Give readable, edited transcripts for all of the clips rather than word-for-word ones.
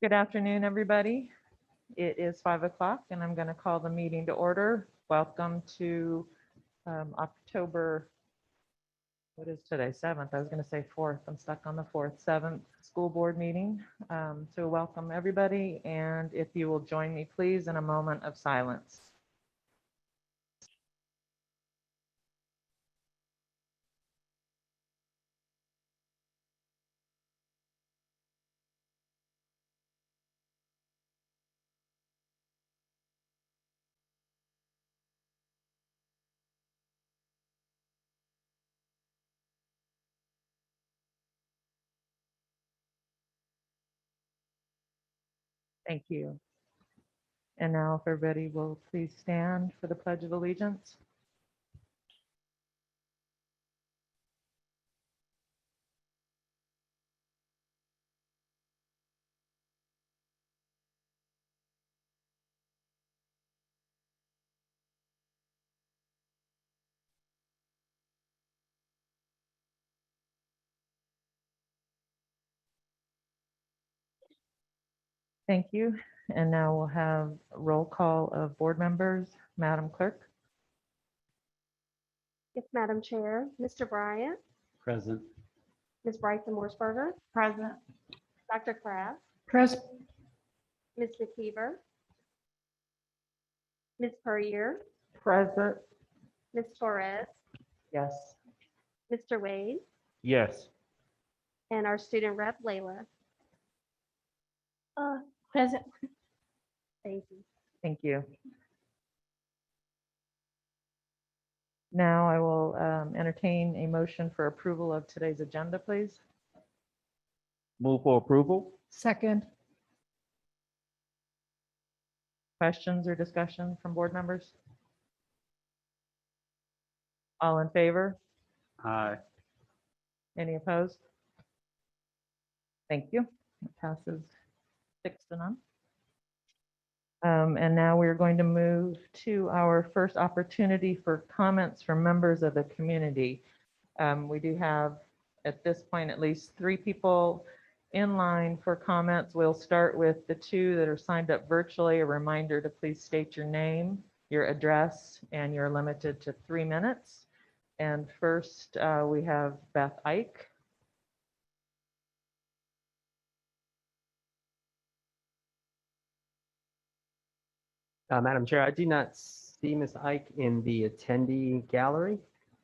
Good afternoon, everybody. It is 5 o'clock and I'm going to call the meeting to order. Welcome to October, what is today, 7th? I was going to say 4th. I'm stuck on the 4th, 7th school board meeting. So welcome everybody. And if you will join me, please, in a moment of silence. Thank you. And now if everybody will please stand for the Pledge of Allegiance. Thank you. And now we'll have a roll call of board members. Madam Clerk. Yes, Madam Chair. Mr. Bryant, Present. Ms. Bryson Morseberger, Present. Dr. Kraft, Present. Ms. McKeever, Ms. Puryear, Present. Ms. Torres, Yes. Mr. Wade, Yes. and our student rep, Layla. Present. Thank you. Thank you. Now I will entertain a motion for approval of today's agenda, please. Move for approval? Second. Questions or discussion from board members? All in favor? Aye. Any opposed? Thank you. It passes 6-0. And now we're going to move to our first opportunity for comments from members of the community. We do have, at this point, at least 3 people in line for comments. We'll start with the 2 that are signed up virtually. A reminder to please state your name, your address, and you're limited to 3 minutes. And first, we have Beth Ike. Madam Chair, I do not see Ms. Ike in the attendee gallery.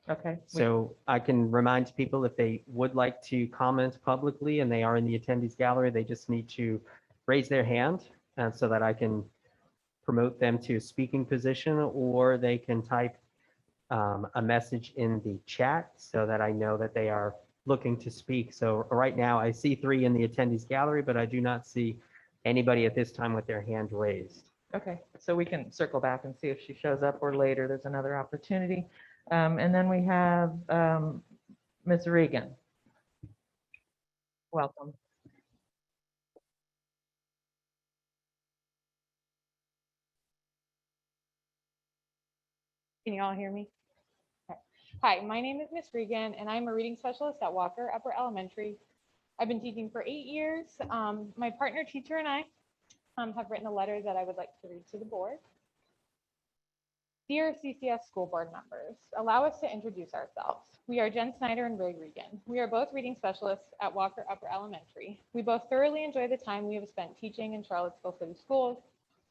Okay. So I can remind people if they would like to comment publicly and they are in the attendees gallery, they just need to raise their hand so that I can promote them to a speaking position, or they can type a message in the chat so that I know that they are looking to speak. So right now I see 3 in the attendees gallery, but I do not see anybody at this time with their hand raised. Okay, so we can circle back and see if she shows up, or later there's another opportunity. And then we have Ms. Regan. Welcome. Can you all hear me? Okay. Hi, my name is Miss Regan, and I'm a reading specialist at Walker Upper Elementary. I've been teaching for 8 years. My partner teacher and I have written a letter that I would like to read to the board. Dear CCS school board members, allow us to introduce ourselves. We are Jen Snyder and Ray Regan. We are both reading specialists at Walker Upper Elementary. We both thoroughly enjoy the time we have spent teaching in Charlottesville City Schools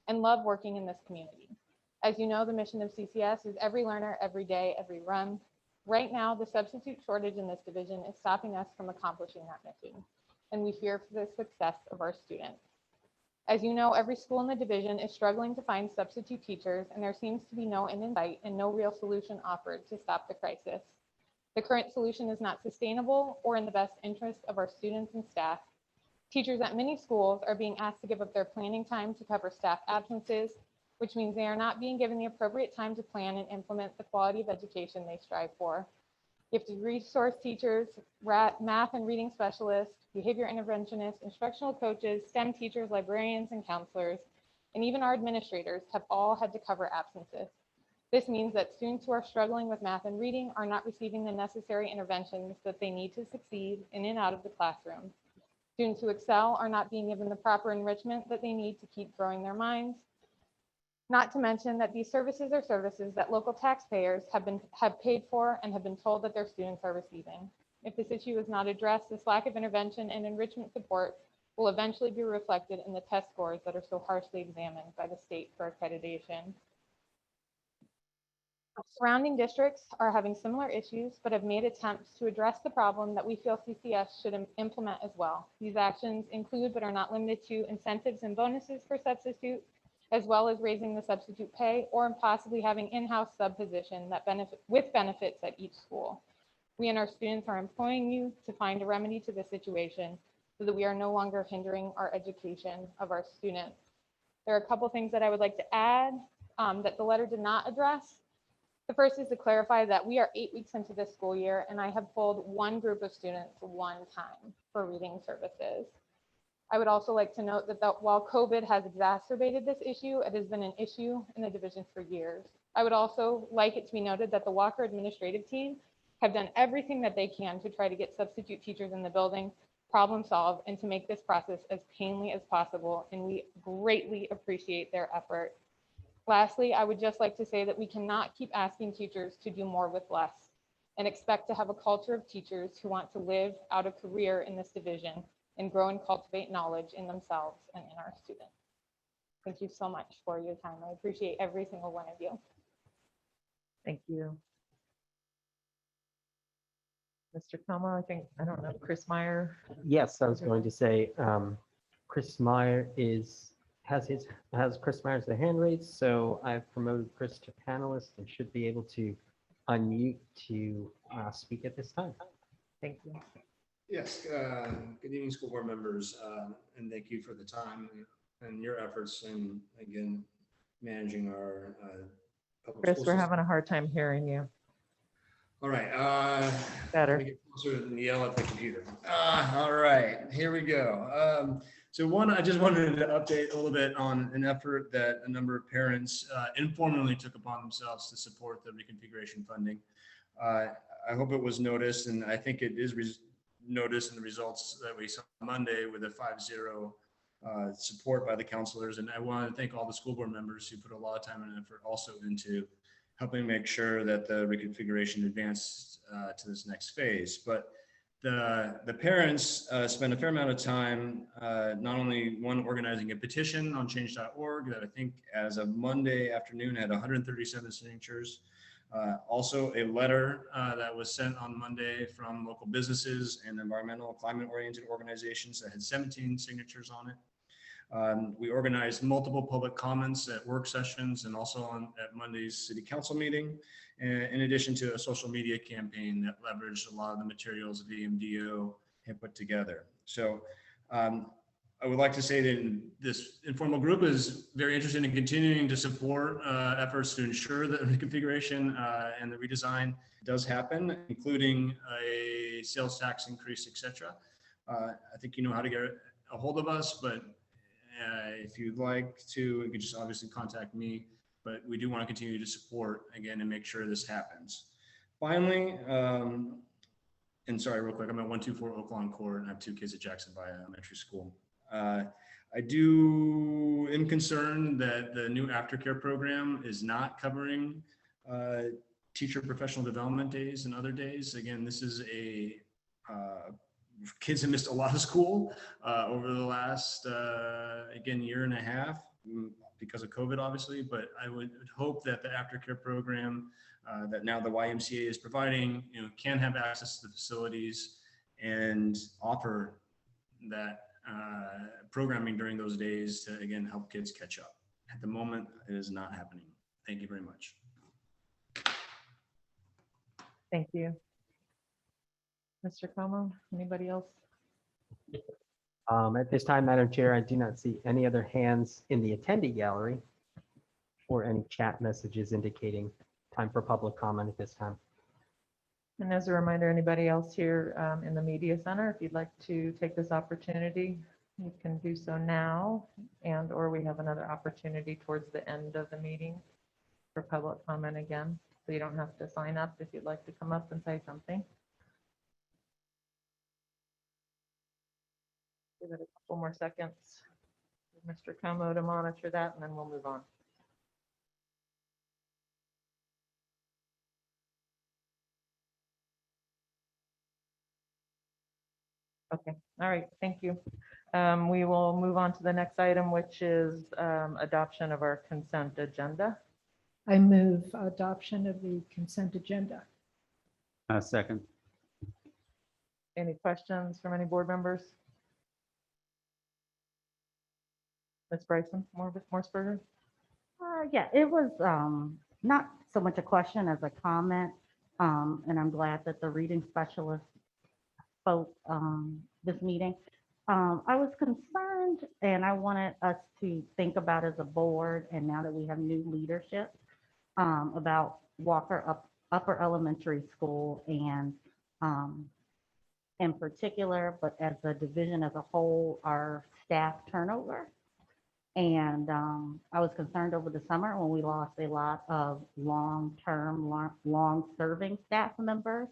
and love working in this community. As you know, the mission of CCS is every learner, every day, every run. Right now, the substitute shortage in this division is stopping us from accomplishing that mission, and we fear for the success of our students. As you know, every school in the division is struggling to find substitute teachers, and there seems to be no end in sight and no real solution offered to stop the crisis. The current solution is not sustainable or in the best interest of our students and staff. Teachers at many schools are being asked to give up their planning time to cover staff absences, which means they are not being given the appropriate time to plan and implement the quality of education they strive for. Gifted resource teachers, math and reading specialists, behavior interventionists, instructional coaches, STEM teachers, librarians, and counselors, and even our administrators have all had to cover absences. This means that students who are struggling with math and reading are not receiving the necessary interventions that they need to succeed in and out of the classroom. Students who excel are not being given the proper enrichment that they need to keep growing their minds. Not to mention that these services are services that local taxpayers have paid for and have been told that their students are receiving. If this issue is not addressed, this lack of intervention and enrichment support will eventually be reflected in the test scores that are so harshly examined by the state for accreditation. Surrounding districts are having similar issues, but have made attempts to address the problem that we feel CCS should implement as well. These actions include, but are not limited to, incentives and bonuses for substitute, as well as raising the substitute pay or possibly having in-house sub position that with benefits at each school. We and our students are imploring you to find a remedy to this situation so that we are no longer hindering our education of our students. There are a couple things that I would like to add that the letter did not address. The first is to clarify that we are 8 weeks into this school year, and I have pulled one group of students one time for reading services. I would also like to note that while COVID has exacerbated this issue, it has been an issue in the division for years. I would also like it to be noted that the Walker administrative team have done everything that they can to try to get substitute teachers in the building, problem solve, and to make this process as painless as possible, and we greatly appreciate their effort. Lastly, I would just like to say that we cannot keep asking teachers to do more with less and expect to have a culture of teachers who want to live out a career in this division and grow and cultivate knowledge in themselves and in our students. Thank you so much for your time. I appreciate every single one of you. Thank you. Mr. Como, I don't know, Chris Meyer. Yes, I was going to say, Chris Meyer has Chris Meyer's the hand raised, so I've promoted Chris to panelist and should be able to unmute to speak at this time. Thank you. Yes, good evening, school board members, and thank you for the time and your efforts in, again, managing our public Chris, school we're system. having a hard time hearing you. All right. Better. Let me get closer and yell at the computer. All right, here we go. So one, I just wanted to update a little bit on an effort that a number of parents informally took upon themselves to support the reconfiguration funding. I hope it was noticed, and I think it is noticed in the results that we saw Monday with a 5-0 support by the counselors. And I want to thank all the school board members who put a lot of time and effort also into helping make sure that the reconfiguration advanced to this next phase. But the parents spent a fair amount of time, not only organizing a petition on change.org that I think as of Monday afternoon had 137 signatures. Also a letter that was sent on Monday from local businesses and environmental climate-oriented organizations that had 17 signatures on it. We organized multiple public comments at work sessions and also at Monday's city council meeting, in addition to a social media campaign that leveraged a lot of the materials VMDO had put together. So I would like to say that this informal group is very interested in continuing to support efforts to ensure that the reconfiguration and the redesign does happen, including a sales tax increase, etc. I think you know how to get a hold of us, but if you'd like to, you can just obviously contact me, but we do want to continue to support again and make sure this happens. Finally, and sorry, real quick, I'm at 124 Oak Lawn Court and I have 2 kids at Jackson Valley Elementary School. I am concerned that the new aftercare program is not covering teacher professional development days and other days. Again, this is kids have missed a lot of school over the last, again, year and a half because of COVID, obviously, but I would hope that the aftercare program that now the YMCA is providing, can have access to the facilities and offer that programming during those days to, again, help kids catch up. At the moment, it is not happening. Thank you very much. Thank you. Mr. Como, anybody else? At this time, Madam Chair, I do not see any other hands in the attendee gallery or any chat messages indicating time for public comment at this time. And as a reminder, anybody else here in the media center, if you'd like to take this opportunity, you can do so now, and or we have another opportunity towards the end of the meeting for public comment again. So you don't have to sign up if you'd like to come up and say something. Give it a couple more seconds. for Mr. Como to monitor that, and then we'll move on. Okay, all right, thank you. We will move on to the next item, which is adoption of our consent agenda. I move adoption of the consent agenda. Second. Any questions from any board members? Ms. Bryson, Morrisburger? Yeah, it was not so much a question as a comment. And I'm glad that the reading specialist spoke this meeting. I was concerned and I wanted us to think about as a board, and now that we have new leadership, about Walker Upper Elementary School and in particular, but as a division as a whole, our staff turnover. And I was concerned over the summer when we lost a lot of long-term, long-serving staff members.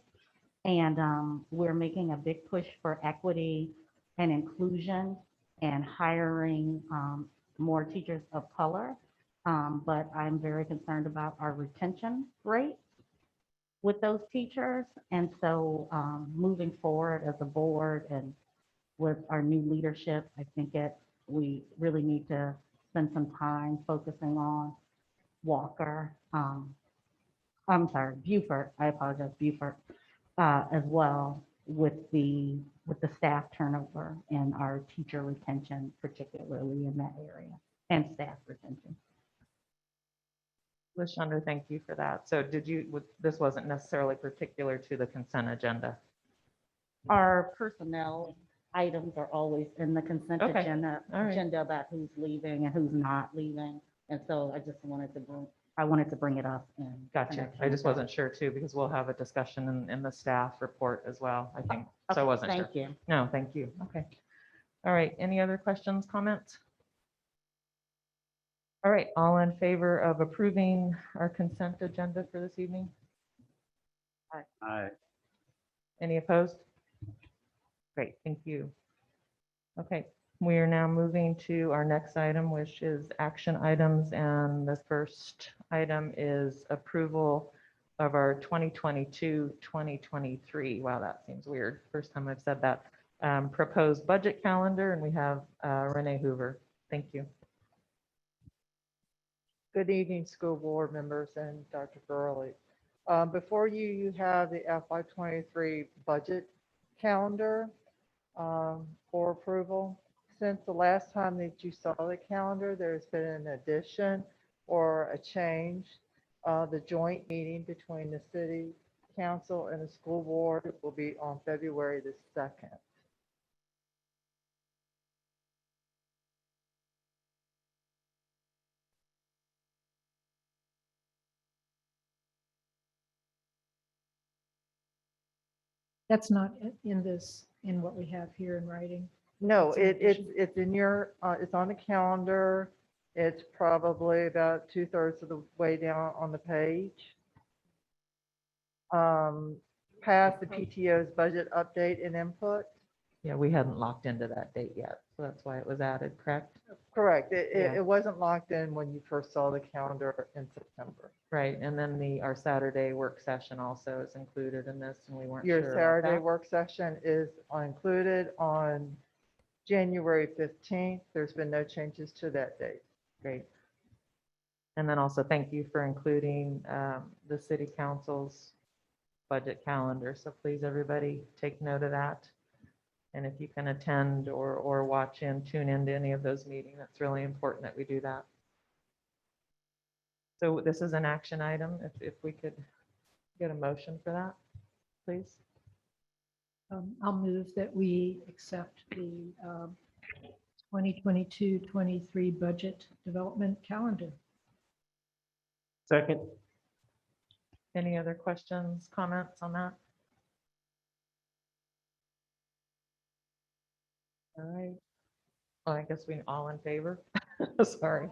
And we're making a big push for equity and inclusion and hiring more teachers of color. But I'm very concerned about our retention rate with those teachers. And so moving forward as a board and with our new leadership, I think we really need to spend some time focusing on Walker. I'm sorry, Beaufort. I apologize, Beaufort, as well with the staff turnover and our teacher retention, particularly in that area, and staff retention. LaShonda, thank you for that. So this wasn't necessarily particular to the consent agenda. Our personnel items are always in the consent Okay. agenda, All right. about who's leaving and who's not leaving. And so I just wanted to bring it up. And Gotcha. I just wasn't sure too, because we'll have a discussion in the staff report as well, I think. So I wasn't sure. Thank you. No, thank you. Okay. All right. Any other questions, comments? All right. All in favor of approving our consent agenda for this evening? Aye. Any opposed? Great, thank you. Okay, we are now moving to our next item, which is action items. And the first item is approval of our 2022-2023. Wow, that seems weird. First time I've said that. Proposed budget calendar, and we have Renee Hoover. Thank you. Good evening, school board members and Dr. Gurley. Before you have the FY23 budget calendar for approval. Since the last time that you saw the calendar, there's been an addition or a change. The joint meeting between the city council and the school board will be on February the 2nd. That's not in what we have here in writing. No, It's an addition. it's in your, it's on the calendar. It's probably about 2/3 of the way down on the page. Past the PTO's budget update and input. Yeah, we hadn't locked into that date yet, so that's why it was added, correct? Correct. Yeah. It wasn't locked in when you first saw the calendar in September. Right, and then our Saturday work session also is included in this, and we weren't Your sure about Saturday that. work session is included on January 15th. There's been no changes to that date. Great. And then also thank you for including the city council's budget calendar. So please, everybody, take note of that. And if you can attend or watch and tune into any of those meetings, it's really important that we do that. So this is an action item. If we could get a motion for that, please. I'll move that we accept the 2022-23 budget development calendar. Second. Any other questions, comments on that? All right. Well, I guess we all in favor. Sorry.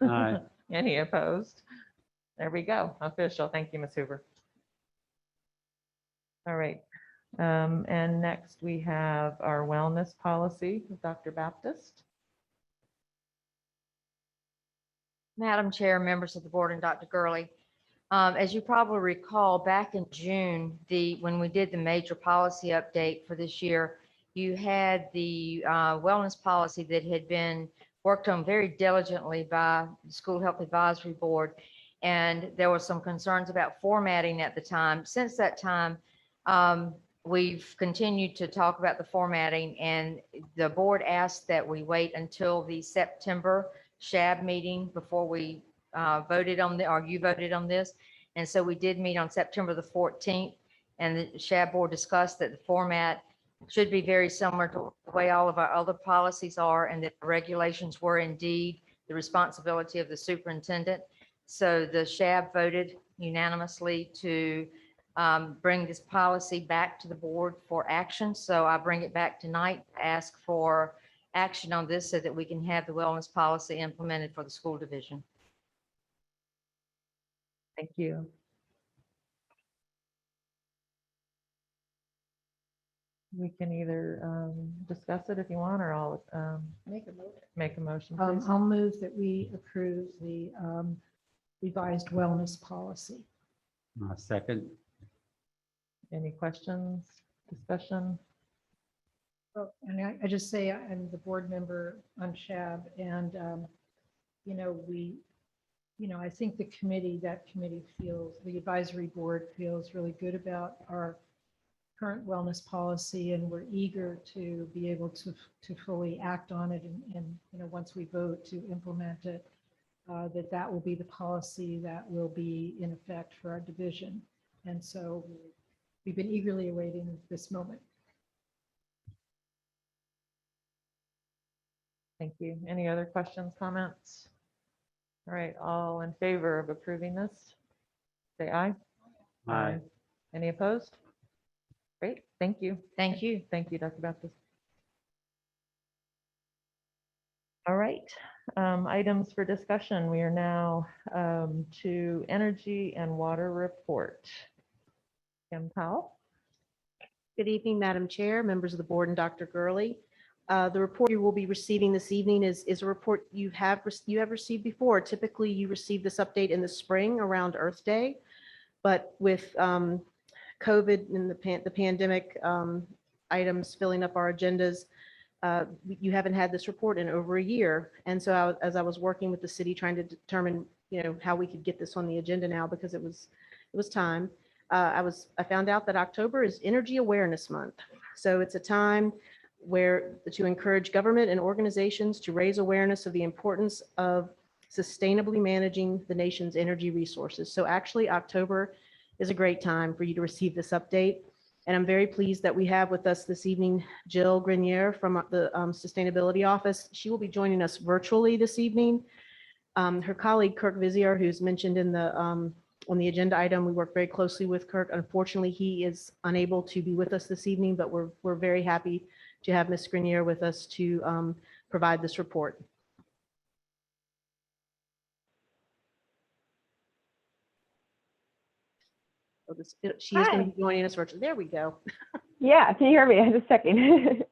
Aye. Any opposed? There we go. Official. Thank you, Ms. Hoover. All right. And next we have our wellness policy with Dr. Baptist. Madam Chair, members of the board, and Dr. Gurley. As you probably recall, back in June, when we did the major policy update for this year, you had the wellness policy that had been worked on very diligently by the School Health Advisory Board. And there were some concerns about formatting at the time. Since that time, we've continued to talk about the formatting, and the board asked that we wait until the September SHAB meeting before we voted on you voted on this. And so we did meet on September the 14th, and the SHAB board discussed that the format should be very similar to the way all of our other policies are, and that the regulations were indeed the responsibility of the superintendent. So the SHAB voted unanimously to bring this policy back to the board for action. So I bring it back tonight, ask for action on this so that we can have the wellness policy implemented for the school division. Thank you. We can either discuss it if you want, or I'll Make a motion. make a motion, please. I'll move that we approve the revised wellness policy. Second. Any questions, discussion? Oh, and I just say I'm the board member on SHAB, and, I think that committee feels, the advisory board feels really good about our current wellness policy, and we're eager to be able to fully act on it, and once we vote to implement it, that will be the policy that will be in effect for our division. And so we've been eagerly awaiting this moment. Thank you. Any other questions, comments? All right, all in favor of approving this, say aye. Aye. Any opposed? Great, thank you. Thank you. Thank you, Dr. Baptist. All right, items for discussion. We are now to energy and water report. Kim Powell. Good evening, Madam Chair, members of the board, and Dr. Gurley. The report you will be receiving this evening is a report you have received before. Typically, you receive this update in the spring around Earth Day, but with COVID and the pandemic items filling up our agendas, you haven't had this report in over a year. And so as I was working with the city trying to determine, how we could get this on the agenda now, because it was time, I found out that October is Energy Awareness Month. So it's a time to encourage government and organizations to raise awareness of the importance of sustainably managing the nation's energy resources. So actually, October is a great time for you to receive this update. And I'm very pleased that we have with us this evening Jill Grenier from the Sustainability Office. She will be joining us virtually this evening. Her colleague Kirk Vizier, who's mentioned in the on the agenda item, we work very closely with Kirk. Unfortunately, he is unable to be with us this evening, but we're very happy to have Ms. Grenier with us to provide this report. So she is going to be joining us virtually. There we go. Yeah, can you hear me? Just checking.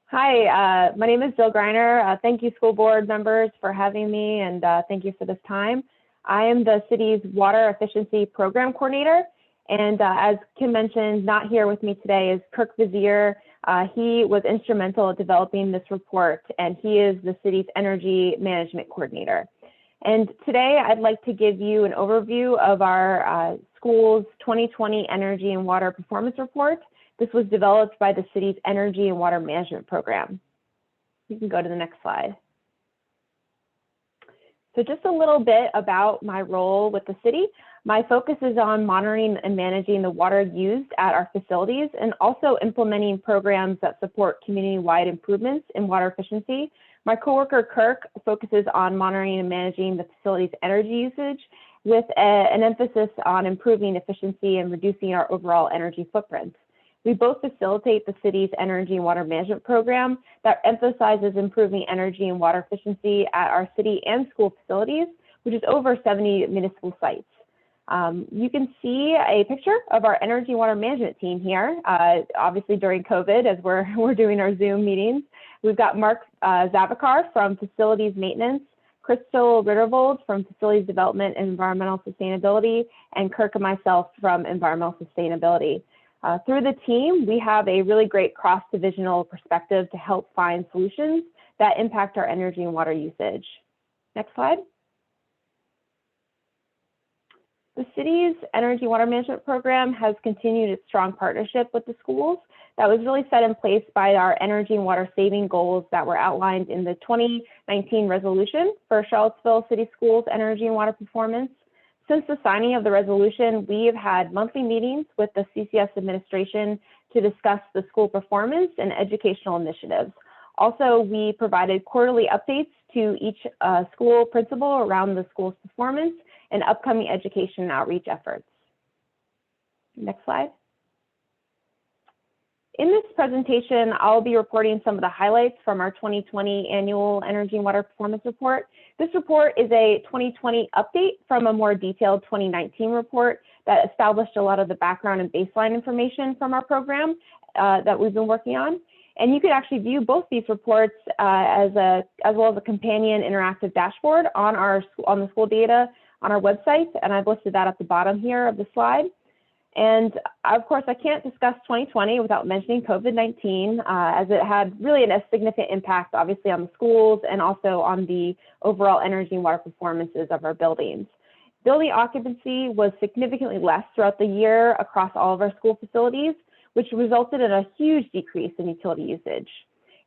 Hi, my name is Jill Griner. Thank you, school board members, for having me, and thank you for this time. I am the city's water efficiency program coordinator, and as Kim mentioned, not here with me today is Kirk Vizier. He was instrumental in developing this report, and he is the city's energy management coordinator. And today I'd like to give you an overview of our school's 2020 Energy and Water Performance Report. This was developed by the city's Energy and Water Management Program. You can go to the next slide. So just a little bit about my role with the city. My focus is on monitoring and managing the water used at our facilities, and also implementing programs that support community-wide improvements in water efficiency. My coworker Kirk focuses on monitoring and managing the facility's energy usage, with an emphasis on improving efficiency and reducing our overall energy footprint. We both facilitate the city's energy and water management program that emphasizes improving energy and water efficiency at our city and school facilities, which is over 70 municipal sites. You can see a picture of our energy and water management team here, obviously during COVID as we're doing our Zoom meetings. We've got Mark Zavakar from Facilities Maintenance, Crystal Rittervold from Facilities Development and Environmental Sustainability, and Kirk and myself from Environmental Sustainability. Through the team, we have a really great cross-divisional perspective to help find solutions that impact our energy and water usage. Next slide. The city's energy and water management program has continued its strong partnership with the schools that was really set in place by our energy and water saving goals that were outlined in the 2019 resolution for Charlottesville City Schools energy and water performance. Since the signing of the resolution, we have had monthly meetings with the CCS administration to discuss the school performance and educational initiatives. Also, we provided quarterly updates to each school principal around the school's performance and upcoming education and outreach efforts. Next slide. In this presentation, I'll be reporting some of the highlights from our 2020 annual energy and water performance report. This report is a 2020 update from a more detailed 2019 report that established a lot of the background and baseline information from our program that we've been working on. And you could actually view both these reports as well as a companion interactive dashboard on the school data on our website, and I've listed that at the bottom here of the slide. And of course, I can't discuss 2020 without mentioning COVID-19, as it had really a significant impact, obviously, on the schools and also on the overall energy and water performances of our buildings. Building occupancy was significantly less throughout the year across all of our school facilities, which resulted in a huge decrease in utility usage.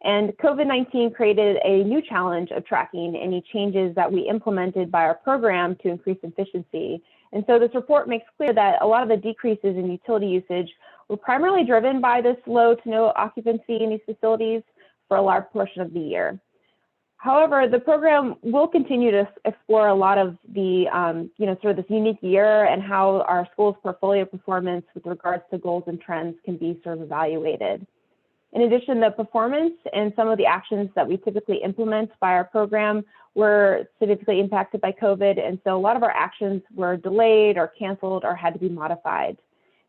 And COVID-19 created a new challenge of tracking any changes that we implemented by our program to increase efficiency. And so this report makes clear that a lot of the decreases in utility usage were primarily driven by this low to no occupancy in these facilities for a large portion of the year. However, the program will continue to explore a lot of the, sort of this unique year and how our school's portfolio performance with regards to goals and trends can be sort of evaluated. In addition, the performance and some of the actions that we typically implement by our program were significantly impacted by COVID, and so a lot of our actions were delayed or canceled or had to be modified.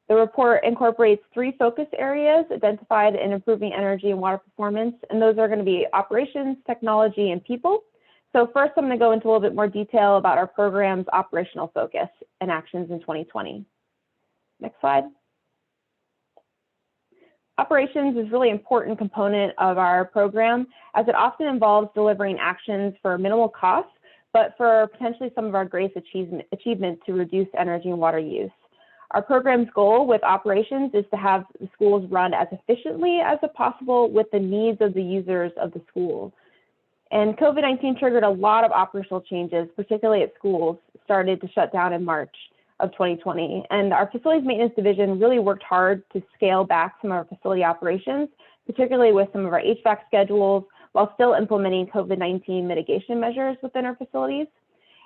The report incorporates 3 focus areas identified in improving energy and water performance, and those are going to be operations, technology, and people. So first, I'm going to go into a little bit more detail about our program's operational focus and actions in 2020. Next slide. Operations is a really important component of our program, as it often involves delivering actions for minimal cost, but for potentially some of our greatest achievement to reduce energy and water use. Our program's goal with operations is to have the schools run as efficiently as possible with the needs of the users of the school. And COVID-19 triggered a lot of operational changes, particularly at schools, started to shut down in March of 2020. And our facilities maintenance division really worked hard to scale back some of our facility operations, particularly with some of our HVAC schedules, while still implementing COVID-19 mitigation measures within our facilities.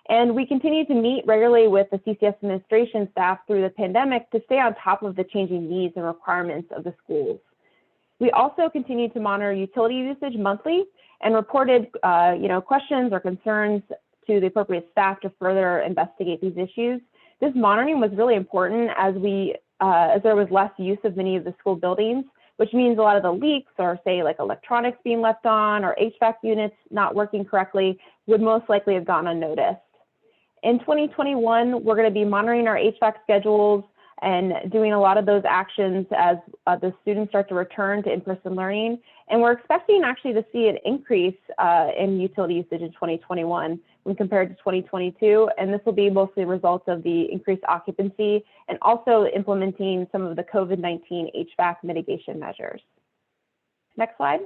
And we continue to meet regularly with the CCS administration staff through the pandemic to stay on top of the changing needs and requirements of the schools. We also continue to monitor utility usage monthly and reported questions or concerns to the appropriate staff to further investigate these issues. This monitoring was really important as there was less use of many of the school buildings, which means a lot of the leaks or say like electronics being left on or HVAC units not working correctly would most likely have gone unnoticed. In 2021, we're going to be monitoring our HVAC schedules and doing a lot of those actions as the students start to return to in-person learning. And we're expecting actually to see an increase in utility usage in 2021 when compared to 2022. And this will be mostly a result of the increased occupancy and also implementing some of the COVID-19 HVAC mitigation measures. Next slide.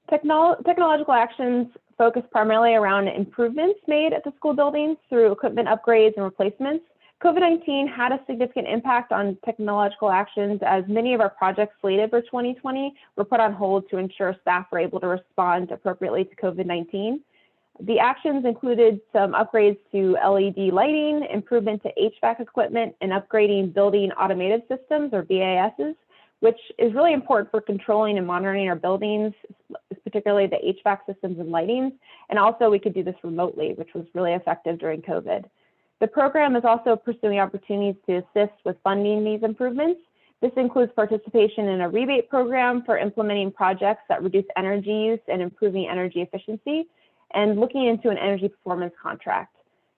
Technological actions focus primarily around improvements made at the school buildings through equipment upgrades and replacements. COVID-19 had a significant impact on technological actions as many of our projects slated for 2020 were put on hold to ensure staff were able to respond appropriately to COVID-19. The actions included some upgrades to LED lighting, improvement to HVAC equipment, and upgrading building automated systems or BASs, which is really important for controlling and monitoring our buildings, particularly the HVAC systems and lightings. And also we could do this remotely, which was really effective during COVID. The program is also pursuing opportunities to assist with funding these improvements. This includes participation in a rebate program for implementing projects that reduce energy use and improving energy efficiency, and looking into an energy performance contract.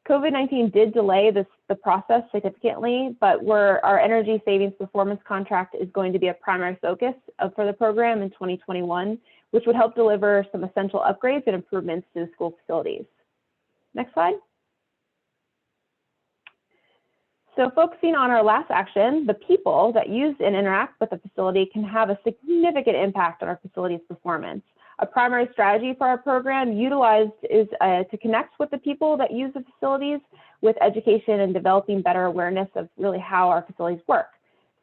COVID-19 did delay the process significantly, but our energy savings performance contract is going to be a primary focus for the program in 2021, which would help deliver some essential upgrades and improvements to the school facilities. Next slide. So focusing on our last action, the people that use and interact with the facility can have a significant impact on our facility's performance. A primary strategy for our program utilized is to connect with the people that use the facilities with education and developing better awareness of really how our facilities work.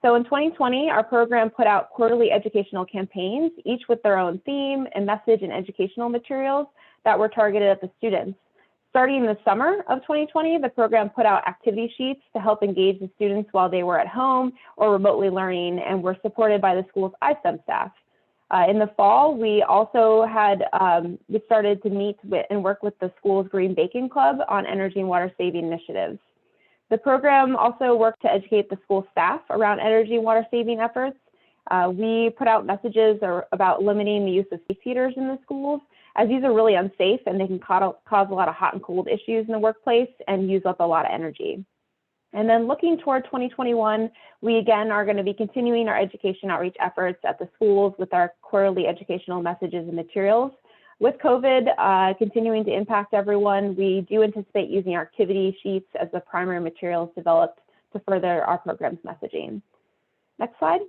So in 2020, our program put out quarterly educational campaigns, each with their own theme and message and educational materials that were targeted at the students. Starting in the summer of 2020, the program put out activity sheets to help engage the students while they were at home or remotely learning, and were supported by the school's ISTEM staff. In the fall, we also we started to meet and work with the school's Green Baking Club on energy and water saving initiatives. The program also worked to educate the school staff around energy and water saving efforts. We put out messages about limiting the use of space heaters in the schools, as these are really unsafe and they can cause a lot of hot and cold issues in the workplace and use up a lot of energy. And then looking toward 2021, we again are going to be continuing our education outreach efforts at the schools with our quarterly educational messages and materials. With COVID continuing to impact everyone, we do anticipate using our activity sheets as the primary materials developed to further our program's messaging. Next slide.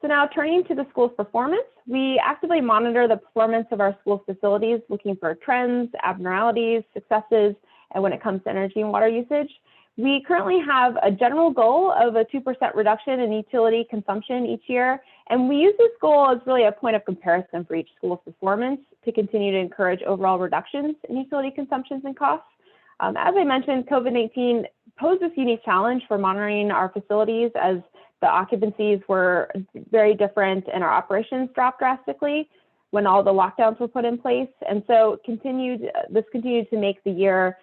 So now turning to the school's performance, we actively monitor the performance of our school facilities, looking for trends, abnormalities, successes, and when it comes to energy and water usage. We currently have a general goal of a 2% reduction in utility consumption each year, and we use this goal as really a point of comparison for each school's performance to continue to encourage overall reductions in utility consumptions and costs. As I mentioned, COVID-19 posed this unique challenge for monitoring our facilities, as the occupancies were very different and our operations dropped drastically when all the lockdowns were put in place. And so this continued to make the year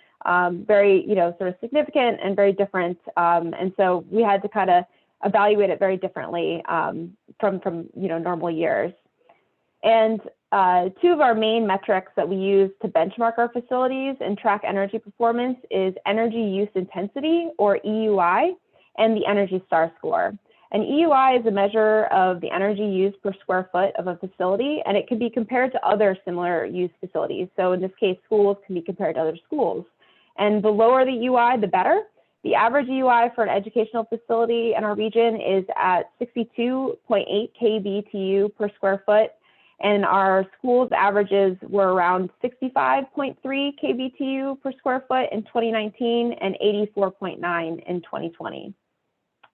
very, sort of significant and very different. And so we had to kind of evaluate it very differently from normal years. And two of our main metrics that we use to benchmark our facilities and track energy performance is energy use intensity, or EUI, and the Energy Star score. An EUI is a measure of the energy used per square foot of a facility, and it can be compared to other similar use facilities. So in this case, schools can be compared to other schools. And the lower the EUI, the better. The average EUI for an educational facility in our region is at 62.8 kBTU per square foot, and our school's averages were around 65.3 kBTU per square foot in 2019 and 84.9 in 2020.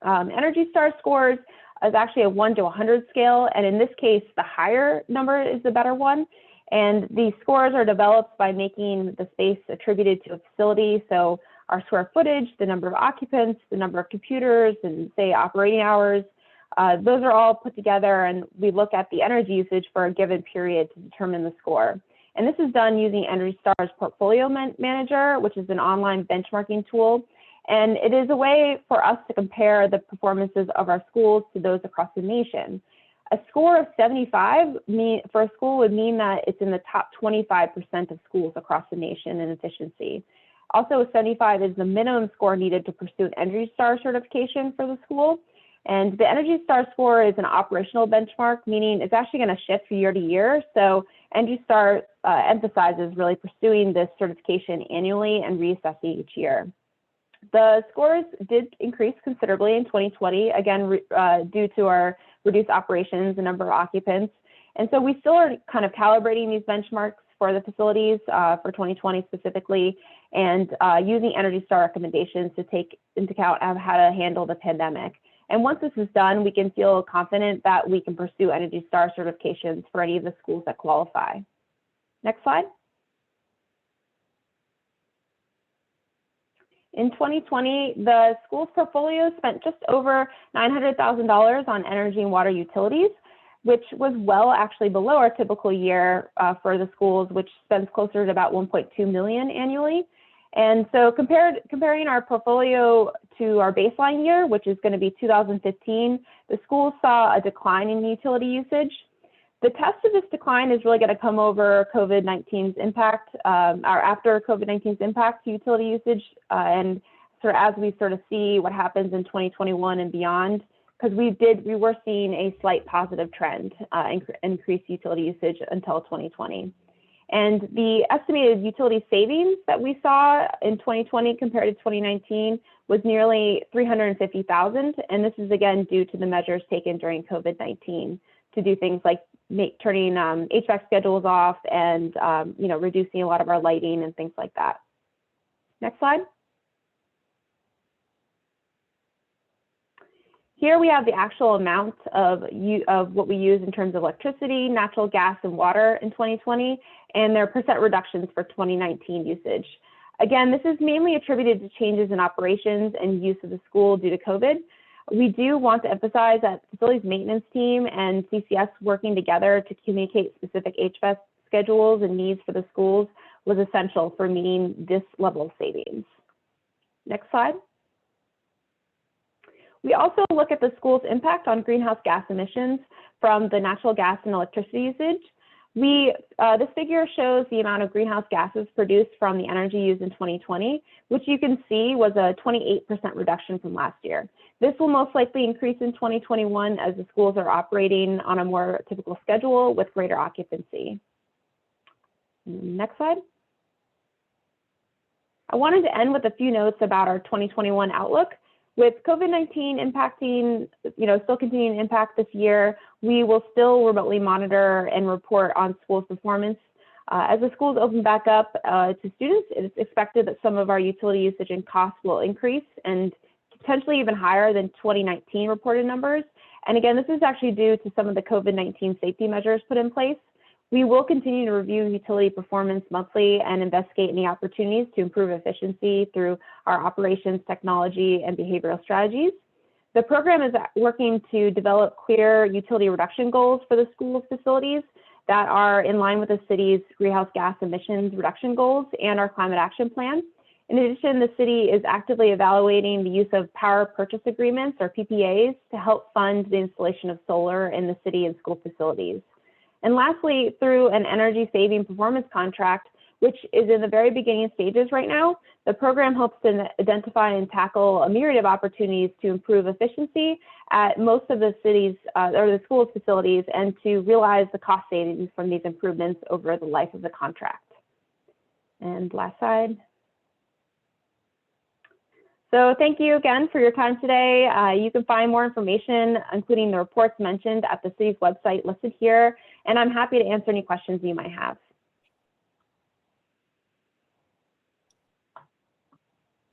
Energy Star scores is actually a 1 to 100 scale, and in this case, the higher number is the better one. And these scores are developed by making the space attributed to a facility. So our square footage, the number of occupants, the number of computers, and say operating hours, those are all put together, and we look at the energy usage for a given period to determine the score. And this is done using Energy Star's Portfolio Manager, which is an online benchmarking tool. And it is a way for us to compare the performances of our schools to those across the nation. A score of 75 for a school would mean that it's in the top 25% of schools across the nation in efficiency. Also, 75 is the minimum score needed to pursue an Energy Star certification for the school. And the Energy Star score is an operational benchmark, meaning it's actually going to shift from year to year. So Energy Star emphasizes really pursuing this certification annually and reassessing each year. The scores did increase considerably in 2020, again, due to our reduced operations and number of occupants. And so we still are kind of calibrating these benchmarks for the facilities for 2020 specifically, and using Energy Star recommendations to take into account of how to handle the pandemic. And once this is done, we can feel confident that we can pursue Energy Star certifications for any of the schools that qualify. Next slide. In 2020, the school's portfolio spent just over $900,000 on energy and water utilities, which was well actually below our typical year for the schools, which spends closer to about $1.2 million annually. And so comparing our portfolio to our baseline year, which is going to be 2015, the schools saw a decline in utility usage. The test of this decline is really going to come over COVID-19's impact, or after COVID-19's impact to utility usage, and sort of as we sort of see what happens in 2021 and beyond, because we were seeing a slight positive trend, increased utility usage until 2020. And the estimated utility savings that we saw in 2020 compared to 2019 was nearly $350,000. And this is again due to the measures taken during COVID-19 to do things like turning HVAC schedules off and reducing a lot of our lighting and things like that. Next slide. Here we have the actual amount of what we use in terms of electricity, natural gas, and water in 2020, and their percent reductions for 2019 usage. Again, this is mainly attributed to changes in operations and use of the school due to COVID. We do want to emphasize that the facilities maintenance team and CCS working together to communicate specific HVAC schedules and needs for the schools was essential for meeting this level of savings. Next slide. We also look at the school's impact on greenhouse gas emissions from the natural gas and electricity usage. This figure shows the amount of greenhouse gases produced from the energy used in 2020, which you can see was a 28% reduction from last year. This will most likely increase in 2021 as the schools are operating on a more typical schedule with greater occupancy. Next slide. I wanted to end with a few notes about our 2021 outlook. With COVID-19 impacting, still continuing to impact this year, we will still remotely monitor and report on schools' performance. As the schools open back up to students, it's expected that some of our utility usage and costs will increase and potentially even higher than 2019 reported numbers. And again, this is actually due to some of the COVID-19 safety measures put in place. We will continue to review utility performance monthly and investigate any opportunities to improve efficiency through our operations, technology, and behavioral strategies. The program is working to develop clear utility reduction goals for the school facilities that are in line with the city's greenhouse gas emissions reduction goals and our climate action plan. In addition, the city is actively evaluating the use of power purchase agreements, or PPAs, to help fund the installation of solar in the city and school facilities. And lastly, through an energy saving performance contract, which is in the very beginning stages right now, the program hopes to identify and tackle a myriad of opportunities to improve efficiency at most of the cities or the school's facilities and to realize the cost savings from these improvements over the life of the contract. And last slide. So thank you again for your time today. You can find more information, including the reports mentioned, at the city's website listed here, and I'm happy to answer any questions you might have.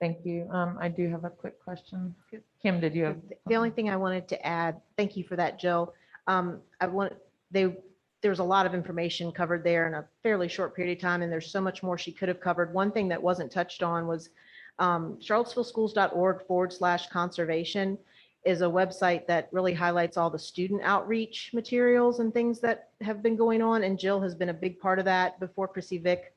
Thank you. I do have a quick question. Kim, did you have? The only thing I wanted to add, thank you for that, Jill. There was a lot of information covered there in a fairly short period of time, and there's so much more she could have covered. One thing that wasn't touched on was charlottesvilleschools.org/conservation is a website that really highlights all the student outreach materials and things that have been going on. And Jill has been a big part of that. Before Chrissy Vick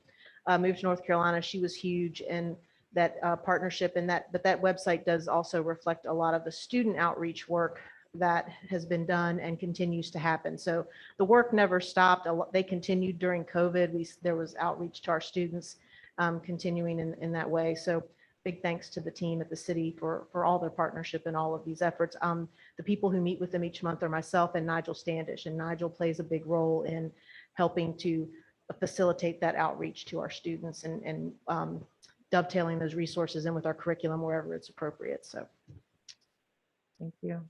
moved to North Carolina, she was huge in that partnership. And but that website does also reflect a lot of the student outreach work that has been done and continues to happen. So the work never stopped. They continued during COVID. There was outreach to our students continuing in that way. So big thanks to the team at the city for all their partnership in all of these efforts. The people who meet with them each month are myself and Nigel Standish, and Nigel plays a big role in helping to facilitate that outreach to our students and dovetailing those resources in with our curriculum wherever it's appropriate. So Thank you.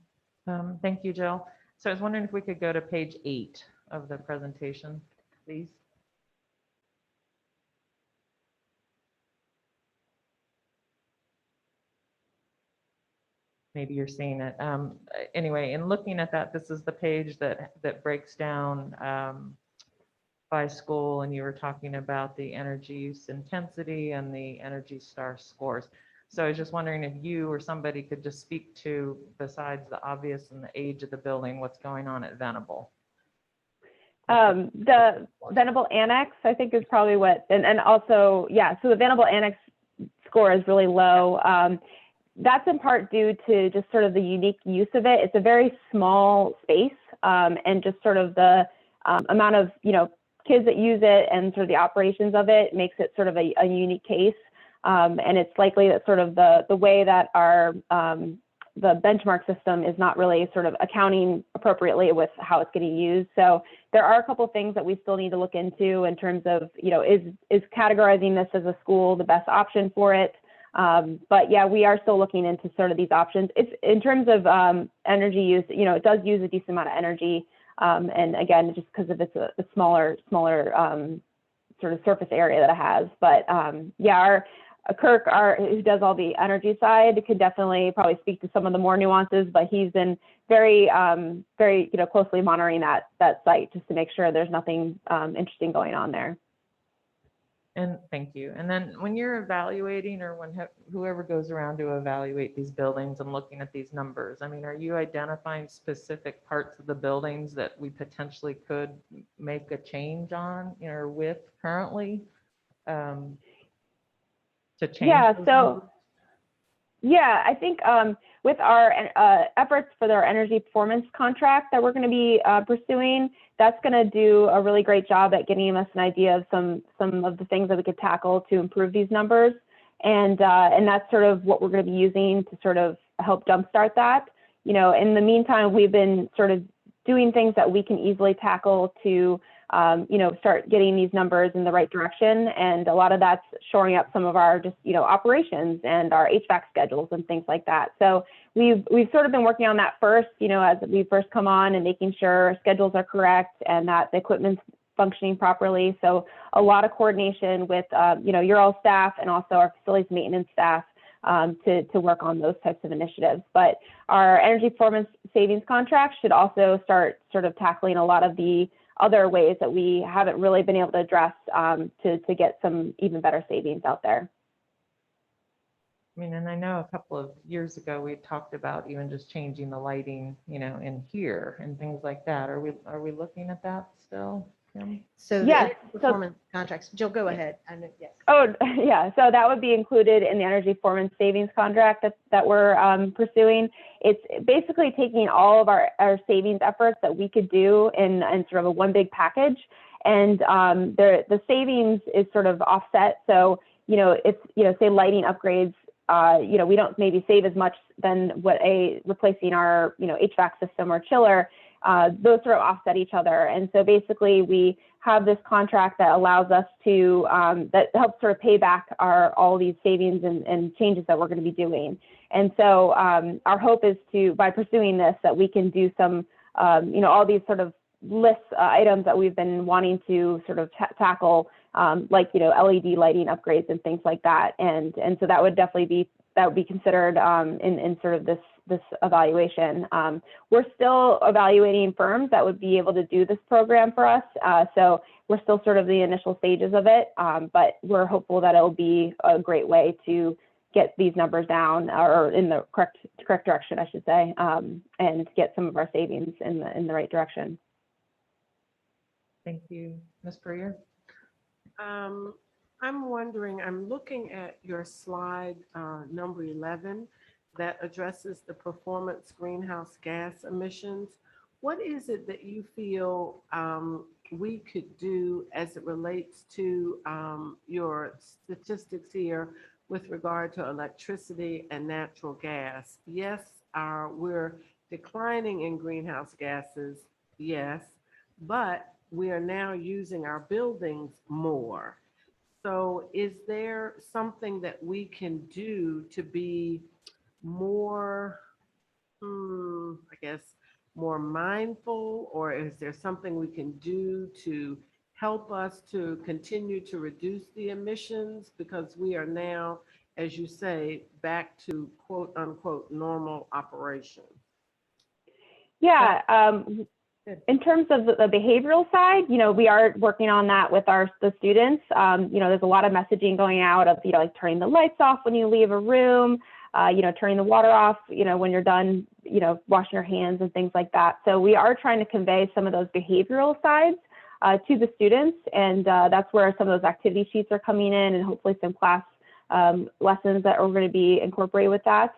Thank you, Jill. So I was wondering if we could go to page 8 of the presentation, please. Maybe you're seeing it. Anyway, in looking at that, this is the page that breaks down by school, and you were talking about the energy use intensity and the Energy Star scores. So I was just wondering if you or somebody could just speak to, besides the obvious and the age of the building, what's going on at Venable. The Venable Annex, I think, is probably what, and also, yeah, so the Venable Annex score is really low. That's in part due to just sort of the unique use of it. It's a very small space, and just sort of the amount of, kids that use it and sort of the operations of it makes it sort of a unique case. And it's likely that sort of the way that our the benchmark system is not really sort of accounting appropriately with how it's getting used. So there are a couple of things that we still need to look into in terms of, is categorizing this as a school the best option for it? But yeah, we are still looking into sort of these options. It's in terms of energy use, it does use a decent amount of energy. And again, just because of it's a smaller sort of surface area that it has. But yeah, Kirk, who does all the energy side, could definitely probably speak to some of the more nuances, but he's been very, very, closely monitoring that site just to make sure there's nothing interesting going on there. And thank you. And then when you're evaluating, or when whoever goes around to evaluate these buildings and looking at these numbers, I mean, are you identifying specific parts of the buildings that we potentially could make a change on, or with currently? To change? Yeah, those so numbers? yeah, I think with our efforts for our energy performance contract that we're going to be pursuing, that's going to do a really great job at getting us an idea of some of the things that we could tackle to improve these numbers, and that's sort of what we're going to be using to sort of help jumpstart that. In the meantime, we've been sort of doing things that we can easily tackle to start getting these numbers in the right direction. And a lot of that's shoring up some of our just, operations and our HVAC schedules and things like that. So we've sort of been working on that first, as we first come on, and making sure schedules are correct and that the equipment's functioning properly. So a lot of coordination with, your all staff and also our facilities maintenance staff to work on those types of initiatives. But our energy performance savings contract should also start sort of tackling a lot of the other ways that we haven't really been able to address to get some even better savings out there. I mean, and I know a couple of years ago, we talked about even just changing the lighting, in here and things like that. Are we looking at that still, Kim? So the Yes, energy performance contracts, Jill, go ahead. Yes. Oh, yeah. So that would be included in the energy performance savings contract that we're pursuing. It's basically taking all of our savings efforts that we could do in sort of a one big package. And the savings is sort of offset. So, if, say lighting upgrades, we don't maybe save as much than what replacing our, HVAC system or chiller. Those sort of offset each other. And so basically we have this contract that allows us to, that helps sort of pay back all these savings and changes that we're going to be doing. And so our hope is by pursuing this, that we can do some, all these sort of lists, items that we've been wanting to sort of tackle, like, LED lighting upgrades and things like that. And so that would definitely be considered in sort of this evaluation. We're still evaluating firms that would be able to do this program for us. So we're still sort of the initial stages of it, but we're hopeful that it'll be a great way to get these numbers down, or in the correct direction, I should say, and get some of our savings in the right direction. Thank you. Ms. Breer? I'm wondering, I'm looking at your slide number 11 that addresses the performance greenhouse gas emissions. What is it that you feel we could do as it relates to your statistics here with regard to electricity and natural gas? Yes, we're declining in greenhouse gases, yes, but we are now using our buildings more. So is there something that we can do to be more, I guess, more mindful, or is there something we can do to help us to continue to reduce the emissions? Because we are now, as you say, back to quote unquote normal operation. Yeah. In terms of the behavioral side, we are working on that with the students. There's a lot of messaging going out of, like turning the lights off when you leave a room, turning the water off, when you're done, washing your hands and things like that. So we are trying to convey some of those behavioral sides to the students. And that's where some of those activity sheets are coming in, and hopefully some class lessons that are going to be incorporated with that.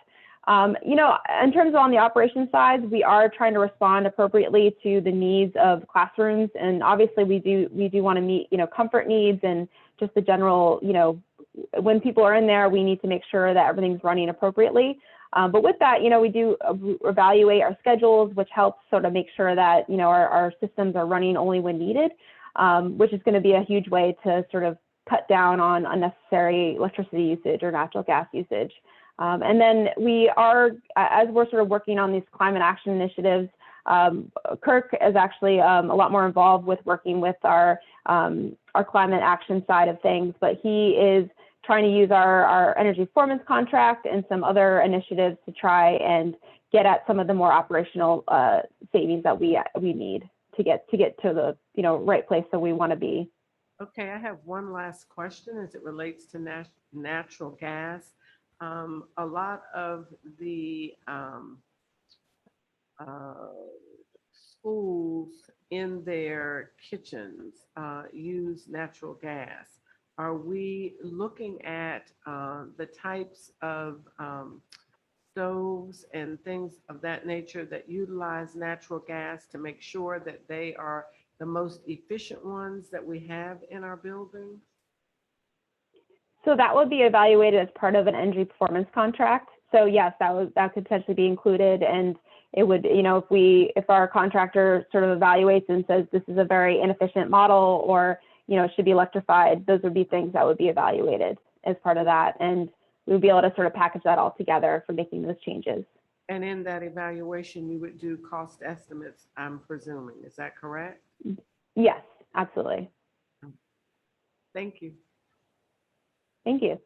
You know, in terms of on the operations side, we are trying to respond appropriately to the needs of classrooms. And obviously we do want to meet, you know, comfort needs and just the general, you know, when people are in there, we need to make sure that everything's running appropriately. But with that, you know, we do evaluate our schedules, which helps sort of make sure that, you know, our systems are running only when needed, which is going to be a huge way to sort of cut down on unnecessary electricity usage or natural gas usage. And then we are, as we're sort of working on these climate action initiatives, Kirk is actually a lot more involved with working with our climate action side of things, but he is trying to use our energy performance contract and some other initiatives to try and get at some of the more operational savings that we need to get to the, you know, right place that we want to be. Okay, I have one last question as it relates to natural gas. A lot of the schools in their kitchens use natural gas. Are we looking at the types of stoves and things of that nature that utilize natural gas to make sure that they are the most efficient ones that we have in our buildings? So that would be evaluated as part of an energy performance contract. So yes, that could potentially be included, and it would, you know, if our contractor sort of evaluates and says this is a very inefficient model, or, you know, it should be electrified, those would be things that would be evaluated as part of that, and we would be able to sort of package that all together for making those changes. And in that evaluation, you would do cost estimates, I'm presuming. Is that correct? Yes, absolutely. Thank you. Thank you.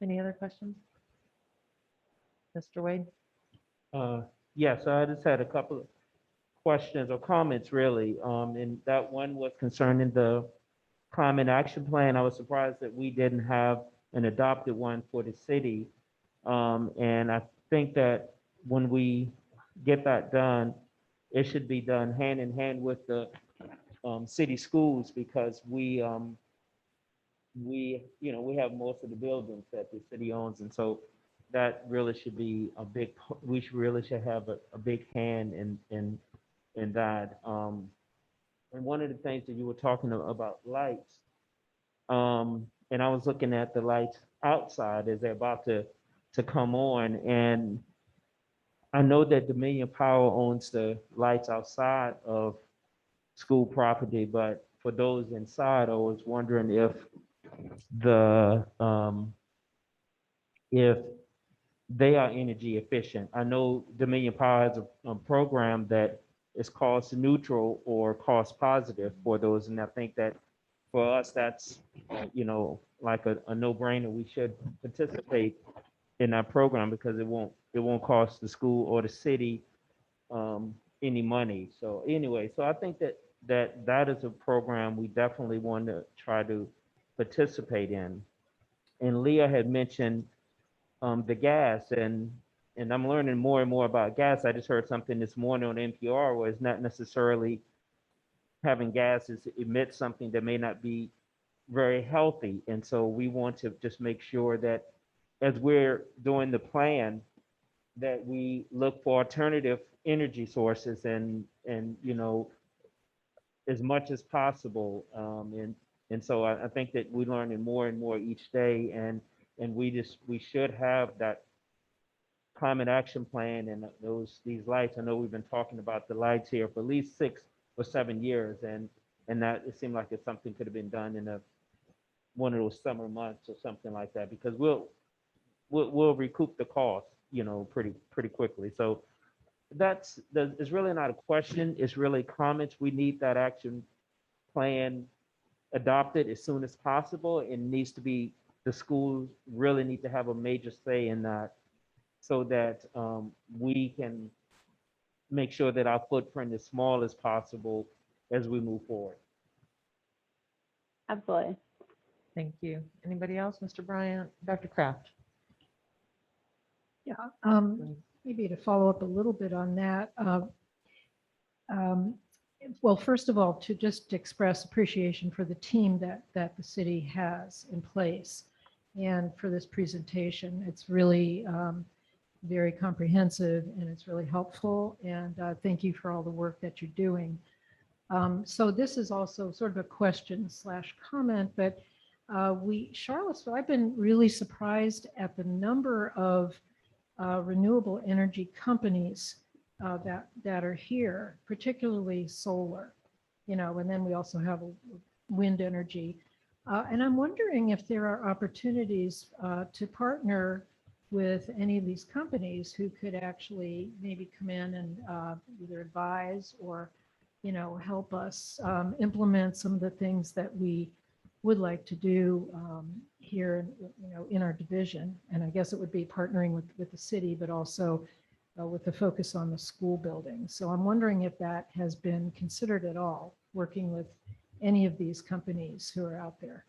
Any other questions? Mr. Wade? Yes, I just had a couple of questions or comments really. And that one was concerning the climate action plan. I was surprised that we didn't have an adopted one for the city. And I think that when we get that done, it should be done hand in hand with the city schools, because we have most of the buildings that the city owns, and so that really should be we should have a big hand in that. And one of the things that you were talking about lights, and I was looking at the lights outside as they're about to come on, and I know that Dominion Power owns the lights outside of school property, but for those inside, I was wondering if if they are energy efficient. I know Dominion Power has a program that is cost neutral or cost positive for those, and I think that for us, that's like a no-brainer. We should participate in that program because it won't cost the school or the city any money. So anyway, so I think that is a program we definitely want to try to participate in. And Leah had mentioned the gas, and I'm learning more and more about gas. I just heard something this morning on NPR where it's not necessarily having gases emit something that may not be very healthy. And so we want to just make sure that as we're doing the plan, that we look for alternative energy sources and as much as possible. And so I think that we're learning more and more each day, and we should have that climate action plan and these lights. I know we've been talking about the lights here for at least 6 or 7 years, and that it seemed like something could have been done in one of those summer months or something like that, because we'll recoup the cost, pretty quickly. So it's really not a question, it's really comments. We need that action plan adopted as soon as possible. It needs to be, the schools really need to have a major say in that, so that we can make sure that our footprint is small as possible as we move forward. Absolutely. Thank you. Anybody else? Mr. Bryant? Dr. Kraft? Yeah, maybe to follow up a little bit on that. Well, first of all, to just express appreciation for the team that the city has in place and for this presentation. It's really very comprehensive and it's really helpful. And thank you for all the work that you're doing. So this is also sort of a question / comment, but Charlottesville, I've been really surprised at the number of renewable energy companies that are here, particularly solar, and then we also have wind energy. And I'm wondering if there are opportunities to partner with any of these companies who could actually maybe come in and either advise or, help us implement some of the things that we would like to do here, in our division. And I guess it would be partnering with the city, but also with the focus on the school building. So I'm wondering if that has been considered at all, working with any of these companies who are out there.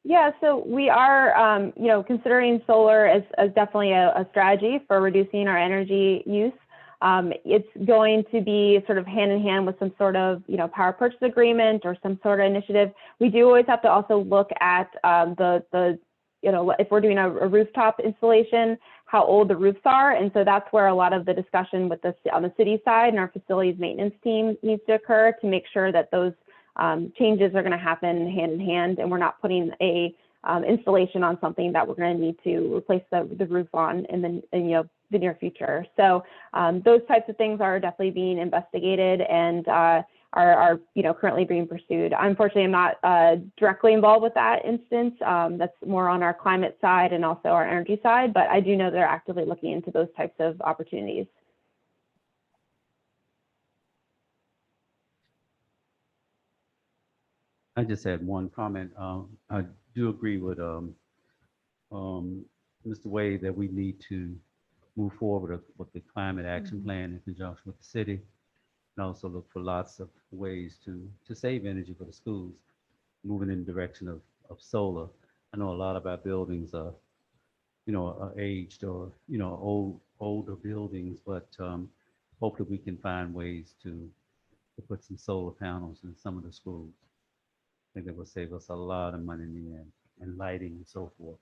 Yeah, so we are, considering solar as definitely a strategy for reducing our energy use. It's going to be sort of hand in hand with some sort of, power purchase agreement or some sort of initiative. We do always have to also look at if we're doing a rooftop installation, how old the roofs are. And so that's where a lot of the discussion on the city side and our facilities maintenance team needs to occur to make sure that those changes are going to happen hand in hand, and we're not putting a installation on something that we're going to need to replace the roof on in the near future. So those types of things are definitely being investigated and are currently being pursued. Unfortunately, I'm not directly involved with that instance. That's more on our climate side and also our energy side, but I do know they're actively looking into those types of opportunities. I just had one comment. I do agree with Mr. Wade that we need to move forward with the climate action plan in conjunction with the city, and also look for lots of ways to save energy for the schools, moving in the direction of solar. I know a lot of our buildings are, are aged or, older buildings, but hopefully we can find ways to put some solar panels in some of the schools. I think that will save us a lot of money in the end, and lighting and so forth.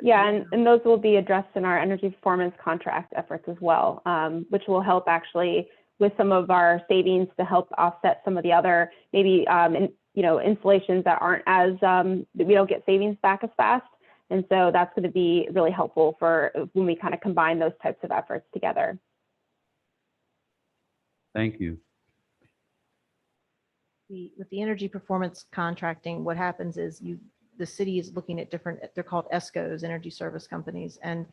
Yeah, and those will be addressed in our energy performance contract efforts as well, which will help actually with some of our savings to help offset some of the other maybe installations that aren't as we don't get savings back as fast. And so that's going to be really helpful for when we kind of combine those types of efforts together. Thank you. With the energy performance contracting, what happens is the city is looking at different, they're called ESCOs, energy service companies. And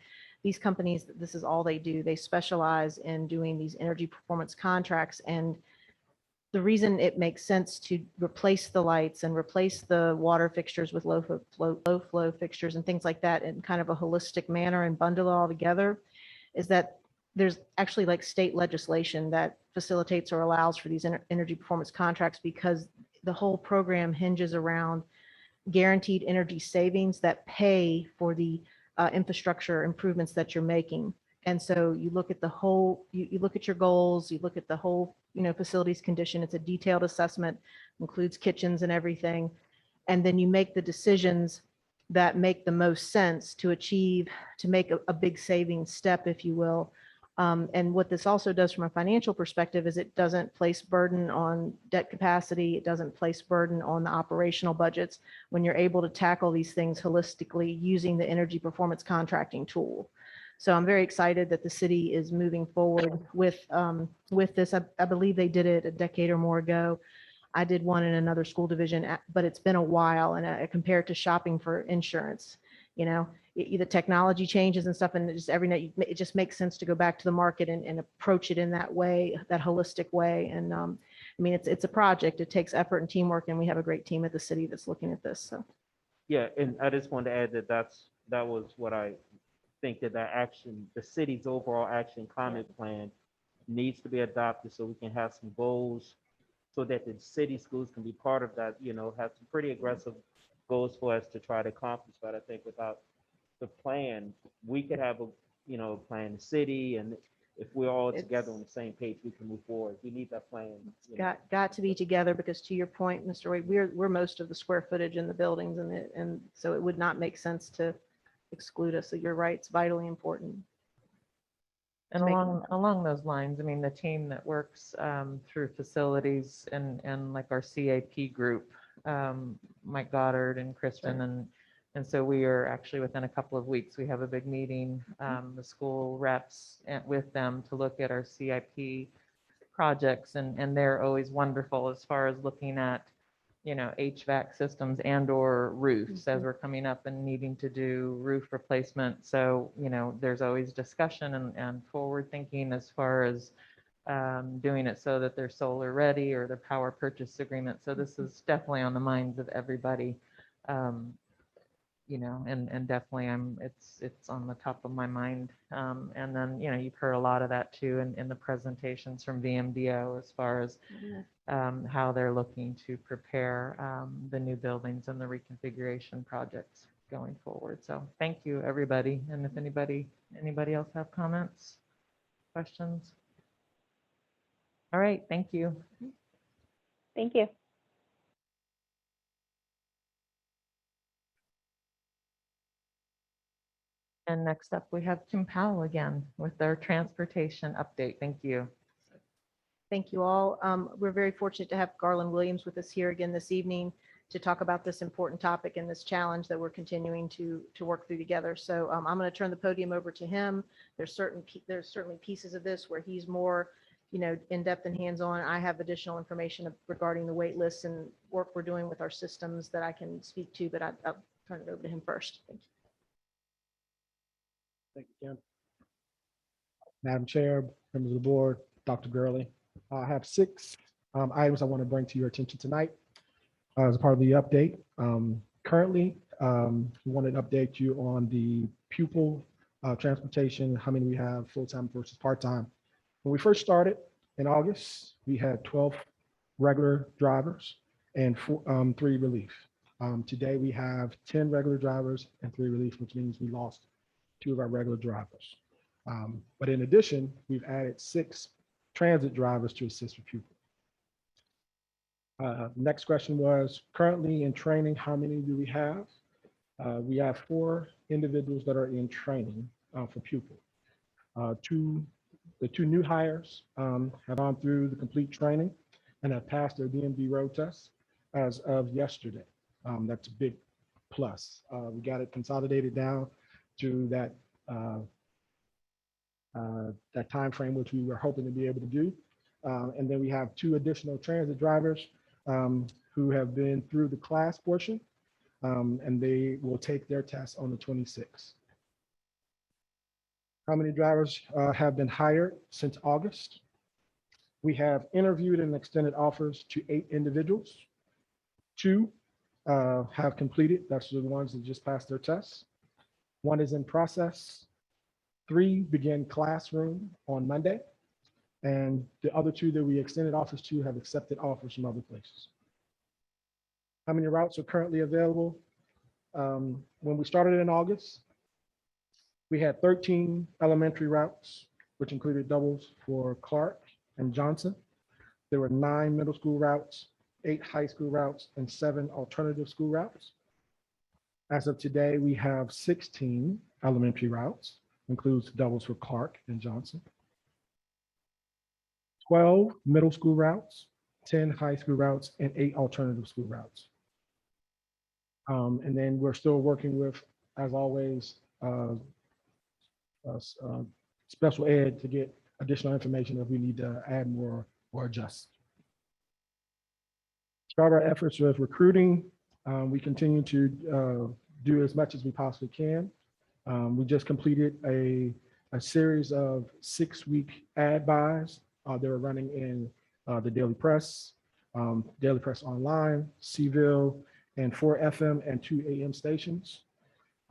these companies, this is all they do. They specialize in doing these energy performance contracts. And the reason it makes sense to replace the lights and replace the water fixtures with low flow fixtures and things like that in kind of a holistic manner and bundle it all together is that there's actually like state legislation that facilitates or allows for these energy performance contracts, because the whole program hinges around guaranteed energy savings that pay for the infrastructure improvements that you're making. And so you look at the whole, you look at your goals, you look at the whole, facilities condition. It's a detailed assessment, includes kitchens and everything. And then you make the decisions that make the most sense to make a big saving step, if you will. And what this also does from a financial perspective is it doesn't place burden on debt capacity. It doesn't place burden on the operational budgets when you're able to tackle these things holistically using the energy performance contracting tool. So I'm very excited that the city is moving forward with this. I believe they did it a decade or more ago. I did one in another school division, but it's been a while, and I compare it to shopping for insurance. The technology changes and stuff, and it just makes sense to go back to the market and approach it in that way, that holistic way. And it's a project. It takes effort and teamwork, and we have a great team at the city that's looking at this. So Yeah, and I just wanted to add that was what I think that the city's overall action climate plan needs to be adopted so we can have some goals so that the city schools can be part of that, have some pretty aggressive goals for us to try to accomplish. But I think without the plan, we could have a plan, the city, and if we're all It's- together on the same page, we can move forward. We need that plan. you know. Got to be together, because to your point, Mr. Wade, we're most of the square footage in the buildings, and so it would not make sense to exclude us. So you're right, it's vitally important. And Make- along those lines, I mean, the team that works through facilities and like our CAP group, Mike Goddard and Kristen, and so we are actually within a couple of weeks, we have a big meeting, the school reps with them to look at our CIP projects, and they're always wonderful as far as looking at, you know, HVAC systems and or roofs as we're coming up and needing to do roof replacement. So, you know, there's always discussion and forward thinking as far as doing it so that they're solar ready or their power purchase agreement. So this is definitely on the minds of everybody. You know, and definitely it's on the top of my mind. And then, you know, you've heard a lot of that too in the presentations from VMDO as far as how they're looking to prepare the new buildings and the reconfiguration projects going forward. So thank you, everybody. And if anybody else have comments, questions? All right, thank you. Thank you. And next up, we have Kim Powell again with their transportation update. Thank you. Thank you all. We're very fortunate to have Garland Williams with us here again this evening to talk about this important topic and this challenge that we're continuing to work through together. So I'm going to turn the podium over to him. There's certainly pieces of this where he's more, you know, in-depth and hands-on. I have additional information regarding the wait lists and work we're doing with our systems that I can speak to, but I'll turn it over to him first. Thank you. Thank you, Kim. Madam Chair, members of the board, Dr. Gurley. I have 6 items I want to bring to your attention tonight as a part of the update. Currently, we wanted to update you on the pupil transportation, how many we have full-time versus part-time. When we first started in August, we had 12 regular drivers and 3 relief. Today, we have 10 regular drivers and 3 relief, which means we lost 2 of our regular drivers. But in addition, we've added 6 transit drivers to assist with pupil. Next question was, currently in training, how many do we have? We have 4 individuals that are in training for pupil. The 2 new hires have gone through the complete training and have passed their DMV road test as of yesterday. That's a big plus. We got it consolidated down to that time frame, which we were hoping to be able to do. And then we have 2 additional transit drivers who have been through the class portion, and they will take their test on the 26th. How many drivers have been hired since August? We have interviewed and extended offers to 8 individuals. 2 have completed, that's the ones that just passed their tests. 1 is in process. 3 begin classroom on Monday. And the other 2 that we extended offers to have accepted offers from other places. How many routes are currently available? When we started in August, we had 13 elementary routes, which included doubles for Clark and Johnson. There were 9 middle school routes, 8 high school routes, and 7 alternative school routes. As of today, we have 16 elementary routes, includes doubles for Clark and Johnson. 12 middle school routes, 10 high school routes, and 8 alternative school routes. And then we're still working with, as always, special ed to get additional information if we need to add more or adjust. Start our efforts with recruiting. We continue to do as much as we possibly can. We just completed a series of 6-week ad buys. They were running in the Daily Press Online, Seville, and 4 FM and 2 AM stations.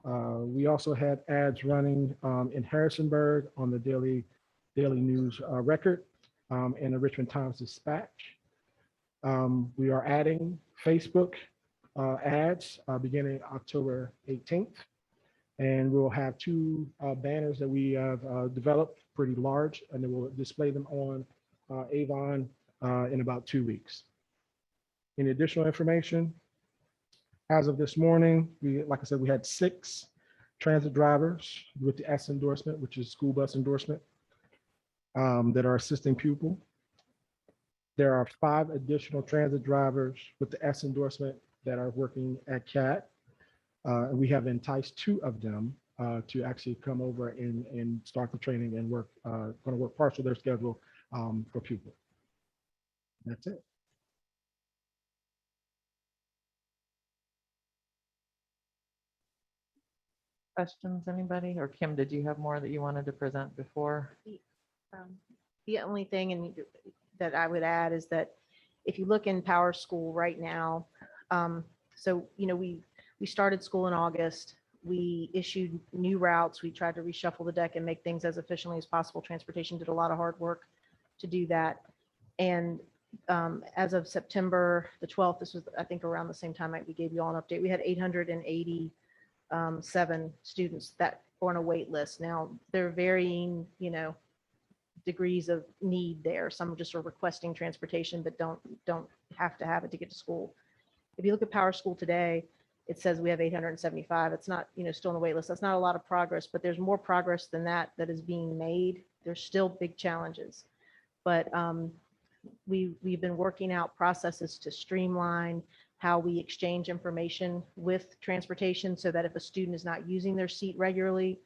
We also had ads running in Harrisonburg on the Daily News Record and the Richmond Times Dispatch. We are adding Facebook ads beginning October 18th. And we'll have 2 banners that we have developed pretty large, and then we'll display them on Avon in about 2 weeks. Any additional information? As of this morning, like I said, we had 6 transit drivers with the S endorsement, which is school bus endorsement, that are assisting pupil. There are 5 additional transit drivers with the S endorsement that are working at CAT. And we have enticed 2 of them to actually come over and start the training and work, going to work partial their schedule for pupil. That's it. Questions, anybody? Or Kim, did you have more that you wanted to present before? The only thing that I would add is that if you look in Power School right now, so, we started school in August. We issued new routes. We tried to reshuffle the deck and make things as efficiently as possible. Transportation did a lot of hard work to do that. And as of September the 12th, this was, I think, around the same time we gave you all an update, we had 887 students that were on a wait list. Now, there are varying, degrees of need there. Some just are requesting transportation, but don't have to have it to get to school. If you look at Power School today, it says we have 875. It's not, still on the wait list. That's not a lot of progress, but there's more progress than that is being made. There's still big challenges, but we've been working out processes to streamline how we exchange information with transportation so that if a student is not using their seat regularly,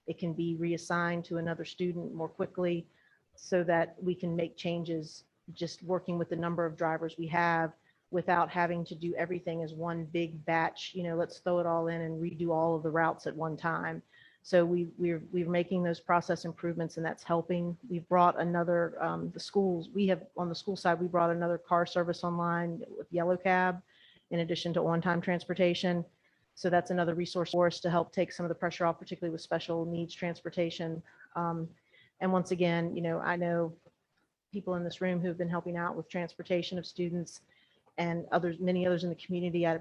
it can be reassigned to another student more quickly so that we can make changes just working with the number of drivers we have without having to do everything as one big batch, let's throw it all in and redo all of the routes at one time. So we're making those process improvements, and that's helping. We've brought another, on the school side, we brought another car service online with Yellow Cab in addition to on-time transportation. So that's another resource for us to help take some of the pressure off, particularly with special needs transportation. And once again, I know people in this room who've been helping out with transportation of students and many others in the community. I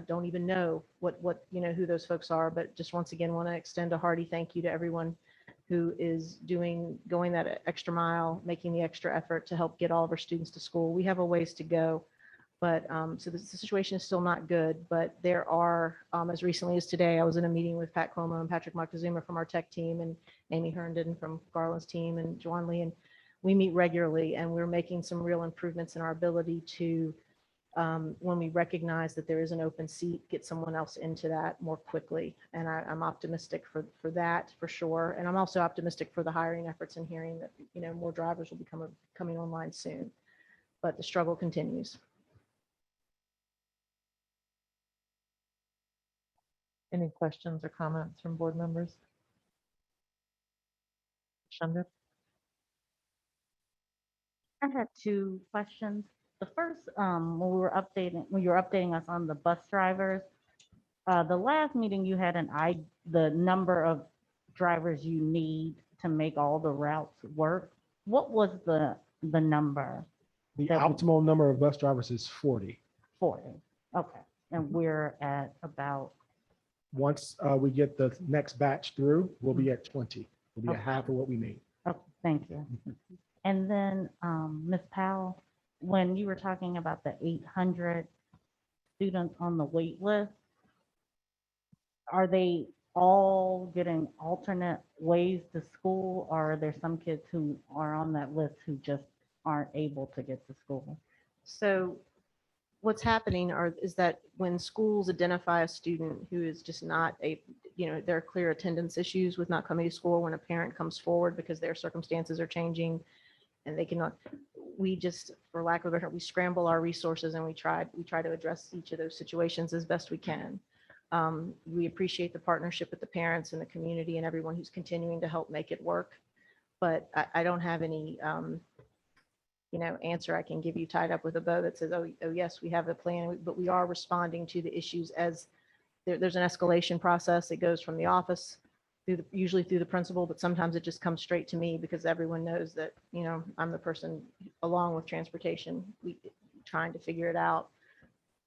don't even know who those folks are, but just once again, want to extend a hearty thank you to everyone who is going that extra mile, making the extra effort to help get all of our students to school. We have a ways to go, but so the situation is still not good, but there are, as recently as today, I was in a meeting with Pat Cuomo and Patrick Moctezuma from our tech team and Amy Herndon from Garland's team and Joanne Lee, and we meet regularly, and we're making some real improvements in our ability to, when we recognize that there is an open seat, get someone else into that more quickly. And I'm optimistic for that for sure. And I'm also optimistic for the hiring efforts and hearing that, more drivers will be coming online soon, but the struggle continues. Any questions or comments from board members? Shanda? I had 2 questions. The first, when you were updating us on the bus drivers, the last meeting you had the number of drivers you need to make all the routes work. What was the number? The optimal number of bus drivers is 40. 40. Okay. And we're at about. Once we get the next batch through, we'll be at 20. We'll be at half of what we need. Okay, thank you. And then, Ms. Powell, when you were talking about the 800 students on the wait list, are they all getting alternate ways to school, or are there some kids who are on that list who just aren't able to get to school? So what's happening is that when schools identify a student who is just not there are clear attendance issues with not coming to school, when a parent comes forward because their circumstances are changing and they cannot, we just, for lack of a better term, we scramble our resources and we try to address each of those situations as best we can. We appreciate the partnership with the parents and the community and everyone who's continuing to help make it work. But I don't have any answer I can give you tied up with a bow that says, oh yes, we have a plan, but we are responding to the issues as there's an escalation process. It goes from the office usually through the principal, but sometimes it just comes straight to me because everyone knows that, I'm the person along with transportation, trying to figure it out,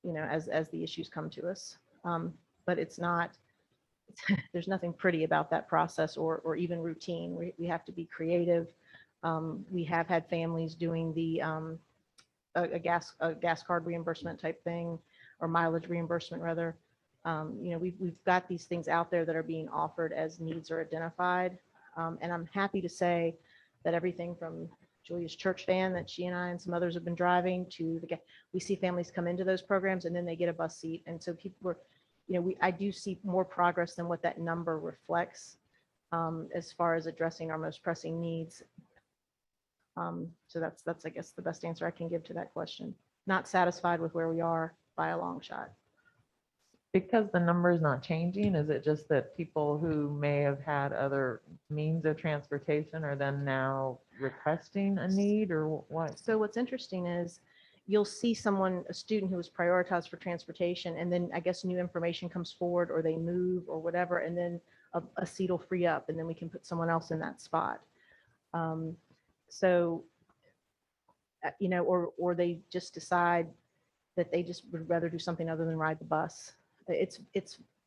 as the issues come to us. But it's not there's nothing pretty about that process or even routine. We have to be creative. We have had families doing the a gas card reimbursement type thing, or mileage reimbursement rather. We've got these things out there that are being offered as needs are identified. And I'm happy to say that everything from Julia's church van that she and I and some others have been driving to we see families come into those programs and then they get a bus seat. And so people were, I do see more progress than what that number reflects as far as addressing our most pressing needs. So that's, I guess, the best answer I can give to that question. Not satisfied with where we are by a long shot. Because the number is not changing, is it just that people who may have had other means of transportation are then now requesting a need, or what? So what's interesting is you'll see a student who was prioritized for transportation, and then I guess new information comes forward, or they move or whatever, and then a seat will free up, and then we can put someone else in that spot. Or they just decide that they just would rather do something other than ride the bus. It's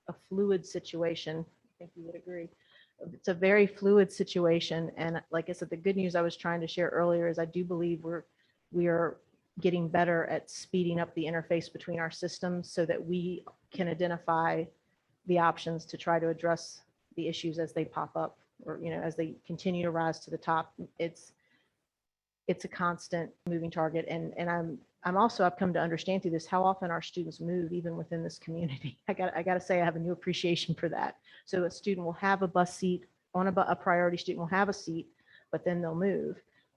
a fluid situation. I think you would agree. It's a very fluid situation. And like I said, the good news I was trying to share earlier is I do believe we are getting better at speeding up the interface between our systems so that we can identify the options to try to address the issues as they pop up, or, as they continue to rise to the top. It's a constant moving target. And I've come to understand through this how often our students move even within this community. I got to say I have a new appreciation for that. So a student will have a bus seat on a priority student will have a seat, but then they'll move.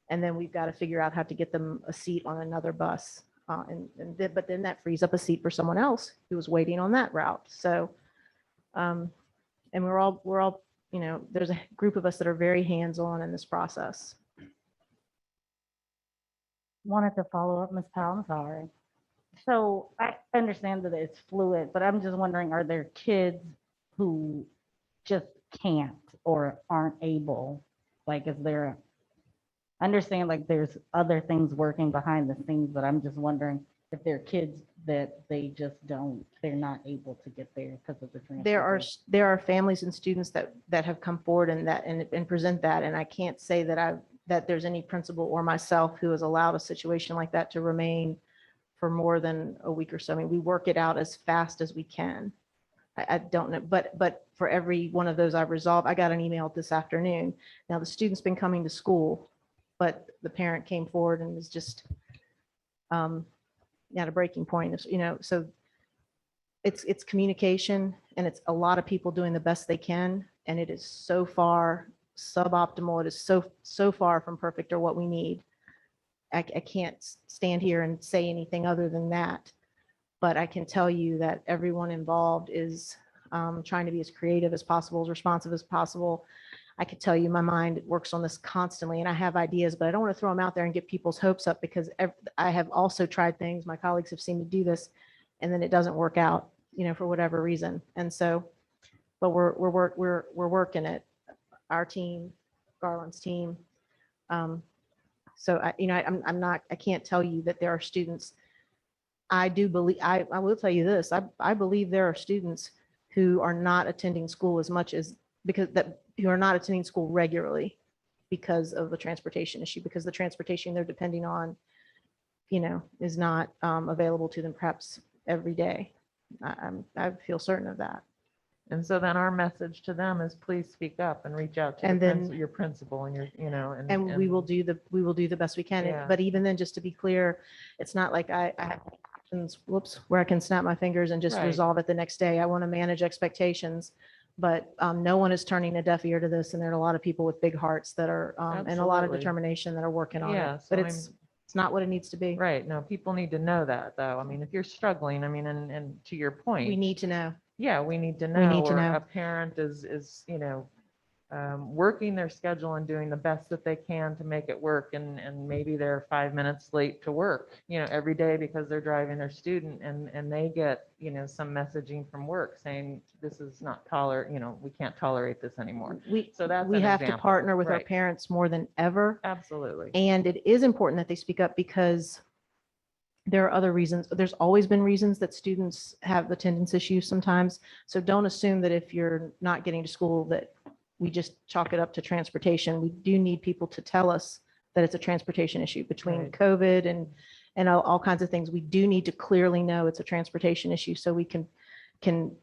And then we've got to figure out how to get them a seat on another bus. But then that frees up a seat for someone else who was waiting on that route. So, and we're all, there's a group of us that are very hands-on in this process. Wanted to follow up, Ms. Powell, I'm sorry. So I understand that it's fluid, but I'm just wondering, are there kids who just can't or aren't able? Like, I understand like there's other things working behind the scenes, but I'm just wondering if there are kids that they're not able to get there because of the transportation. There are families and students that have come forward and present that, and I can't say that there's any principal or myself who has allowed a situation like that to remain for more than a week or so. I mean, we work it out as fast as we can. I don't know, but for every one of those I've resolved, I got an email this afternoon. Now the student's been coming to school, but the parent came forward and was just at a breaking point, so it's communication, and it's a lot of people doing the best they can. And it is so far suboptimal. It is so far from perfect or what we need. I can't stand here and say anything other than that, but I can tell you that everyone involved is trying to be as creative as possible, as responsive as possible. I could tell you my mind works on this constantly, and I have ideas, but I don't want to throw them out there and get people's hopes up, because I have also tried things. My colleagues have seen me do this, and then it doesn't work out, for whatever reason. And so, but we're working it. Our team, Garland's team. So I can't tell you that there are students. I do believe, I will tell you this, I believe there are students who are not attending school as much as, who are not attending school regularly because of the transportation issue, because the transportation they're depending on, is not available to them perhaps every day. I feel certain of that. And so then our message to them is please speak up and reach out to your principal and and we will do the best we can. Yeah. But even then, just to be clear, it's not like I have options, where I can snap my fingers and just Right. resolve it the next day. I want to manage expectations, but no one is turning a deaf ear to this. And there are a lot of people with big hearts that are, and a lot of Absolutely. determination that are working on Yeah, it. so But I'm- it's not what it needs to be. Right. No, people need to know that, though. I mean, if you're struggling, and to your point. We need to know. Yeah, we need to We know, need to or know. a parent is, working their schedule and doing the best that they can to make it work. And maybe they're 5 minutes late to work, every day because they're driving their student, and they get, some messaging from work saying, this is not we can't tolerate this anymore. So that's We an have to example. partner with our Right. parents more than ever. Absolutely. And it is important that they speak up, because There are other reasons. There's always been reasons that students have attendance issues sometimes. So don't assume that if you're not getting to school that we just chalk it up to transportation. We do need people to tell us that it's a transportation issue between Right. COVID and all kinds of things. We do need to clearly know it's a transportation issue so we can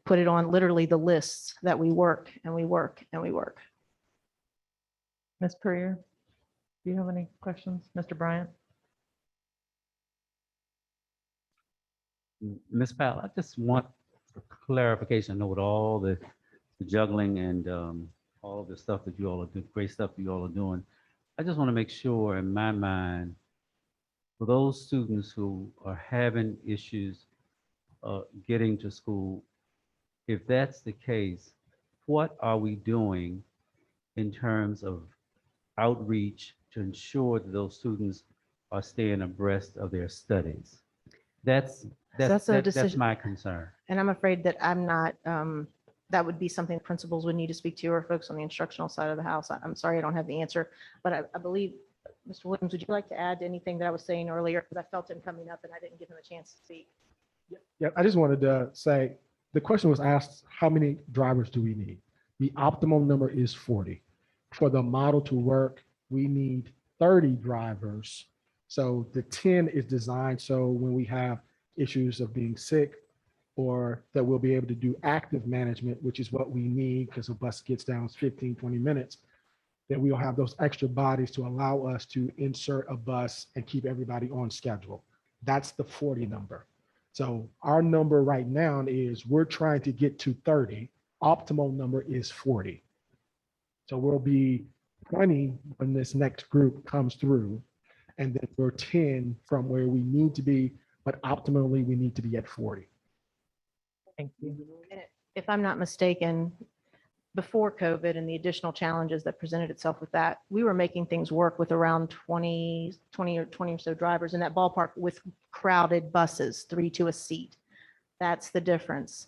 put it on literally the lists that we work and we work and we work. Ms. Purrier, do you have any questions? Mr. Bryant? Ms. Powell, I just want clarification. I know with all the juggling and all of the stuff that you all are doing, great stuff you all are doing. I just want to make sure in my mind, for those students who are having issues getting to school, if that's the case, what are we doing in terms of outreach to ensure that those students are staying abreast of their studies? That's decision. my concern. And I'm afraid that I'm not, that would be something principals would need to speak to, or folks on the instructional side of the house. I'm sorry, I don't have the answer, but I believe, Mr. Williams, would you like to add anything that I was saying earlier? Because I felt him coming up and I didn't give him a chance to speak. Yeah, I just wanted to say, the question was asked, how many drivers do we need? The optimal number is 40. For the model to work, we need 30 drivers. So the 10 is designed so when we have issues of being sick, or that we'll be able to do active management, which is what we need because a bus gets down 15, 20 minutes, that we'll have those extra bodies to allow us to insert a bus and keep everybody on schedule. That's the 40 number. So our number right now is we're trying to get to 30. Optimal number is 40. So we'll be 20 when this next group comes through, and then we're 10 from where we need to be, but optimally we need to be at 40. Thank you. If I'm not mistaken, before COVID and the additional challenges that presented itself with that, we were making things work with around 20 or so drivers in that ballpark with crowded buses, 3 to a seat. That's the difference.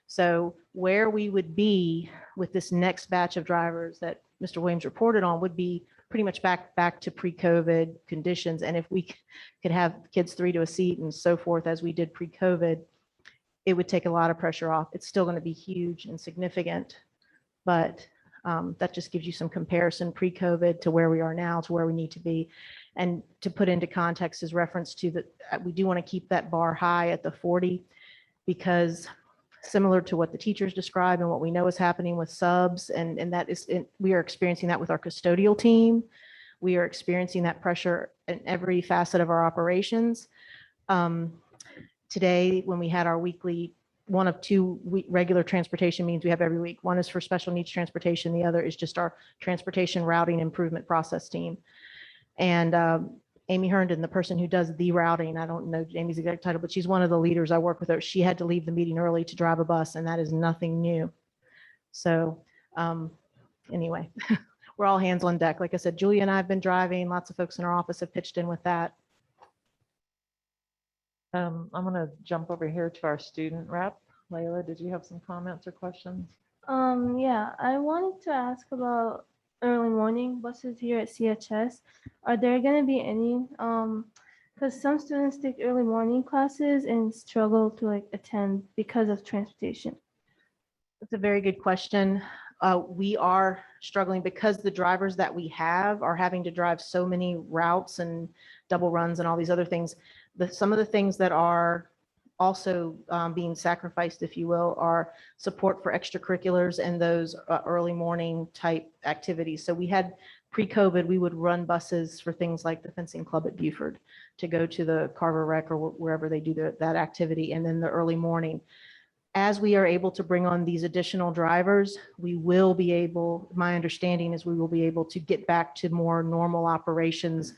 So where we would be with this next batch of drivers that Mr. Williams reported on would be pretty much back to pre-COVID conditions. And if we could have kids 3 to a seat and so forth as we did pre-COVID, it would take a lot of pressure off. It's still going to be huge and significant, but that just gives you some comparison pre-COVID to where we are now to where we need to be. And to put into context is reference to that we do want to keep that bar high at the 40, because similar to what the teachers describe and what we know is happening with subs, and that is, we are experiencing that with our custodial team. We are experiencing that pressure in every facet of our operations. Today, when we had our weekly, one of 2 regular transportation meetings we have every week. One is for special needs transportation. The other is just our transportation routing improvement process team. And Amy Herndon, the person who does the routing, I don't know Amy's exact title, but she's one of the leaders I work with her. She had to leave the meeting early to drive a bus, and that is nothing new. So anyway, we're all hands on deck. Like I said, Julia and I have been driving. Lots of folks in our office have pitched in with that. I'm going to jump over here to our student rep. Layla, did you have some comments or questions? Yeah, I wanted to ask about early morning buses here at CHS. Are there going to be any, because some students take early morning classes and struggle to attend because of transportation. That's a very good question. We are struggling because the drivers that we have are having to drive so many routes and double runs and all these other things. Some of the things that are also being sacrificed, if you will, are support for extracurriculars and those early morning type activities. So we had pre-COVID, we would run buses for things like the fencing club at Buford to go to the Carver Rec or wherever they do that activity, and then the early morning. As we are able to bring on these additional drivers, we will be able, my understanding is we will be able to get back to more normal operations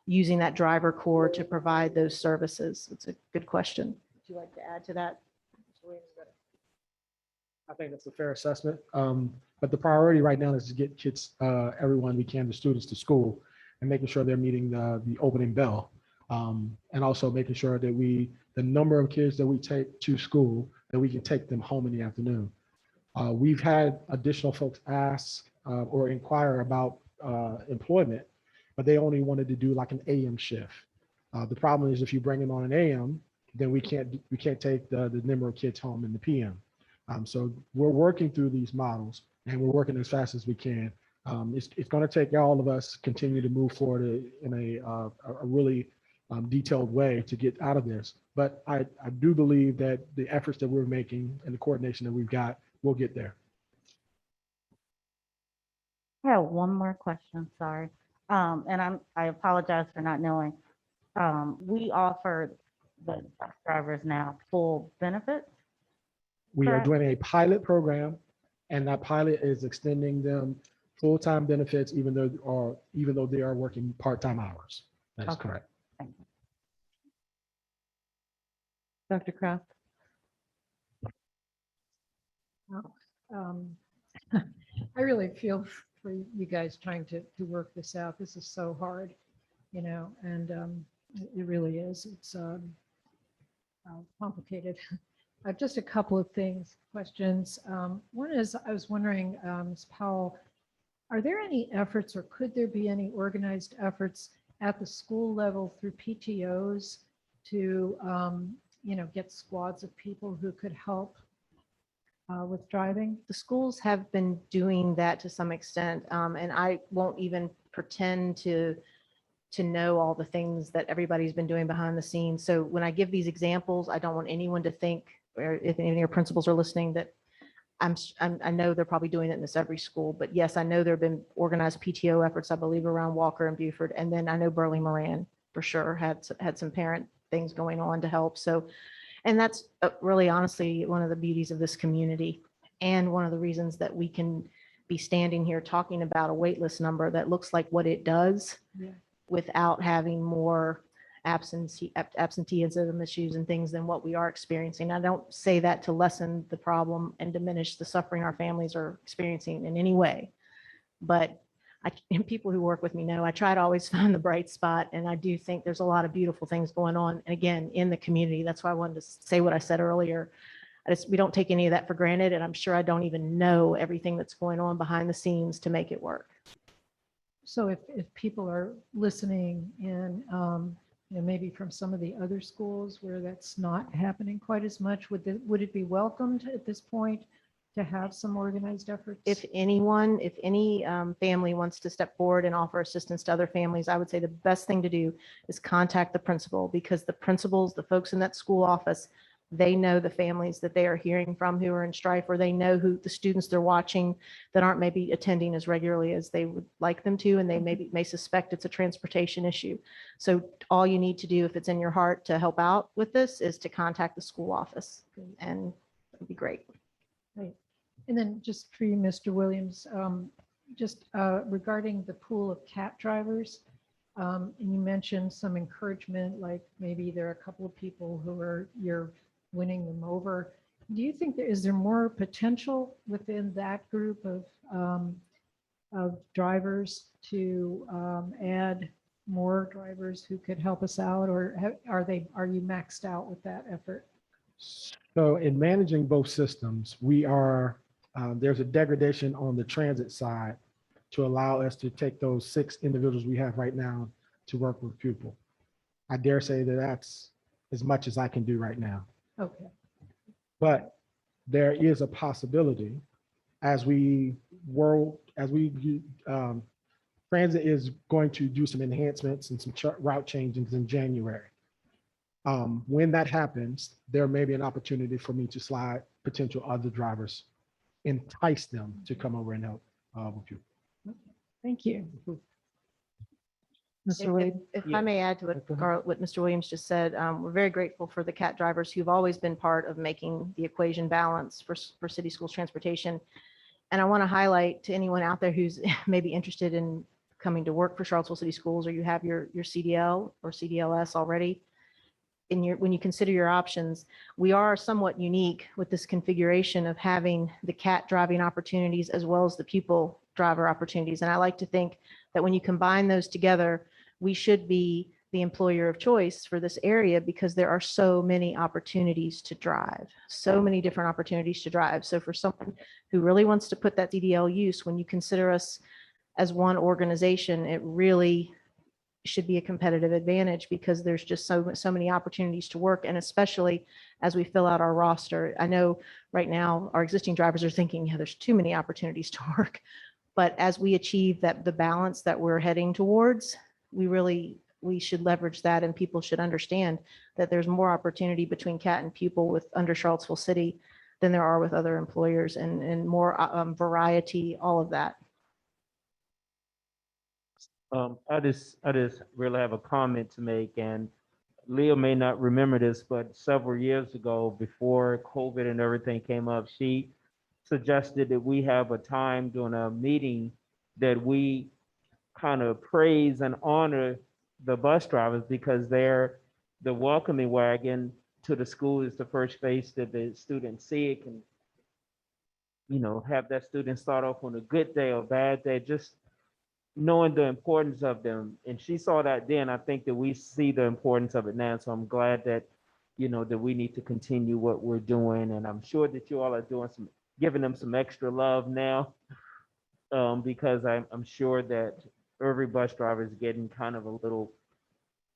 using that driver corps to provide those services. It's a good question. Would you like to add to that? I think that's a fair assessment. But the priority right now is to get kids, everyone we can, the students to school, and making sure they're meeting the opening bell. And also making sure that the number of kids that we take to school, that we can take them home in the afternoon. We've had additional folks ask or inquire about employment, but they only wanted to do like an AM shift. The problem is if you bring them on an AM, then we can't take the number of kids home in the PM. So we're working through these models and we're working as fast as we can. It's going to take all of us continue to move forward in a really detailed way to get out of this. But I do believe that the efforts that we're making and the coordination that we've got, we'll get there. I have one more question, sorry. And I apologize for not knowing. We offer the bus drivers now full benefits. We are Correct. doing a pilot program, and that pilot is extending them full-time benefits, even though they are working part-time hours. That is Okay. correct. Thank you. Dr. Kraft? I really feel for you guys trying to work this out. This is so hard, and it really is. It's complicated. Just a couple of questions. One is, I was wondering, Ms. Powell, are there any efforts or could there be any organized efforts at the school level through PTOs to, get squads of people who could help with driving? The schools have been doing that to some extent, and I won't even pretend to know all the things that everybody's been doing behind the scenes. So when I give these examples, I don't want anyone to think, or if any of your principals are listening, that I know they're probably doing it in this every school, but yes, I know there have been organized PTO efforts, I believe, around Walker and Buford, and then I know Burley Moran for sure had some parent things going on to help. So, and that's really honestly one of the beauties of this community, and one of the reasons that we can be standing here talking about a wait list number that looks like what it does, without having more absenteeism issues and things than what we are experiencing. I don't say that to lessen the problem and diminish the suffering our families are experiencing in any way. But and people who work with me know I try to always find the bright spot. And I do think there's a lot of beautiful things going on. And again, in the community, that's why I wanted to say what I said earlier. We don't take any of that for granted. And I'm sure I don't even know everything that's going on behind the scenes to make it work. So if people are listening and, maybe from some of the other schools where that's not happening quite as much, would it be welcomed at this point to have some organized efforts? If any family wants to step forward and offer assistance to other families, I would say the best thing to do is contact the principal, because the principals, the folks in that school office, they know the families that they are hearing from who are in strife, or they know who the students they're watching that aren't maybe attending as regularly as they would like them to, and they may suspect it's a transportation issue. So all you need to do, if it's in your heart to help out with this, is to contact the school office, and it'd be great. Right. And then just for you, Mr. Williams, just regarding the pool of CAT drivers, and you mentioned some encouragement, like maybe there are a couple of people who you're winning them over. Do you think is there more potential within that group of drivers to add more drivers who could help us out, or are you maxed out with that effort? So in managing both systems, we are, there's a degradation on the transit side to allow us to take those 6 individuals we have right now to work with people. I dare say that that's as much as I can do right now. Okay. But there is a possibility transit is going to do some enhancements and some route changes in January. When that happens, there may be an opportunity for me to slide potential other drivers, entice them to come over and help with you. Thank you. Mr. Wade? If I may add to what Mr. Williams just said, we're very grateful for the CAT drivers who've always been part of making the equation balance for city schools transportation. And I want to highlight to anyone out there who's maybe interested in coming to work for Charlottesville City Schools, or you have your CDL or CDLS already, when you consider your options, we are somewhat unique with this configuration of having the CAT driving opportunities as well as the pupil driver opportunities. And I like to think that when you combine those together, we should be the employer of choice for this area, because there are so many opportunities to drive, so many different opportunities to drive. So for someone who really wants to put that CDL use, when you consider us as one organization, it really should be a competitive advantage because there's just so many opportunities to work. And especially as we fill out our roster, I know right now our existing drivers are thinking, yeah, there's too many opportunities to work. But as we achieve the balance that we're heading towards, we should leverage that, and people should understand that there's more opportunity between CAT and pupil with under Charlottesville City than there are with other employers, and more variety, all of that. I just really have a comment to make, and Leah may not remember this, but several years ago, before COVID and everything came up, she suggested that we have a time during a meeting that we kind of praise and honor the bus drivers, because they're the welcoming wagon to the school, is the first face that the students see. It can, have that student start off on a good day or bad day, just knowing the importance of them. And she saw that then. I think that we see the importance of it now. So I'm glad that, that we need to continue what we're doing. And I'm sure that you all are giving them some extra love now, because I'm sure that every bus driver is getting kind of a little,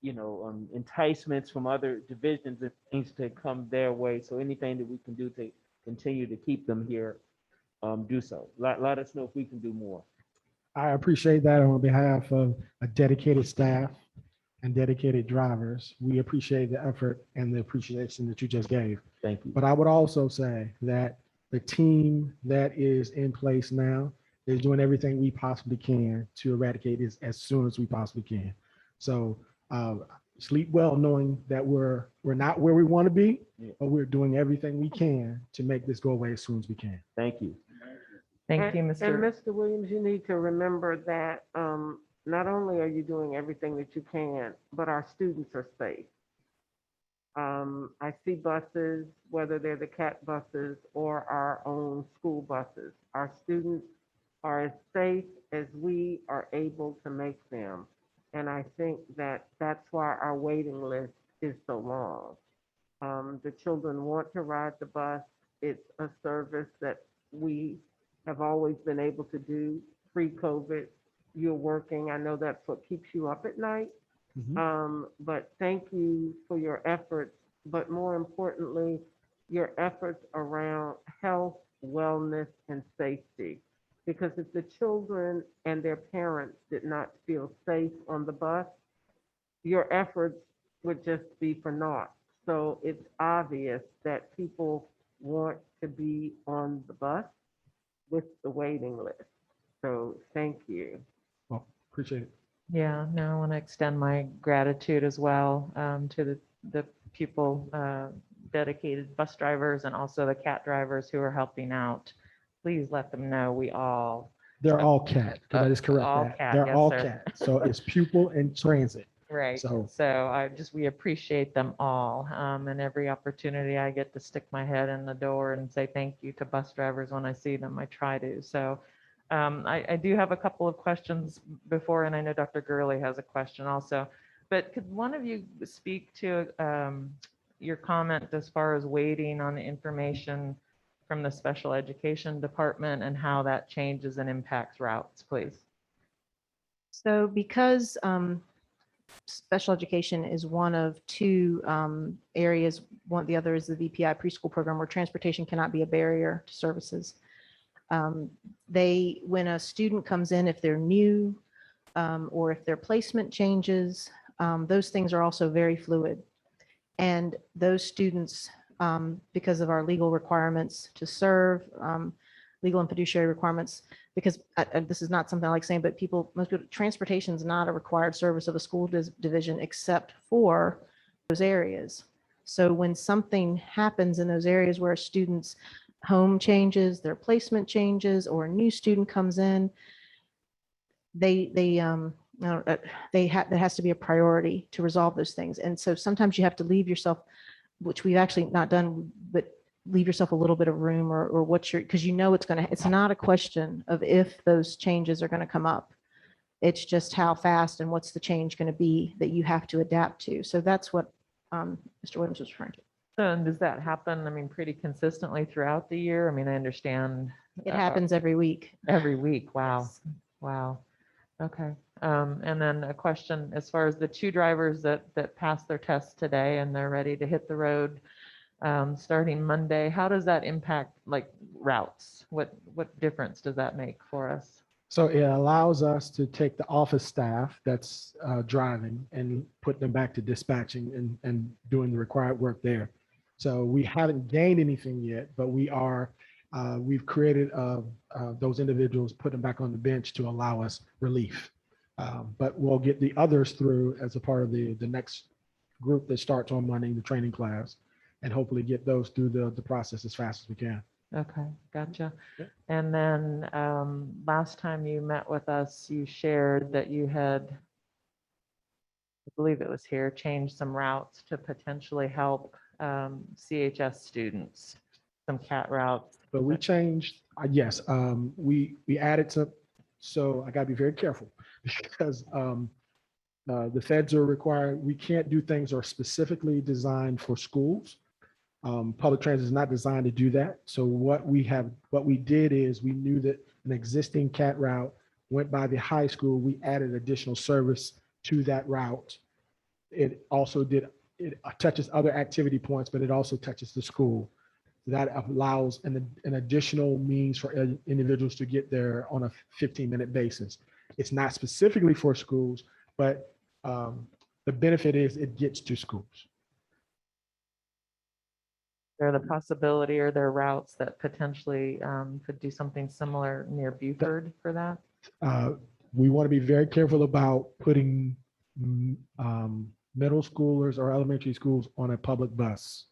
enticements from other divisions and things to come their way. So anything that we can do to continue to keep them here, do so. Let us know if we can do more. I appreciate that on behalf of a dedicated staff and dedicated drivers. We appreciate the effort and the appreciation that you just gave. Thank you. But I would also say that the team that is in place now is doing everything we possibly can to eradicate this as soon as we possibly can. So sleep well knowing that we're not where we want to be, but we're doing everything we can to make this go away as soon as we can. Thank you. Thank you, And Mr. Mr. Williams, you need to remember that not only are you doing everything that you can, but our students are safe. I see buses, whether they're the CAT buses or our own school buses. Our students are as safe as we are able to make them. And I think that that's why our waiting list is so long. The children want to ride the bus. It's a service that we have always been able to do pre-COVID. You're working. I know that's what keeps you up at night. But thank you for your efforts, but more importantly, your efforts around health, wellness, and safety. Because if the children and their parents did not feel safe on the bus, your efforts would just be for naught. So it's obvious that people want to be on the bus with the waiting list. So thank you. Well, appreciate it. Yeah, no, I want to extend my gratitude as well to the pupil dedicated bus drivers and also the CAT drivers who are helping out. Please let them know They're all CAT. Can I just correct all that? CAT, They're yes, all sir. CAT. So it's pupil and transit. Right. So We appreciate them all. And every opportunity I get to stick my head in the door and say thank you to bus drivers when I see them, I try to. So I do have a couple of questions before, and I know Dr. Gurley has a question also. But could one of you speak to your comment as far as waiting on the information from the special education department and how that changes and impacts routes, please? So because special education is one of two areas, the other is the VPI preschool program, where transportation cannot be a barrier to services. When a student comes in, if they're new or if their placement changes, those things are also very fluid. And those students, because of our legal requirements to serve, legal and fiduciary requirements, because this is not something I like saying, but most people, transportation is not a required service of a school division except for those areas. So when something happens in those areas where a student's home changes, their placement changes, or a new student comes in, there has to be a priority to resolve those things. And so sometimes you have to leave yourself, which we've actually not done, but leave yourself a little bit of room or because it's not a question of if those changes are going to come up. It's just how fast and what's the change going to be that you have to adapt to. So that's what Mr. Williams was referring to. And does that happen, pretty consistently throughout the year? I understand. It happens every week. Every week. Wow. Wow. Okay. And then a question as far as the two drivers that passed their tests today and they're ready to hit the road starting Monday, how does that impact like routes? What difference does that make for us? So it allows us to take the office staff that's driving and put them back to dispatching and doing the required work there. So we haven't gained anything yet, but we've created those individuals, put them back on the bench to allow us relief. But we'll get the others through as a part of the next group that starts on Monday, the training class, and hopefully get those through the process as fast as we can. Okay, gotcha. Yeah. And then last time you met with us, you shared that you had, I believe it was here, changed some routes to potentially help CHS students, some CAT routes. But we changed, yes, we added some, so I gotta be very careful because the feds are required, we can't do things that are specifically designed for schools. Public transit is not designed to do that. So what we did is we knew that an existing CAT route went by the high school. We added additional service to that route. It also it touches other activity points, but it also touches the school. That allows an additional means for individuals to get there on a 15-minute basis. It's not specifically for schools, but the benefit is it gets to schools. There the possibility or there routes that potentially could do something similar near Buford for that? We want to be very careful about putting middle schoolers or elementary schools on a public bus,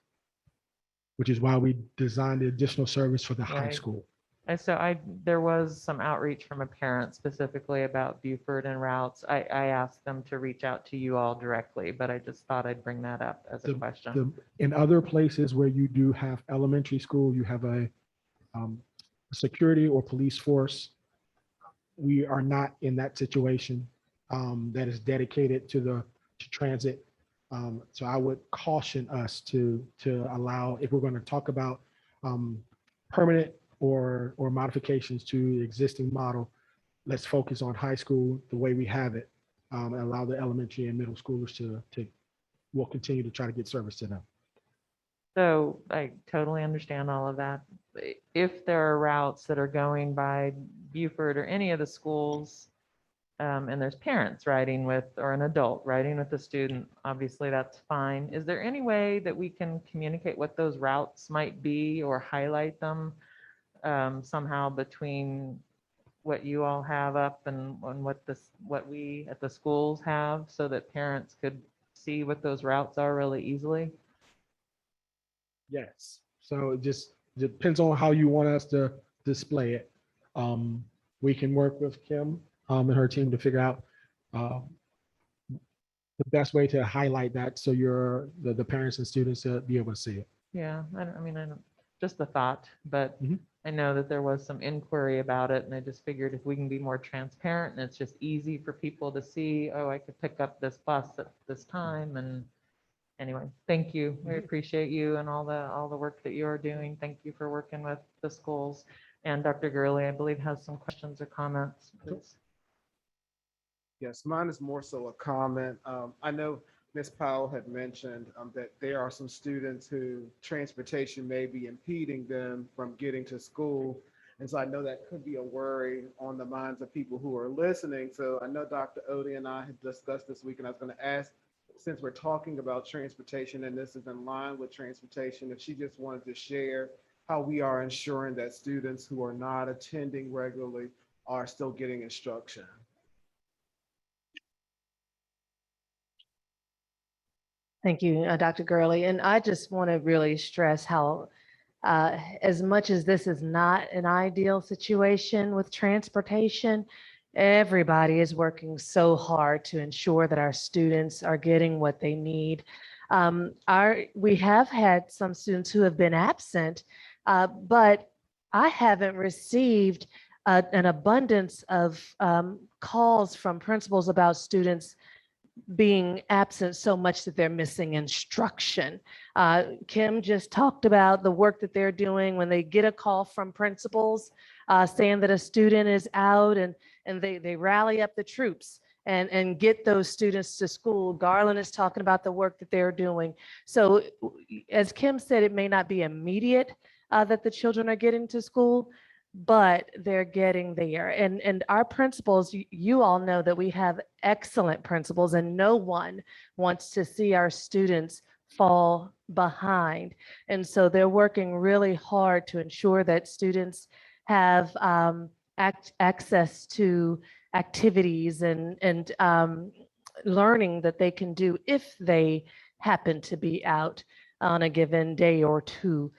which is why we designed the additional service for the high Right. school. And so there was some outreach from a parent specifically about Buford and routes. I asked them to reach out to you all directly, but I just thought I'd bring that up as a question. In other places where you do have elementary school, you have a security or police force. We are not in that situation that is dedicated to transit. So I would caution us to allow, if we're going to talk about permanent or modifications to the existing model, let's focus on high school the way we have it, and allow the elementary and middle schoolers we'll continue to try to get service to them. So I totally understand all of that. If there are routes that are going by Buford or any of the schools, and there's parents riding with, or an adult riding with a student, obviously that's fine. Is there any way that we can communicate what those routes might be or highlight them somehow between what you all have up and what we at the schools have, so that parents could see what those routes are really easily? Yes. So it just depends on how you want us to display it. We can work with Kim and her team to figure out the best way to highlight that so the parents and students to be able to see it. Yeah, I don't, just the thought, but I know that there was some inquiry about it, and I just figured if we can be more transparent and it's just easy for people to see, oh, I could pick up this bus at this time. And anyway, thank you. I appreciate you and all the work that you're doing. Thank you for working with the schools. And Dr. Gurley, I believe, has some questions or comments, please. Yes, mine is more so a comment. I know Ms. Powell had mentioned that there are some students who transportation may be impeding them from getting to school. And so I know that could be a worry on the minds of people who are listening. So I know Dr. Odie and I had discussed this week, and I was going to ask, since we're talking about transportation and this is in line with transportation, if she just wanted to share how we are ensuring that students who are not attending regularly are still getting instruction. Thank you, Dr. Gurley. And I just want to really stress how, as much as this is not an ideal situation with transportation, everybody is working so hard to ensure that our students are getting what they need. We have had some students who have been absent, but I haven't received an abundance of calls from principals about students being absent so much that they're missing instruction. Kim just talked about the work that they're doing when they get a call from principals saying that a student is out, and they rally up the troops and get those students to school. Garland is talking about the work that they're doing. So as Kim said, it may not be immediate that the children are getting to school, but they're getting there. And our principals, you all know that we have excellent principals, and no one wants to see our students fall behind. And so they're working really hard to ensure that students have access to activities and learning that they can do if they happen to be out on a given day or two.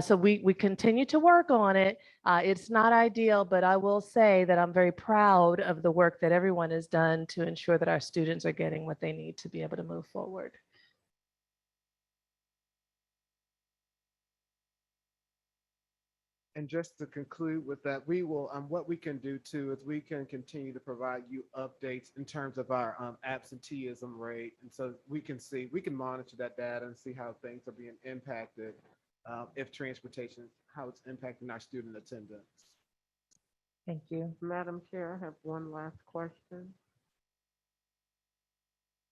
So we continue to work on it. It's not ideal, but I will say that I'm very proud of the work that everyone has done to ensure that our students are getting what they need to be able to move forward. And just to conclude with that, we will, what we can do too is we can continue to provide you updates in terms of our absenteeism rate. And so we can see, we can monitor that data and see how things are being impacted, if transportation, how it's impacting our student attendance. Thank you. Madam Chair, I have one last question.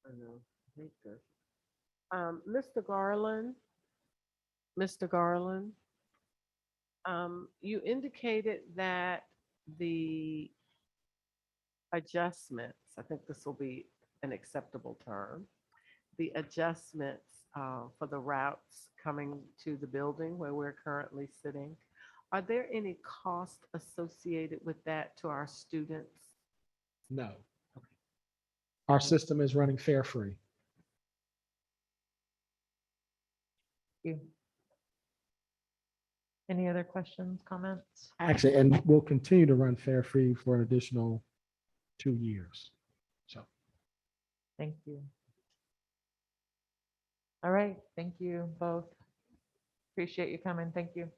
I know, I hate this. Mr. Garland, you indicated that the adjustments, I think this will be an acceptable term, the adjustments for the routes coming to the building where we're currently sitting, are there any cost associated with that to our students? No. Our system is running fare free. Thank you. Any other questions, comments? Actually, and we'll continue to run fare free for an additional 2 years. So. Thank you. All right, thank you both. Appreciate you coming. Thank you.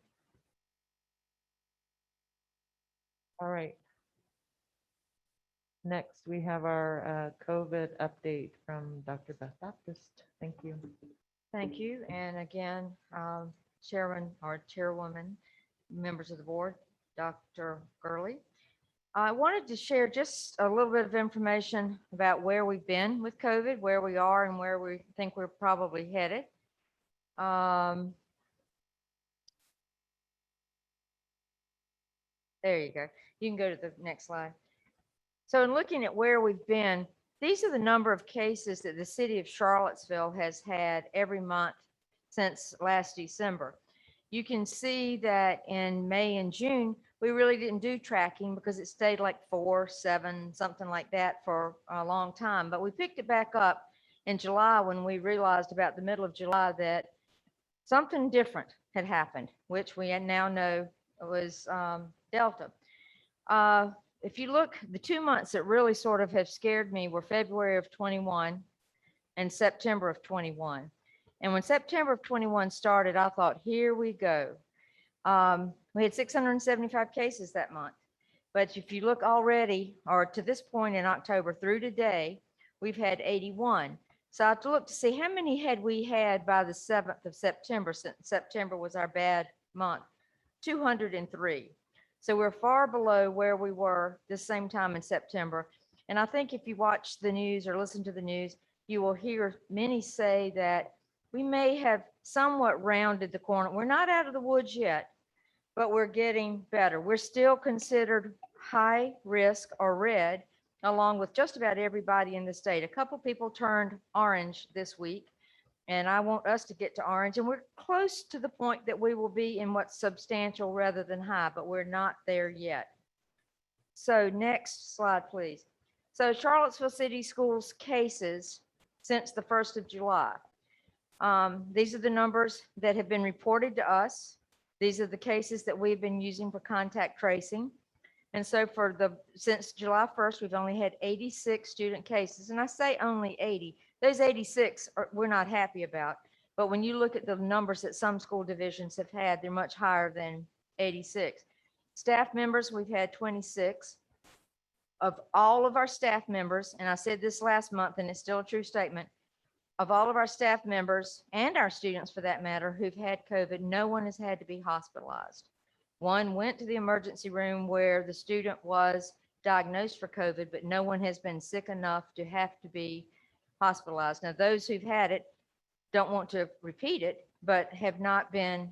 All right. Next, we have our COVID update from Dr. Beth Baptist. Thank you. Thank you. And again, Chairman or Chairwoman, members of the board, Dr. Gurley. I wanted to share just a little bit of information about where we've been with COVID, where we are and where we think we're probably headed. There you go. You can go to the next slide. So in looking at where we've been, these are the number of cases that the city of Charlottesville has had every month since last December. You can see that in May and June, we really didn't do tracking because it stayed like 4, 7, something like that for a long time. But we picked it back up in July when we realized about the middle of July that something different had happened, which we now know was Delta. If you look, the 2 months that really sort of have scared me were February of 21 and September of 21. And when September of 21 started, I thought, here we go. We had 675 cases that month. But if you look already, or to this point in October through today, we've had 81. So I have to look to see how many had we had by the 7th of September, since September was our bad month. 203. So we're far below where we were the same time in September. And I think if you watch the news or listen to the news, you will hear many say that we may have somewhat rounded the corner. We're not out of the woods yet, but we're getting better. We're still considered high risk or red, along with just about everybody in the state. A couple people turned orange this week, and I want us to get to orange. And we're close to the point that we will be in what's substantial rather than high, but we're not there yet. So next slide, please. So Charlottesville City Schools cases since the 1st of July. These are the numbers that have been reported to us. These are the cases that we've been using for contact tracing. And so since July 1st, we've only had 86 student cases. And I say only 80. Those 86 we're not happy about. But when you look at the numbers that some school divisions have had, they're much higher than 86. Staff members, we've had 26. Of all of our staff members, and I said this last month, and it's still a true statement, of all of our staff members and our students for that matter who've had COVID, no one has had to be hospitalized. One went to the emergency room where the student was diagnosed for COVID, but no one has been sick enough to have to be hospitalized. Now, those who've had it don't want to repeat it, but have not been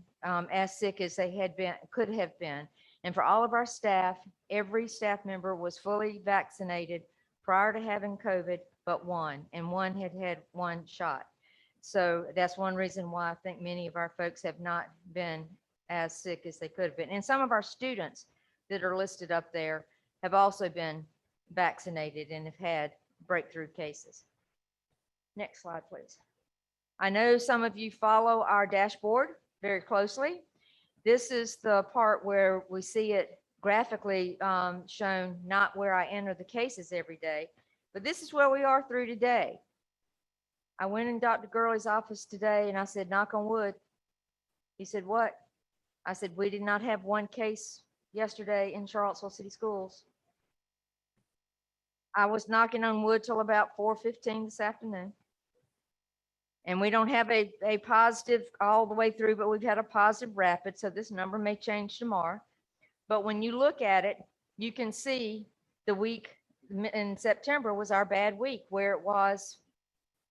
as sick as they had been, could have been. And for all of our staff, every staff member was fully vaccinated prior to having COVID, but one, and one had had one shot. So that's one reason why I think many of our folks have not been as sick as they could have been. And some of our students that are listed up there have also been vaccinated and have had breakthrough cases. Next slide, please. I know some of you follow our dashboard very closely. This is the part where we see it graphically shown, not where I enter the cases every day, but this is where we are through today. I went in Dr. Gurley's office today and I said, knock on wood. He said, what? I said, we did not have one case yesterday in Charlottesville City Schools. I was knocking on wood till about 4:15 this afternoon. And we don't have a positive all the way through, but we've had a positive rapid. So this number may change tomorrow. But when you look at it, you can see the week in September was our bad week, where it was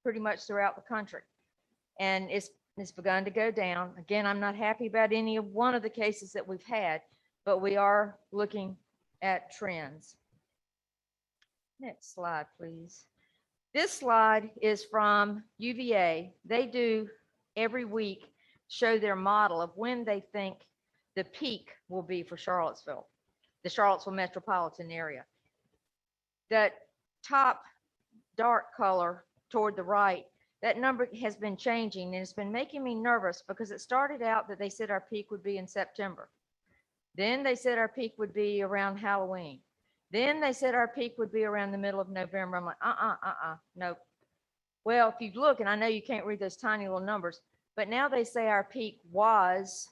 pretty much throughout the country. And it's begun to go down. Again, I'm not happy about any of one of the cases that we've had, but we are looking at trends. Next slide, please. This slide is from UVA. They do every week show their model of when they think the peak will be for Charlottesville, the Charlottesville metropolitan area. That top dark color toward the right, that number has been changing and it's been making me nervous because it started out that they said our peak would be in September. Then they said our peak would be around Halloween. Then they said our peak would be around the middle of November. I'm like, nope. Well, if you look, and I know you can't read those tiny little numbers, but now they say our peak was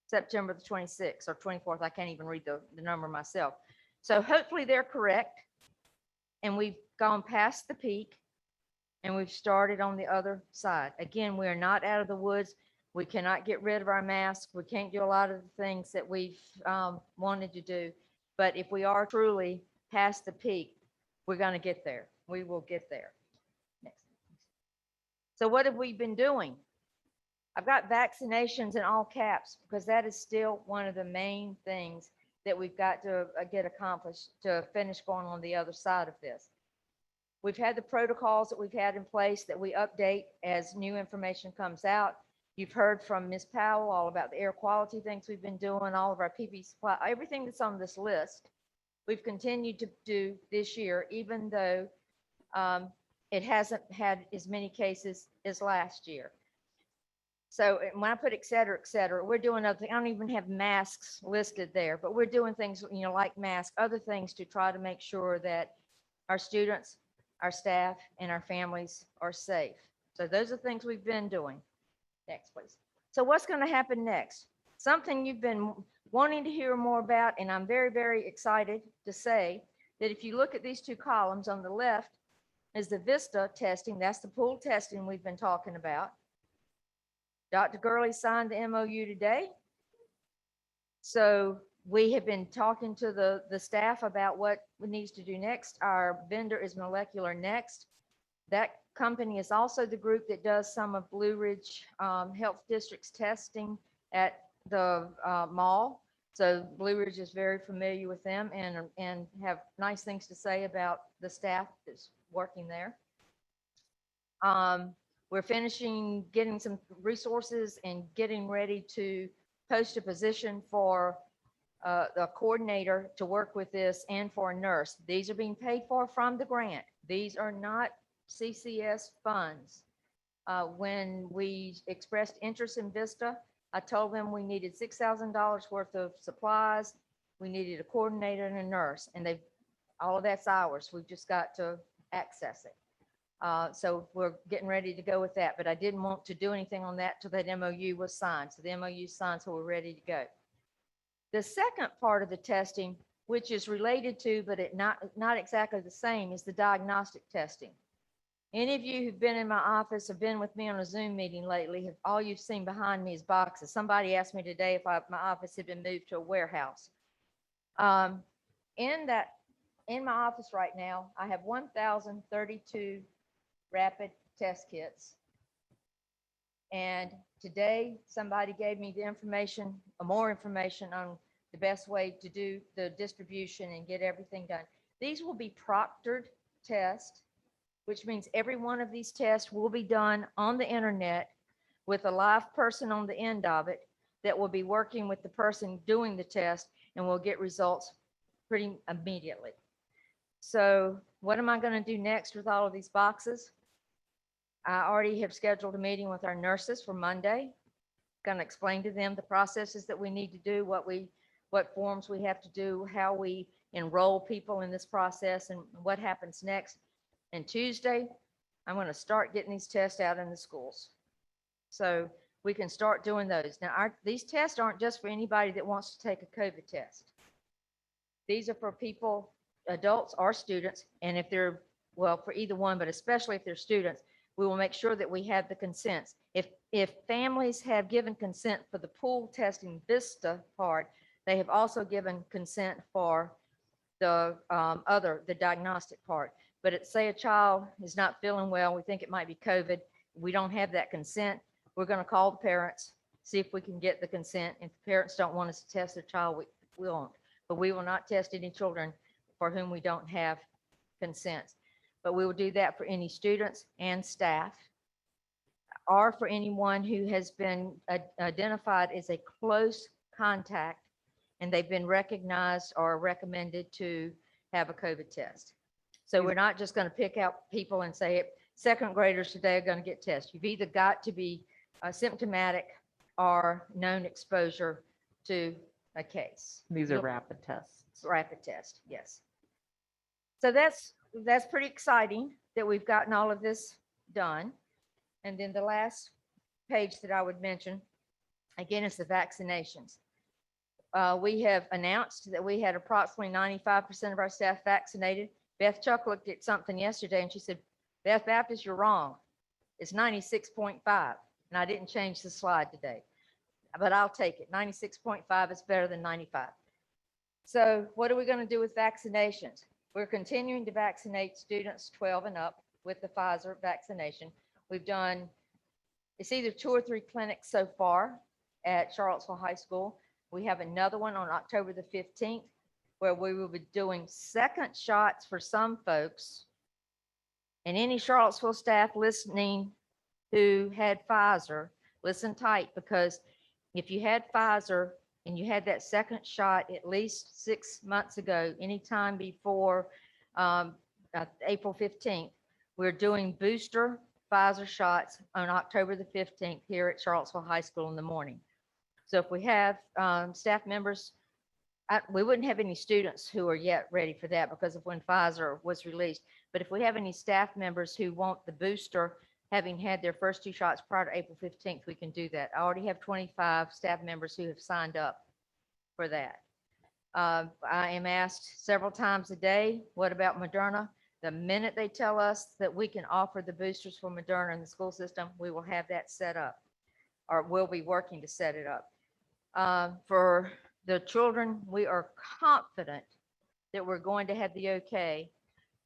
September the 26th or 24th. I can't even read the number myself. So hopefully they're correct. And we've gone past the peak and we've started on the other side. Again, we are not out of the woods. We cannot get rid of our masks. We can't do a lot of the things that we've wanted to do. But if we are truly past the peak, we're going to get there. We will get there. Next. So what have we been doing? I've got vaccinations in all caps because that is still one of the main things that we've got to get accomplished to finish going on the other side of this. We've had the protocols that we've had in place that we update as new information comes out. You've heard from Ms. Powell all about the air quality things we've been doing, all of our PPE supply, everything that's on this list. We've continued to do this year, even though it hasn't had as many cases as last year. So when I put et cetera, we're doing other things. I don't even have masks listed there, but we're doing things, you know, like masks, other things to try to make sure that our students, our staff, and our families are safe. So those are things we've been doing. Next, please. So what's going to happen next? Something you've been wanting to hear more about, and I'm very, very excited to say that if you look at these two columns on the left is the Vista testing. That's the pool testing we've been talking about. Dr. Gurley signed the MOU today. So we have been talking to the staff about what needs to do next. Our vendor is Molecular Next. That company is also the group that does some of Blue Ridge Health District's testing at the mall. So Blue Ridge is very familiar with them and have nice things to say about the staff that's working there. We're finishing getting some resources and getting ready to post a position for a coordinator to work with this and for a nurse. These are being paid for from the grant. These are not CCS funds. When we expressed interest in Vista, I told them we needed $6,000 worth of supplies. We needed a coordinator and a nurse, and all of that's ours. We've just got to access it. So we're getting ready to go with that, but I didn't want to do anything on that till that MOU was signed. So the MOU signed, so we're ready to go. The second part of the testing, which is related to, but not exactly the same, is the diagnostic testing. Any of you who've been in my office or been with me on a Zoom meeting lately, all you've seen behind me is boxes. Somebody asked me today if my office had been moved to a warehouse. In that in my office right now, I have 1,032 rapid test kits. And today, somebody gave me the information, more information on the best way to do the distribution and get everything done. These will be proctored tests, which means every one of these tests will be done on the internet with a live person on the end of it that will be working with the person doing the test, and we'll get results pretty immediately. So what am I going to do next with all of these boxes? I already have scheduled a meeting with our nurses for Monday. Going to explain to them the processes that we need to do, what forms we have to do, how we enroll people in this process, and what happens next. And Tuesday, I'm going to start getting these tests out in the schools, so we can start doing those. Now, these tests aren't just for anybody that wants to take a COVID test. These are for people, adults or students, and if they're, well, for either one, but especially if they're students, we will make sure that we have the consents. If families have given consent for the pool testing Vista part, they have also given consent for the the diagnostic part. But say a child is not feeling well, we think it might be COVID, we don't have that consent, we're going to call the parents, see if we can get the consent. If the parents don't want us to test their child, we won't. But we will not test any children for whom we don't have consent. But we will do that for any students and staff, or for anyone who has been identified as a close contact and they've been recognized or recommended to have a COVID test. So we're not just going to pick out people and say second graders today are going to get tested. You've either got to be symptomatic or known exposure to a case. These are rapid tests. Rapid test, yes. So that's pretty exciting that we've gotten all of this done. And then the last page that I would mention, again, is the vaccinations. We have announced that we had approximately 95% of our staff vaccinated. Beth Chuck looked at something yesterday and she said, Beth Baptist, you're wrong. It's 96.5. And I didn't change the slide today, but I'll take it. 96.5 is better than 95. So what are we going to do with vaccinations? We're continuing to vaccinate students 12 and up with the Pfizer vaccination. We've done, it's either 2 or 3 clinics so far at Charlottesville High School. We have another one on October the 15th, where we will be doing second shots for some folks. And any Charlottesville staff listening who had Pfizer, listen tight, because if you had Pfizer and you had that second shot at least 6 months ago, anytime before April 15th, we're doing booster Pfizer shots on October the 15th here at Charlottesville High School in the morning. So if we have staff members, we wouldn't have any students who are yet ready for that because of when Pfizer was released. But if we have any staff members who want the booster, having had their first 2 shots prior to April 15th, we can do that. I already have 25 staff members who have signed up for that. I am asked several times a day, what about Moderna? The minute they tell us that we can offer the boosters for Moderna in the school system, we will have that set up, or we'll be working to set it up. For the children, we are confident that we're going to have the okay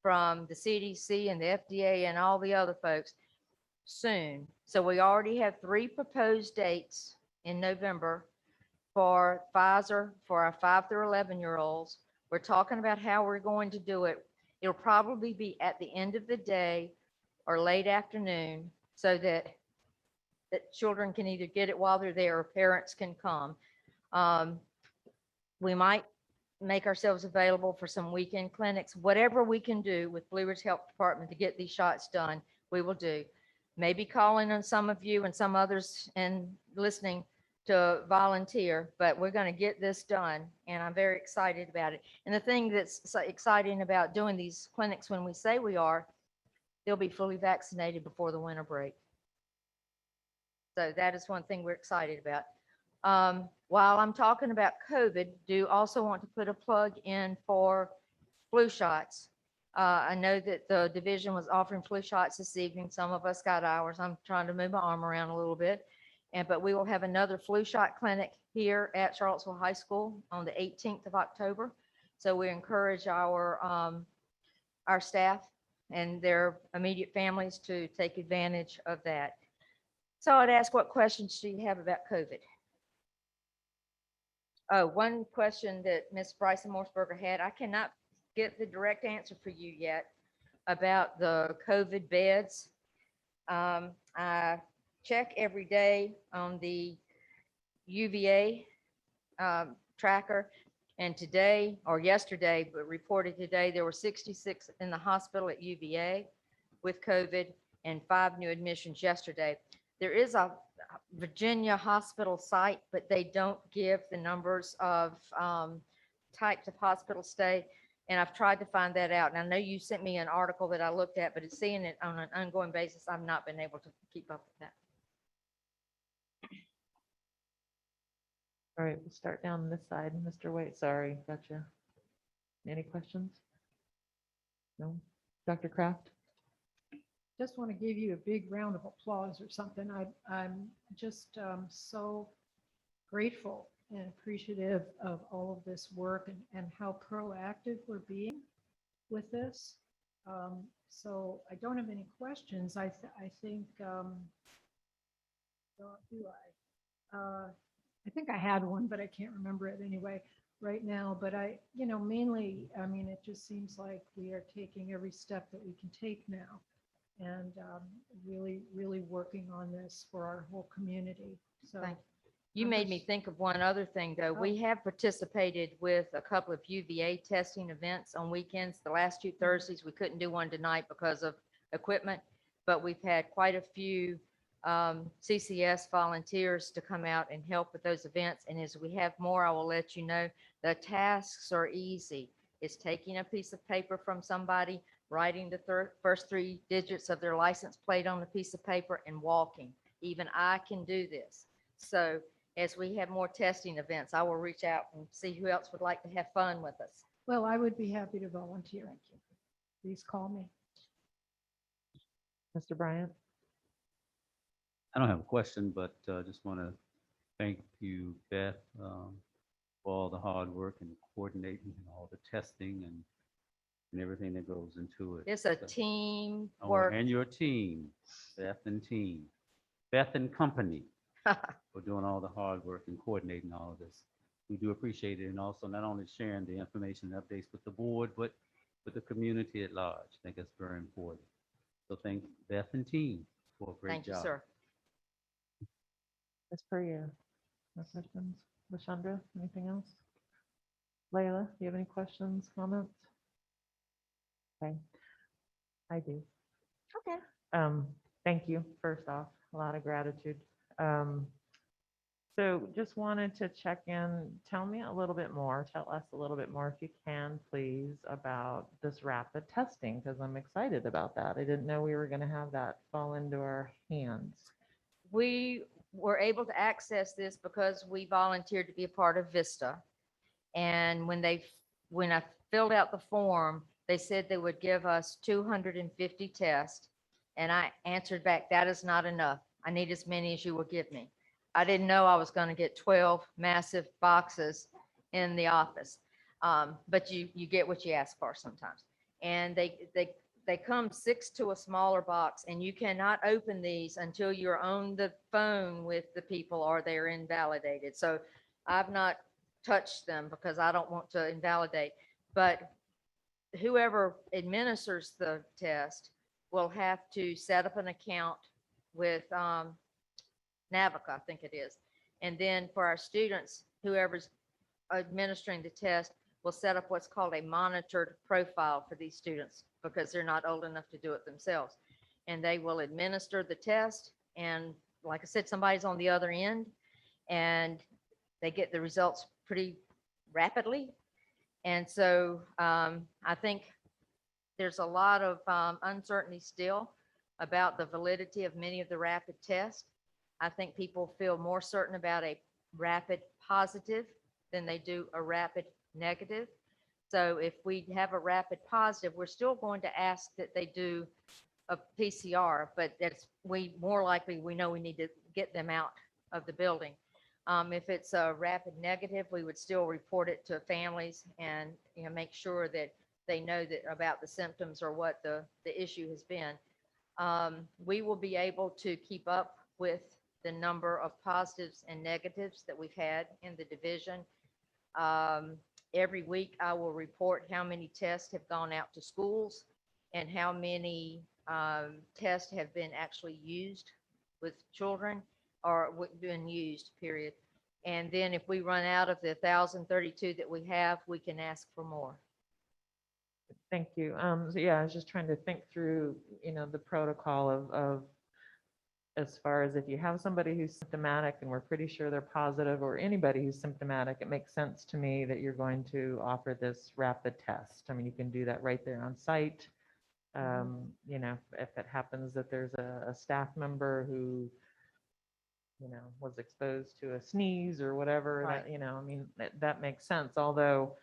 from the CDC and the FDA and all the other folks soon. So we already have 3 proposed dates in November for Pfizer for our 5 through 11-year-olds. We're talking about how we're going to do it. It'll probably be at the end of the day or late afternoon so that children can either get it while they're there or parents can come. We might make ourselves available for some weekend clinics. Whatever we can do with Blue Ridge Health Department to get these shots done, we will do. Maybe calling on some of you and some others and listening to volunteer, but we're going to get this done, and I'm very excited about it. And the thing that's so exciting about doing these clinics when we say we are, they'll be fully vaccinated before the winter break. So that is one thing we're excited about. While I'm talking about COVID, do also want to put a plug in for flu shots. I know that the division was offering flu shots this evening. Some of us got ours. I'm trying to move my arm around a little bit. But we will have another flu shot clinic here at Charlottesville High School on the 18th of October. So So we encourage our staff and their immediate families to take advantage of that. So I'd ask, what questions do you have about COVID? Oh, one question that Ms. Bryson Morseberger had, I cannot get the direct answer for you yet about the COVID beds. I check every day on the UVA tracker, and today or yesterday, but reported today, there were 66 in the hospital at UVA with COVID and 5 new admissions yesterday. There is a Virginia hospital site, but they don't give the numbers of types of hospital stay. And I've tried to find that out. And I know you sent me an article that I looked at, but it's seeing it on an ongoing basis. I've not been able to keep up with that. All right, we'll start down this side. Mr. Waite, sorry, gotcha. Any questions? No? Dr. Kraft? Just want to give you a big round of applause or something. I'm just so grateful and appreciative of all of this work and how proactive we're being with this. So I don't have any questions. I think, I think I had one, but I can't remember it anyway right now. But mainly, I mean, it just seems like we are taking every step that we can take now, and really, really working on this for our whole community. So Thank you. You made me think of one other thing, though. Oh. We have participated with a couple of UVA testing events on weekends. The last 2 Thursdays, we couldn't do one tonight because of equipment, but we've had quite a few CCS volunteers to come out and help with those events. And as we have more, I will let you know. The tasks are easy. It's taking a piece of paper from somebody, writing the first 3 digits of their license plate on a piece of paper and walking. Even I can do this. So as we have more testing events, I will reach out and see who else would like to have fun with us. well, I would be happy to volunteer. Please call me. Mr. Bryant? I don't have a question, but just want to thank you, Beth, for all the hard work and coordinating and all the testing and everything that goes into it. It's a team Oh, work. and your team, Beth and team, Beth and company, for doing all the hard work and coordinating all of this. We do appreciate it, and also not only sharing the information and updates with the board, but with the community at large. I think that's very important. So thank Beth and team for a great Thank you, job. sir. Ms. Perea? No questions? Lashandra, anything else? Layla, do you have any questions, comments? Okay, I do. Okay. Thank you, first off, a lot of gratitude. So just wanted to check in, tell me a little bit more, tell us a little bit more if you can, please, about this rapid testing, because I'm excited about that. I didn't know we were going to have that fall into our hands. We were able to access this because we volunteered to be a part of Vista. And when I filled out the form, they said they would give us 250 tests. And I answered back, that is not enough. I need as many as you will give me. I didn't know I was going to get 12 massive boxes in the office. But you get what you ask for sometimes. And they come 6 to a smaller box, and you cannot open these until you're on the phone with the people or they're invalidated. So I've not touched them because I don't want to invalidate. But whoever administers the test will have to set up an account with Navica, I think it is. And then for our students, whoever's administering the test will set up what's called a monitored profile for these students because they're not old enough to do it themselves. And they will administer the test. And like I said, somebody's on the other end and they get the results pretty rapidly. And so I think there's a lot of uncertainty still about the validity of many of the rapid tests. I think people feel more certain about a rapid positive than they do a rapid negative. So if we have a rapid positive, we're still going to ask that they do a PCR, but that's more likely we know we need to get them out of the building. If it's a rapid negative, we would still report it to families and, make sure that they know that about the symptoms or what the issue has been. We will be able to keep up with the number of positives and negatives that we've had in the division. Every week, I will report how many tests have gone out to schools and how many tests have been actually used with children or been used, period. And then if we run out of the 1,032 that we have, we can ask for more. Thank you. So yeah, I was just trying to think through, the protocol of as far as if you have somebody who's symptomatic and we're pretty sure they're positive, or anybody who's symptomatic, it makes sense to me that you're going to offer this rapid test. I mean, you can do that right there on site. If it happens that there's a staff member who, was exposed to a sneeze or whatever, Right. that makes sense. Although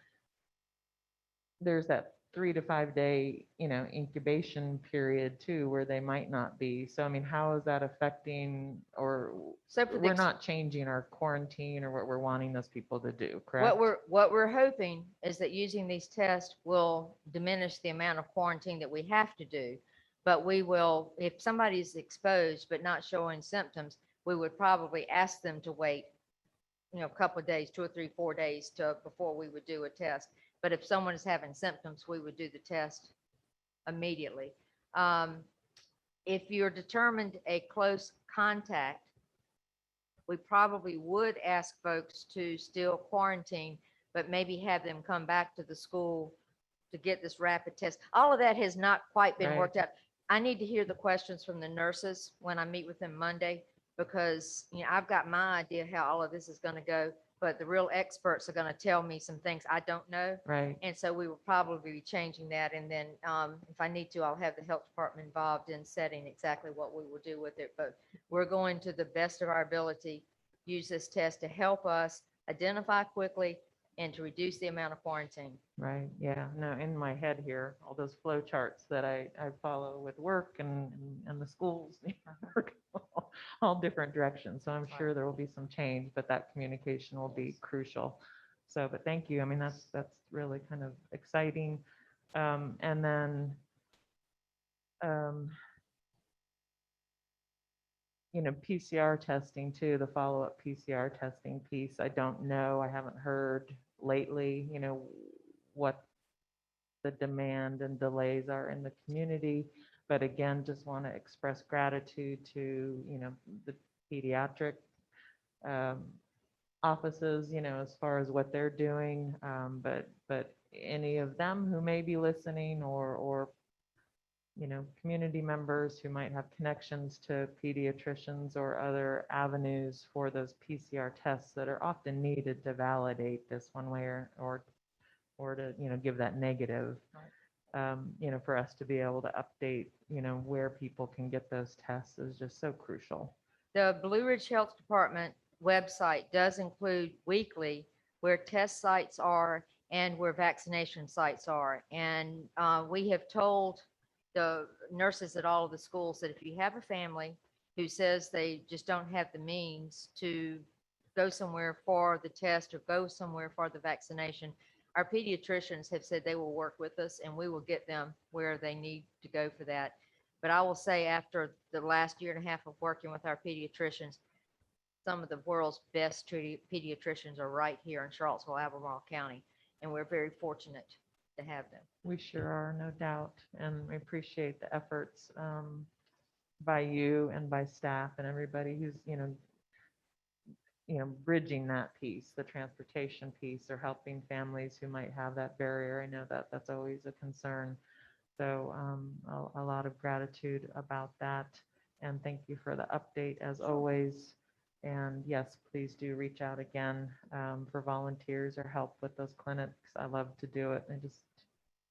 there's that 3 to 5 day, incubation period too, where they might not be. So, how is that affecting, or So for the we're not changing our quarantine or what we're wanting those people to do, correct? What we're hoping is that using these tests will diminish the amount of quarantine that we have to do. But we will, if somebody's exposed but not showing symptoms, we would probably ask them to wait, a couple of days, 2 or 3, 4 days before we would do a test. But if someone is having symptoms, we would do the test immediately. If you're determined a close contact, we probably would ask folks to still quarantine, but maybe have them come back to the school to get this rapid test. All of that has not quite been worked out. I need to hear the questions from the nurses when I meet with them Monday, because, I've got my idea how all of this is going to go, but the real experts are going to tell me some things I don't know. Right. And so we will probably be changing that. And then if I need to, I'll have the health department involved in setting exactly what we will do with it. But we're going to the best of our ability, use this test to help us identify quickly and to reduce the amount of quarantine. Right. Yeah. No, in my head here, all those flow charts that I follow with work and the schools, work all different directions. So I'm sure there will be some change, but that communication will be crucial. So, but thank you. That's really kind of exciting. And then, PCR testing too, the follow-up PCR testing piece. I don't know. I haven't heard lately, what the demand and delays are in the community. But again, just want to express gratitude to, the pediatric offices, as far as what they're doing. But any of them who may be listening, or community members who might have connections to pediatricians or other avenues for those PCR tests that are often needed to validate this one way or to, give that negative, for us to be able to update, where people can get those tests is just so crucial. The Blue Ridge Health Department website does include weekly where test sites are and where vaccination sites are. And we have told the nurses at all of the schools that if you have a family who says they just don't have the means to go somewhere for the test or go somewhere for the vaccination, our pediatricians have said they will work with us and we will get them where they need to go for that. But I will say, after the last year and a half of working with our pediatricians, some of the world's best pediatricians are right here in Charlottesville, Albemarle County, and we're very fortunate to have them. We sure are, no doubt. And we appreciate the efforts by you and by staff and everybody who's, bridging that piece, the transportation piece, or helping families who might have that barrier. I know that that's always a concern. So a lot of gratitude about that. And thank you for the update as always. And yes, please do reach out again for volunteers or help with those clinics. I love to do it. I just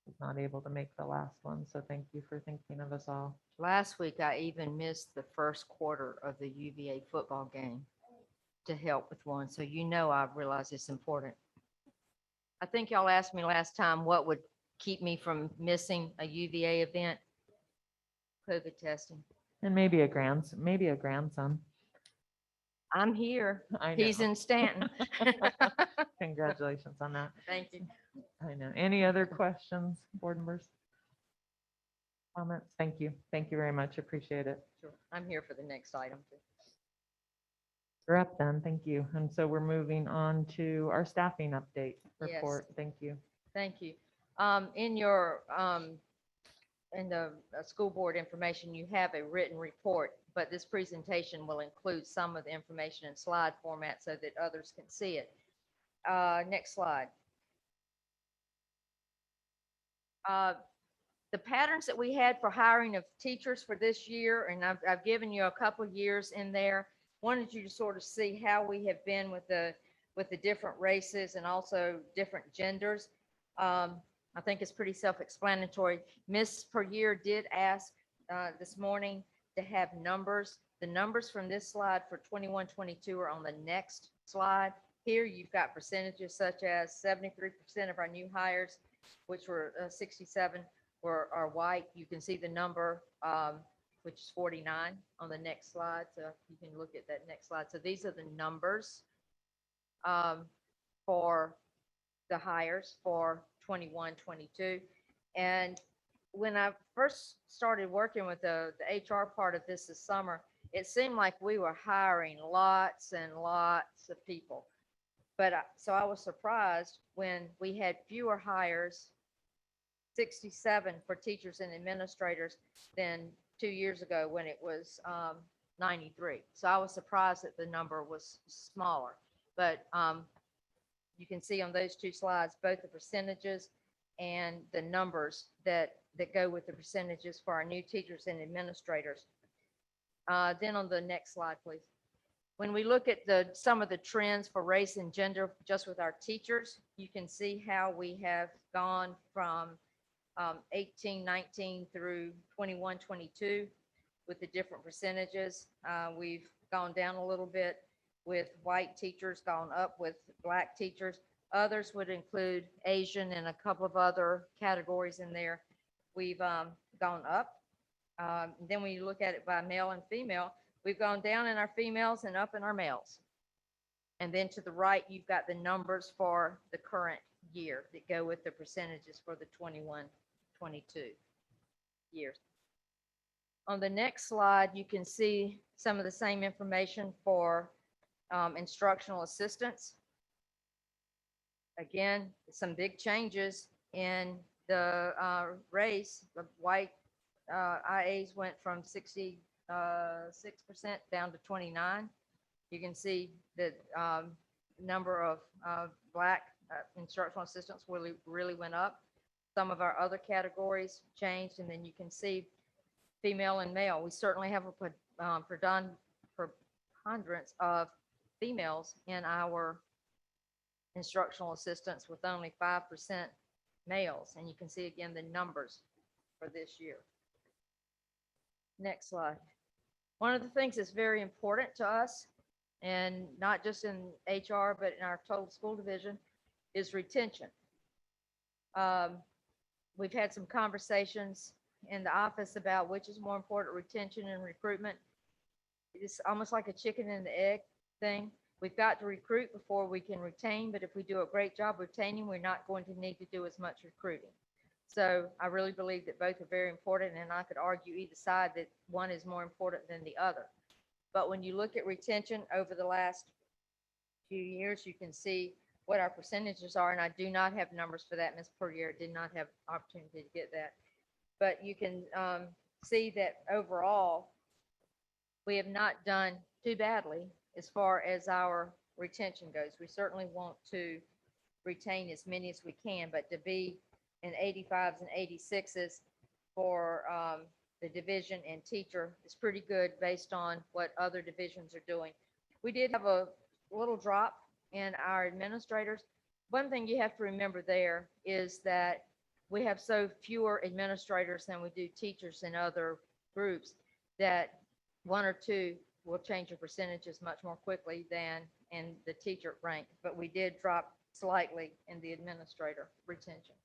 was not able to make the last one. So thank you for thinking of us all. Last week, I even missed the first quarter of the UVA football game to help with one. So I realize it's important. I think y'all asked me last time what would keep me from missing a UVA event. COVID testing. And maybe a grandson. I'm here. I He's know. in Stanton. Congratulations on that. Thank you. I know. Any other questions, board members? Comments? Thank you. Thank you very much. Appreciate it. Sure. I'm here for the next item. too. We're up then. Thank you. And so we're moving on to our staffing update Yes. report. Thank you. Thank you. In your, in the school board information, you have a written report, but this presentation will include some of the information in slide format so that others can see it. Next slide. The patterns that we had for hiring of teachers for this year, and I've given you a couple of years in there, wanted you to sort of see how we have been with the different races and also different genders. I think it's pretty self-explanatory. Miss Per Year did ask this morning to have numbers. The numbers from this slide for 21-22 are on the next slide. Here you've got percentages such as 73% of our new hires, which were 67 are white. You can see the number, which is 49 on the next slide. So you can look at that next slide. So these are the numbers for the hires for 21-22. And when I first started working with the HR part of this summer, it seemed like we were hiring lots and lots of people. But so I was surprised when we had fewer hires, 67 for teachers and administrators, than 2 years ago when it was 93. So I was surprised that the number was smaller. But you can see on those two slides, both the percentages and the numbers that go with the percentages for our new teachers and administrators. Then on the next slide, please. When we look at some of the trends for race and gender just with our teachers, you can see how we have gone from 18-19 through 21-22 with the different percentages. We've gone down a little bit with white teachers, gone up with black teachers. Others would include Asian and a couple of other categories in there. We've gone up. Then when you look at it by male and female, we've gone down in our females and up in our males. And then to the right, you've got the numbers for the current year that go with the percentages for the 21-22 years. On the next slide, you can see some of the same information for instructional assistants. Again, some big changes in the race. The white IAs went from 66% down to 29. You can see the number of black instructional assistants really went up. Some of our other categories changed, and then you can see female and male. We certainly have a preponderance of females in our instructional assistants with only 5% males. And you can see again the numbers for this year. Next slide. One of the things that's very important to us, and not just in HR, but in our total school division, is retention. We've had some conversations in the office about which is more important, retention and recruitment. It's almost like a chicken and the egg thing. We've got to recruit before we can retain, but if we do a great job retaining, we're not going to need to do as much recruiting. So I really believe that both are very important, and I could argue either side that one is more important than the other. But when you look at retention over the last few years, you can see what our percentages are, and I do not have numbers for that, Ms. Per Year. Did not have opportunity to get that. But you can see that overall, we have not done too badly as far as our retention goes. We certainly want to retain as many as we can, but to be in 85s and 86s for the division and teacher is pretty good based on what other divisions are doing. We did have a little drop in our administrators. One thing you have to remember there is that we have so fewer administrators than we do teachers in other groups that one or two will change your percentages much more quickly than in the teacher rank. But we did drop slightly in the administrator retention.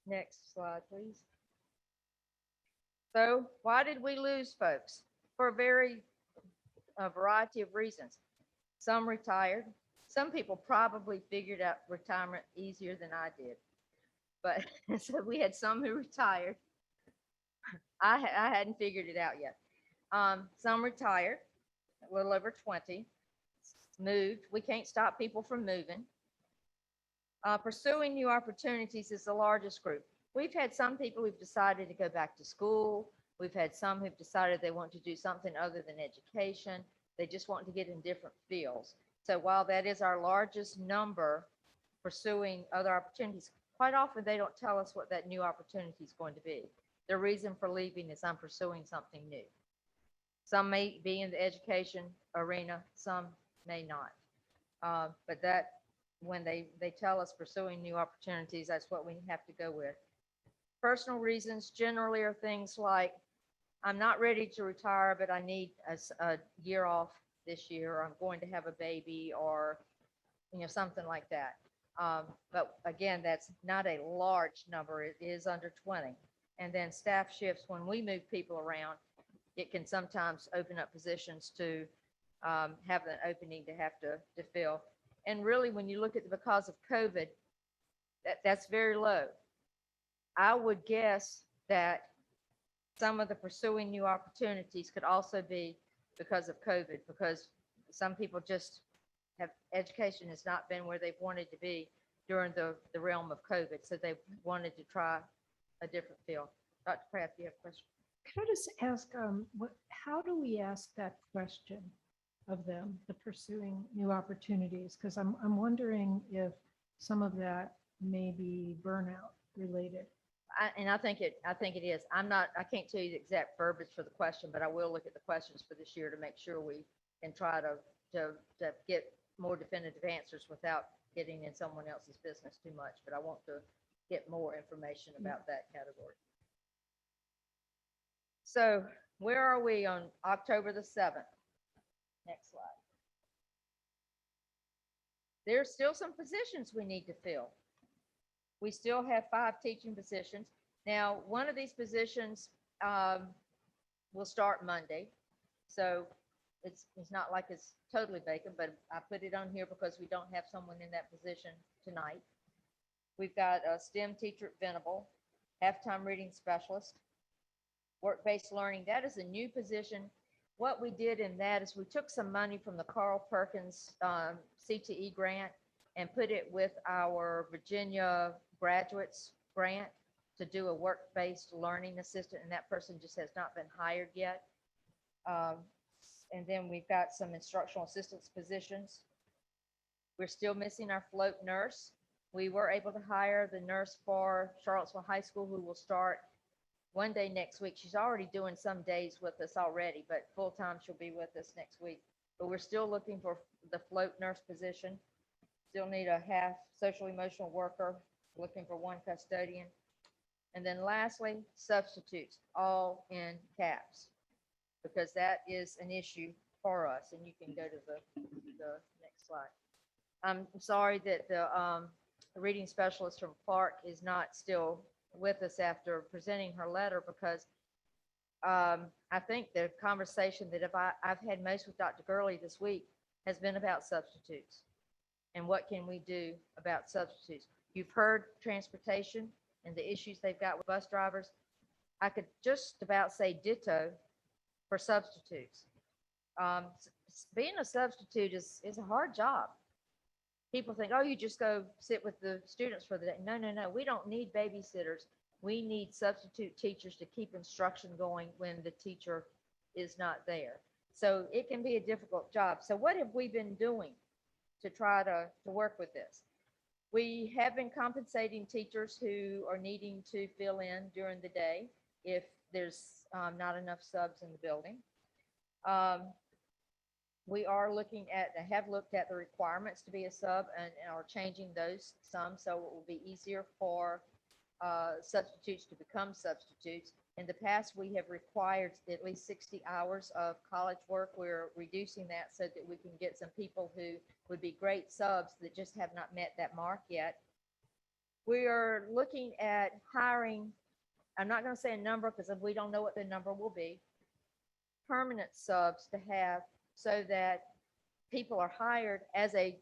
Next slide, please. So why did we lose folks? For a very a variety of reasons. Some retired. Some people probably figured out retirement easier than I did. But so we had some who retired. I hadn't figured it out yet. Some retired, a little over 20, moved. We can't stop people from moving. Pursuing new opportunities is the largest group. We've had some people who've decided to go back to school. We've had some who've decided they want to do something other than education. They just want to get in different fields. So while that is our largest number pursuing other opportunities, quite often they don't tell us what that new opportunity is going to be. The reason for leaving is I'm pursuing something new. Some may be in the education arena, some may not. But that, when they tell us pursuing new opportunities, that's what we have to go with. Personal reasons generally are things like, I'm not ready to retire, but I need a year off this year, or I'm going to have a baby, or something like that. But again, that's not a large number. It is under 20. And then staff shifts, when we move people around, it can sometimes open up positions to have an opening to have to fill. And really, when you look at because of COVID, that's very low. I would guess that some of the pursuing new opportunities could also be because of COVID, because some people just have, education has not been where they've wanted to be during the realm of COVID. So they wanted to try a different field. Dr. Pratt, do you have a question? Could I just ask, how do we ask that question of them, the pursuing new opportunities? Because I'm wondering if some of that may be burnout related. I think it is. I can't tell you the exact verbiage for the question, but I will look at the questions for this year to make sure we can try to get more definitive answers without getting in someone else's business too much. But I want to get more information about that category. So where are we on October the 7th? Next slide. There's still some positions we need to fill. We still have 5 teaching positions. Now, one of these positions will start Monday. So it's not like it's totally vacant, but I put it on here because we don't have someone in that position tonight. We've got a STEM teacher at Venable, halftime reading specialist, work-based learning. That is a new position. What we did in that is we took some money from the Carl Perkins CTE grant and put it with our Virginia graduates grant to do a work-based learning assistant, and that person just has not been hired yet. And then we've got some instructional assistance positions. We're still missing our float nurse. We were able to hire the nurse for Charlottesville High School, who will start one day next week. She's already doing some days with us already, but full-time she'll be with us next week. But we're still looking for the float nurse position. Still need a half social emotional worker, looking for 1 custodian. And then lastly, substitutes, all in caps, because that is an issue for us. And you can go to the next slide. I'm sorry that the reading specialist from Clark is not still with us after presenting her letter, because I think the conversation that I've had most with Dr. Gurley this week has been about substitutes and what can we do about substitutes. You've heard transportation and the issues they've got with bus drivers. I could just about say ditto for substitutes. Being a substitute is a hard job. People think, oh, you just go sit with the students for the day. No. We don't need babysitters. We need substitute teachers to keep instruction going when the teacher is not there. So it can be a difficult job. So what have we been doing to try to work with this? We have been compensating teachers who are needing to fill in during the day if there's not enough subs in the building. We are have looked at the requirements to be a sub and are changing those some, so it will be easier for substitutes to become substitutes. In the past, we have required at least 60 hours of college work. We're reducing that so that we can get some people who would be great subs that just have not met that mark yet. We are looking at hiring, I'm not going to say a number because we don't know what the number will be, permanent subs to have so that people are hired as a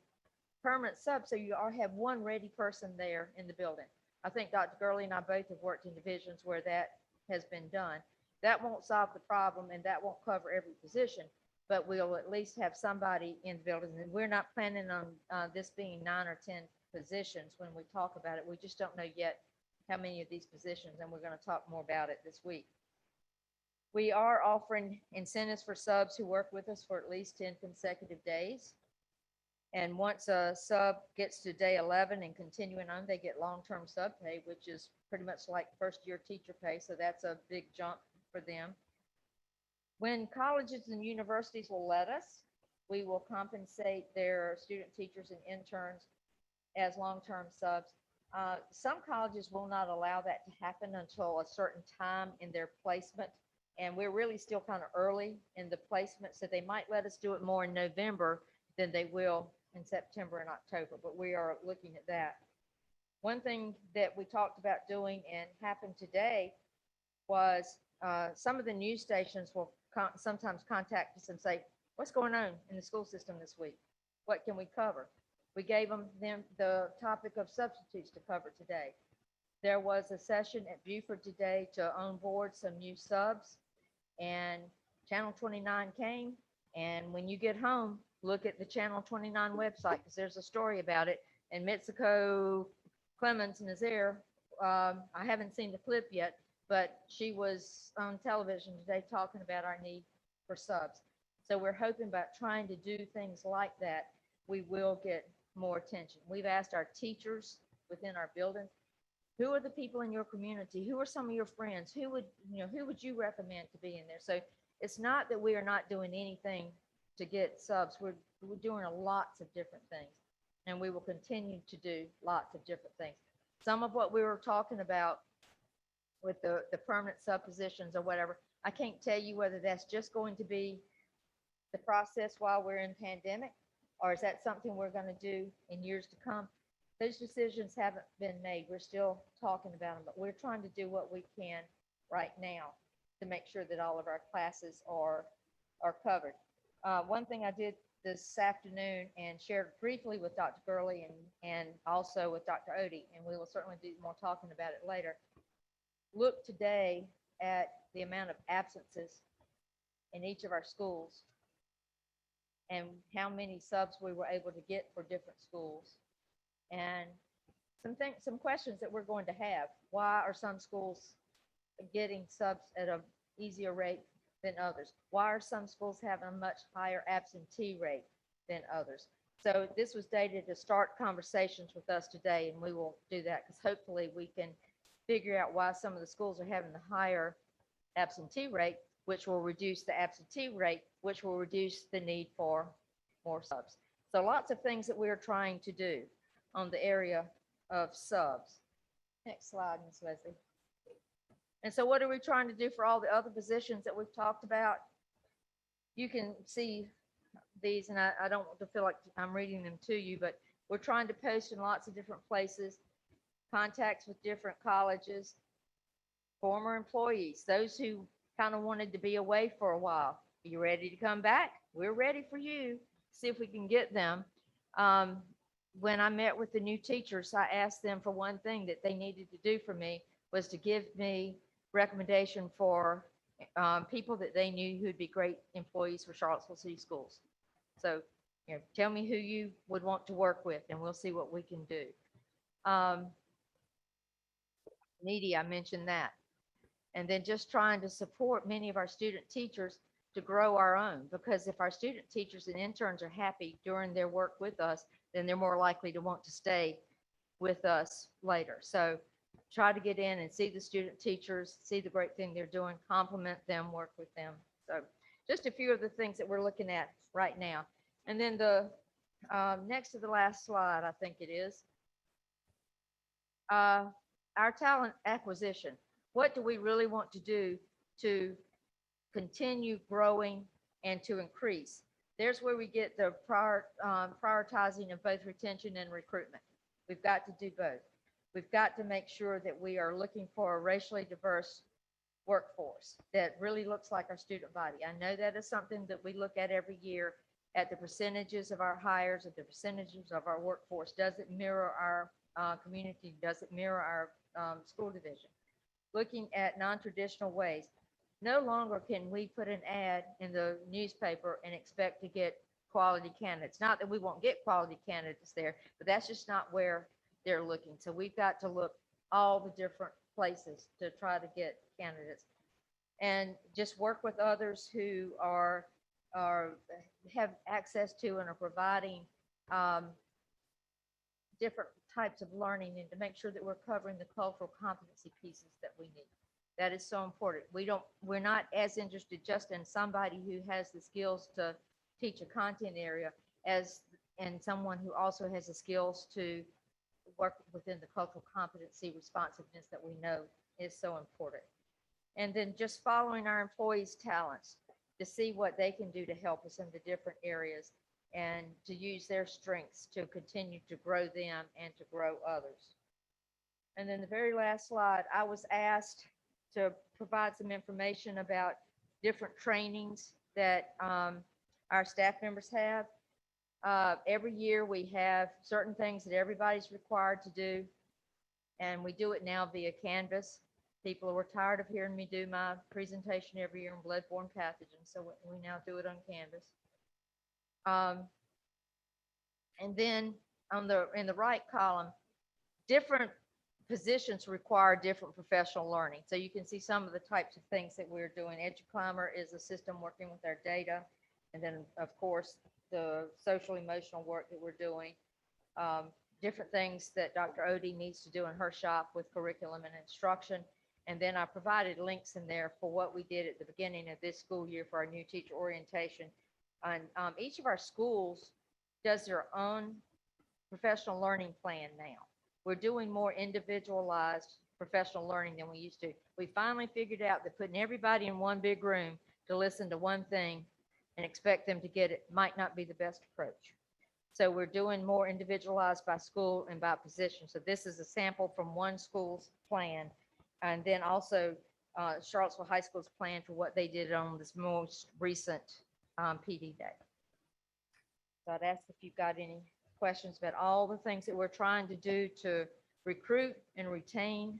permanent sub, so you have one ready person there in the building. I think Dr. Gurley and I both have worked in divisions where that has been done. That won't solve the problem and that won't cover every position, but we'll at least have somebody in the building. And we're not planning on this being 9 or 10 positions when we talk about it. We just don't know yet how many of these positions, and we're going to talk more about it this week. We are offering incentives for subs who work with us for at least 10 consecutive days. And once a sub gets to day 11 and continuing on, they get long-term sub pay, which is pretty much like first-year teacher pay. So that's a big jump for them. When colleges and universities will let us, we will compensate their student teachers and interns as long-term subs. Some colleges will not allow that to happen until a certain time in their placement. And we're really still kind of early in the placement, so they might let us do it more in November than they will in September and October, but we are looking at that. One thing that we talked about doing and happened today was some of the news stations will sometimes contact us and say, what's going on in the school system this week? What can we cover? We gave them the topic of substitutes to cover today. There was a session at Buford today to onboard some new subs, and Channel 29 came. And when you get home, look at the Channel 29 website, because there's a story about it. And Mitsuko Clemens is there. I haven't seen the clip yet, but she was on television today talking about our need for subs. So we're hoping about trying to do things like that, we will get more attention. We've asked our teachers within our building, who are the people in your community? Who are some of your friends? Who would you recommend to be in there? So it's not that we are not doing anything to get subs. We're doing lots of different things, and we will continue to do lots of different things. Some of what we were talking about with the permanent sub positions or whatever, I can't tell you whether that's just going to be the process while we're in pandemic, or is that something we're going to do in years to come? Those decisions haven't been made. We're still talking about them, but we're trying to do what we can right now to make sure that all of our classes are covered. One thing I did this afternoon and shared briefly with Dr. Gurley and also with Dr. Odie, and we will certainly do more talking about it later. Look today at the amount of absences in each of our schools and how many subs we were able to get for different schools. And some questions that we're going to have. Why are some schools getting subs at an easier rate than others? Why are some schools having a much higher absentee rate than others? So this was dated to start conversations with us today, and we will do that because hopefully we can figure out why some of the schools are having the higher absentee rate, which will reduce the absentee rate, which will reduce the need for more subs. So lots of things that we're trying to do on the area of subs. Next slide, Ms. Leslie. And so what are we trying to do for all the other positions that we've talked about? You can see these, and I don't want to feel like I'm reading them to you, but we're trying to post in lots of different places, contacts with different colleges, former employees, those who kind of wanted to be away for a while. Are you ready to come back? We're ready for you. See if we can get them. When I met with the new teachers, I asked them for one thing that they needed to do for me was to give me recommendation for people that they knew who'd be great employees for Charlottesville City Schools. So, tell me who you would want to work with, and we'll see what we can do. Needy, I mentioned that. And then just trying to support many of our student teachers to grow our own, because if our student teachers and interns are happy during their work with us, then they're more likely to want to stay with us later. So try to get in and see the student teachers, see the great thing they're doing, compliment them, work with them. So just a few of the things that we're looking at right now. And then the next to the last slide, I think it is, our talent acquisition. What do we really want to do to continue growing and to increase? There's where we get the prioritizing of both retention and recruitment. We've got to do both. We've got to make sure that we are looking for a racially diverse workforce that really looks like our student body. I know that is something that we look at every year at the percentages of our hires, at the percentages of our workforce. Does it mirror our community? Does it mirror our school division? Looking at non-traditional ways. No longer can we put an ad in the newspaper and expect to get quality candidates. Not that we won't get quality candidates there, but that's just not where they're looking. So we've got to look all the different places to try to get candidates, and just work with others who are have access to and are providing different types of learning, and to make sure that we're covering the cultural competency pieces that we need. That is so important. We're not as interested just in somebody who has the skills to teach a content area as in someone who also has the skills to work within the cultural competency responsiveness that we know is so important. And then just following our employees' talents to see what they can do to help us in the different areas, and to use their strengths to continue to grow them and to grow others. And then the very last slide, I was asked to provide some information about different trainings that our staff members have. Every year we have certain things that everybody's required to do, and we do it now via Canvas. People were tired of hearing me do my presentation every year on bloodborne pathogens, so we now do it on Canvas. And then in the right column, different positions require different professional learning. So you can see some of the types of things that we're doing. EduClimber is a system working with our data. And then, of course, the social emotional work that we're doing. Different things that Dr. Odie needs to do in her shop with curriculum and instruction. And then I provided links in there for what we did at the beginning of this school year for our new teacher orientation. And each of our schools does their own professional learning plan now. We're doing more individualized professional learning than we used to. We finally figured out that putting everybody in one big room to listen to one thing and expect them to get it might not be the best approach. So we're doing more individualized by school and by position. So this is a sample from one school's plan. And then also Charlottesville High School's plan for what they did on this most recent PD day. So I'd ask if you've got any questions about all the things that we're trying to do to recruit and retain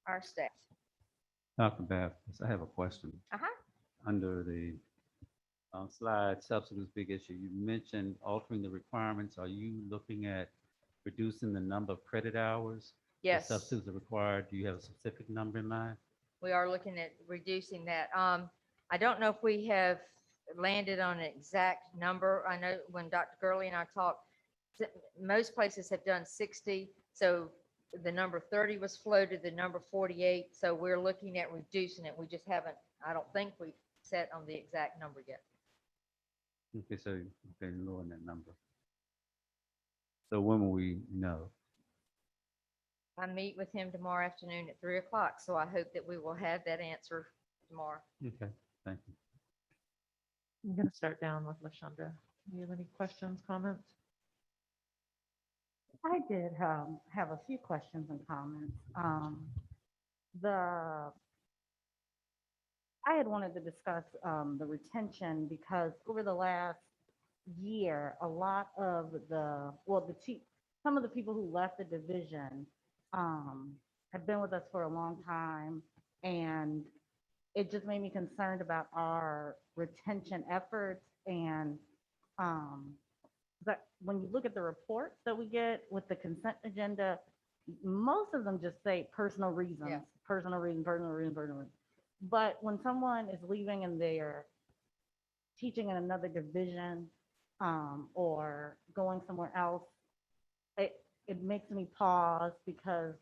our staff. Dr. Baptist, I have a question. Uh-huh. Under the slide, substance big issue, you mentioned altering the requirements. Are you looking at reducing the number of credit hours? Yes. The substitutes are required. Do you have a specific number in mind? We are looking at reducing that. I don't know if we have landed on an exact number. I know when Dr. Gurley and I talked, most places have done 60. So the number 30 was floated, the number 48. So we're looking at reducing it. We just haven't, I don't think we've set on the exact number yet. Okay, so okay, lowering that number. So when will we know? I meet with him tomorrow afternoon at 3 o'clock. So I hope that we will have that answer tomorrow. Okay, thank you. I'm going to start down with LaShonda. Do you have any questions, comments? I did have a few questions and comments. I had wanted to discuss the retention because over the last year, a lot of some of the people who left the division have been with us for a long time, and it just made me concerned about our retention efforts. And that when you look at the reports that we get with the consent agenda, most of them just say personal reasons, Yeah. personal reason. But when someone is leaving and they're teaching in another division or going somewhere else, it makes me pause because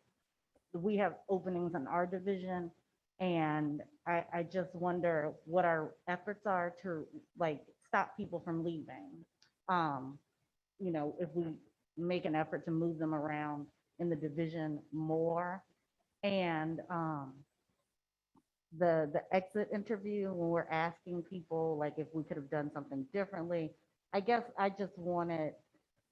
we have openings in our division, and I just wonder what our efforts are to like stop people from leaving. If we make an effort to move them around in the division more. And the exit interview, when we're asking people like if we could have done something differently, I guess I just wanted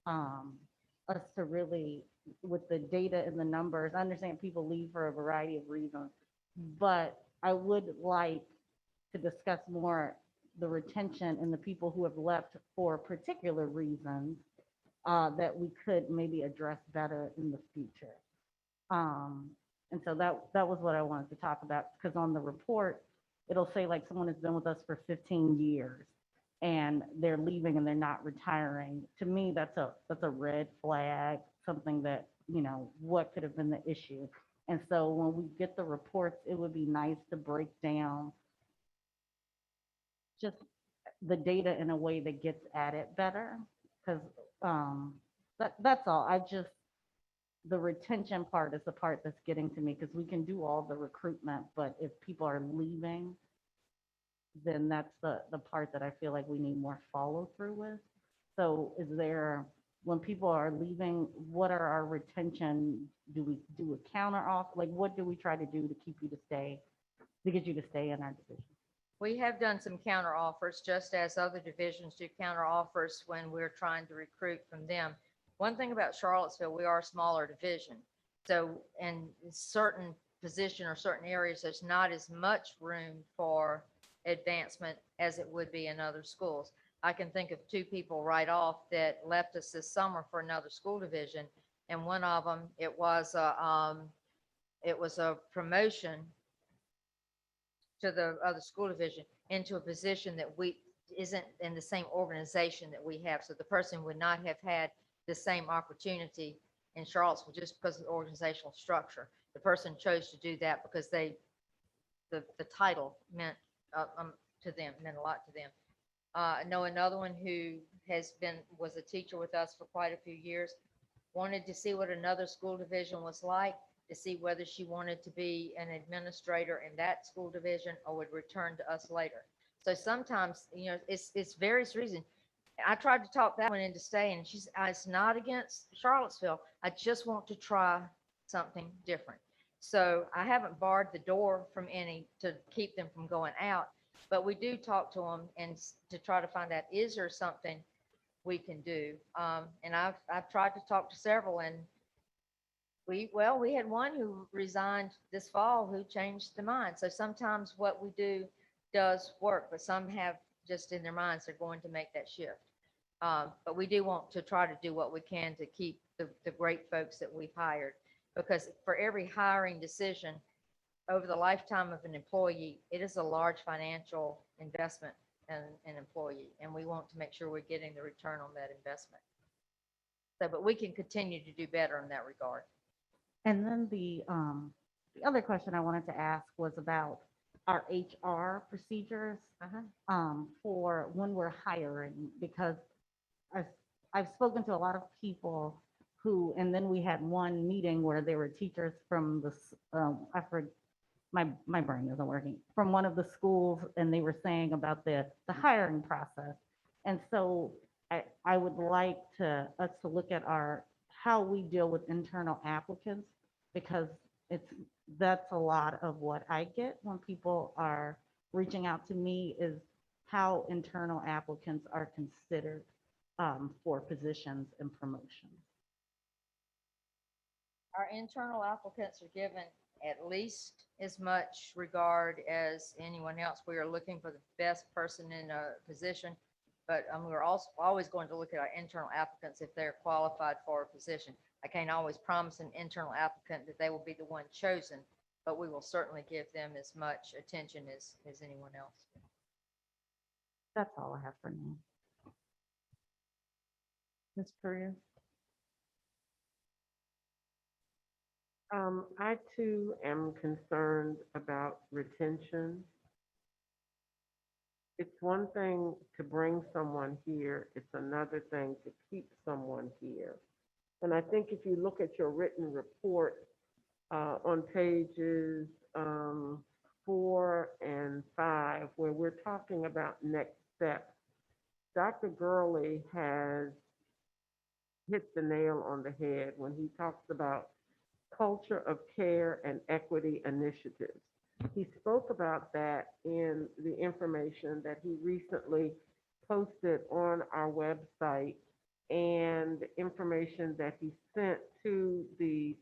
us to really, with the data and the numbers, I understand people leave for a variety of reasons, but I would like to discuss more the retention and the people who have left for particular reasons that we could maybe address better in the future. And so that was what I wanted to talk about, because on the report, it'll say like someone has been with us for 15 years and they're leaving and they're not retiring. To me, that's a red flag, something that, you know, what could have been the issue. And so when we get the reports, it would be nice to break down just the data in a way that gets at it better. Because that's all. The retention part is the part that's getting to me, because we can do all the recruitment, but if people are leaving, then that's the part that I feel like we need more follow through with. So when people are leaving, what are our retention? Do we do a counter off? Like, what do we try to do to get you to stay in our division? We have done some counter offers, just as other divisions do counter offers when we're trying to recruit from them. One thing about Charlottesville, we are a smaller division. So in certain position or certain areas, there's not as much room for advancement as it would be in other schools. I can think of 2 people right off that left us this summer for another school division. And one of them, it was a promotion to the other school division into a position that isn't in the same organization that we have. So the person would not have had the same opportunity in Charlottesville just because of the organizational structure. The person chose to do that because the title meant to them, meant a lot to them. I know another one who was a teacher with us for quite a few years, wanted to see what another school division was like, to see whether she wanted to be an administrator in that school division or would return to us later. So sometimes, you know, it's various reasons. I tried to talk that one into staying. It's not against Charlottesville. I just want to try something different. So I haven't barred the door from any to keep them from going out, but we do talk to them and to try to find out, is there something we can do? And I've tried to talk to several, and we had one who resigned this fall who changed their mind. So sometimes what we do does work, but some have just in their minds they're going to make that shift. But we do want to try to do what we can to keep the great folks that we've hired, because for every hiring decision over the lifetime of an employee, it is a large financial investment in an employee, and we want to make sure we're getting the return on that investment. So, but we can continue to do better in that regard. And then the other question I wanted to ask was about our HR procedures for when we're hiring, because I've spoken to a lot of people who, and then we had one meeting where they were teachers from my brain isn't working, from one of the schools, and they were saying about the hiring process. And so I would like us to look at how we deal with internal applicants, because that's a lot of what I get when people are reaching out to me, is how internal applicants are considered for positions and promotions. Our internal applicants are given at least as much regard as anyone else. We are looking for the best person in a position, but we're also always going to look at our internal applicants if they're qualified for a position. I can't always promise an internal applicant that they will be the one chosen, but we will certainly give them as much attention as anyone else. That's all I have for now. Ms. Perea? I too am concerned about retention. It's one thing to bring someone here, it's another thing to keep someone here. And I think if you look at your written report on pages 4 and 5, where we're talking about next steps, Dr. Gurley has hit the nail on the head when he talks about culture of care and equity initiatives. He spoke about that in the information that he recently posted on our website and information that he sent to the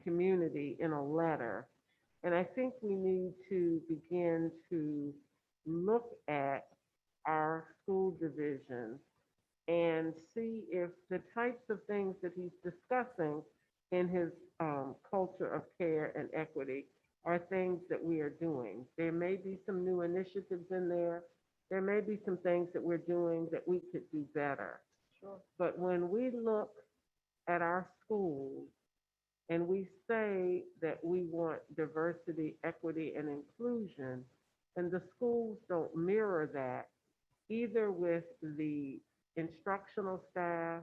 community in a letter. And I think we need to begin to look at our school divisions and see if the types of things that he's discussing in his culture of care and equity are things that we are doing. There may be some new initiatives in there. There may be some things that we're doing that we could do better. Sure. But when we look at our schools and we say that we want diversity, equity, and inclusion, and the schools don't mirror that, either with the instructional staff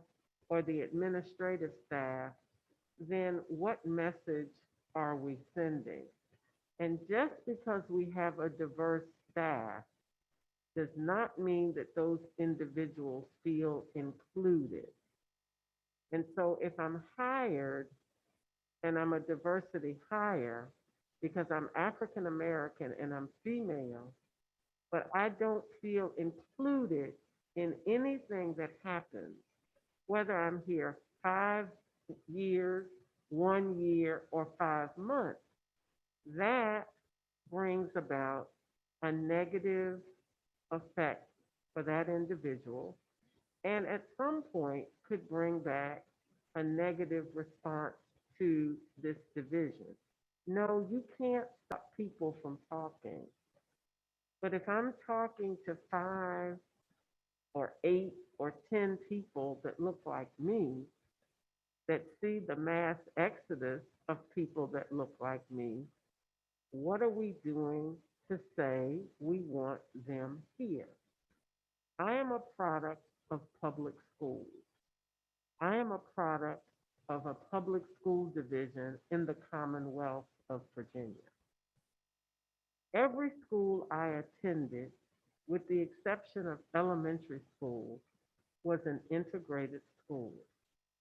or the administrative staff, then what message are we sending? And just because we have a diverse staff does not mean that those individuals feel included. And so if I'm hired and I'm a diversity hire because I'm African American and I'm female, but I don't feel included in anything that happens, whether I'm here 5 years, 1 year, or 5 months, that brings about a negative effect for that individual, and at some point could bring back a negative response to this division. No, you can't stop people from talking. But if I'm talking to 5 or 8 or 10 people that look like me, that see the mass exodus of people that look like me, what are we doing to say we want them here? I am a product of public schools. I am a product of a public school division in the Commonwealth of Virginia. Every school I attended, with the exception of elementary school, was an integrated school.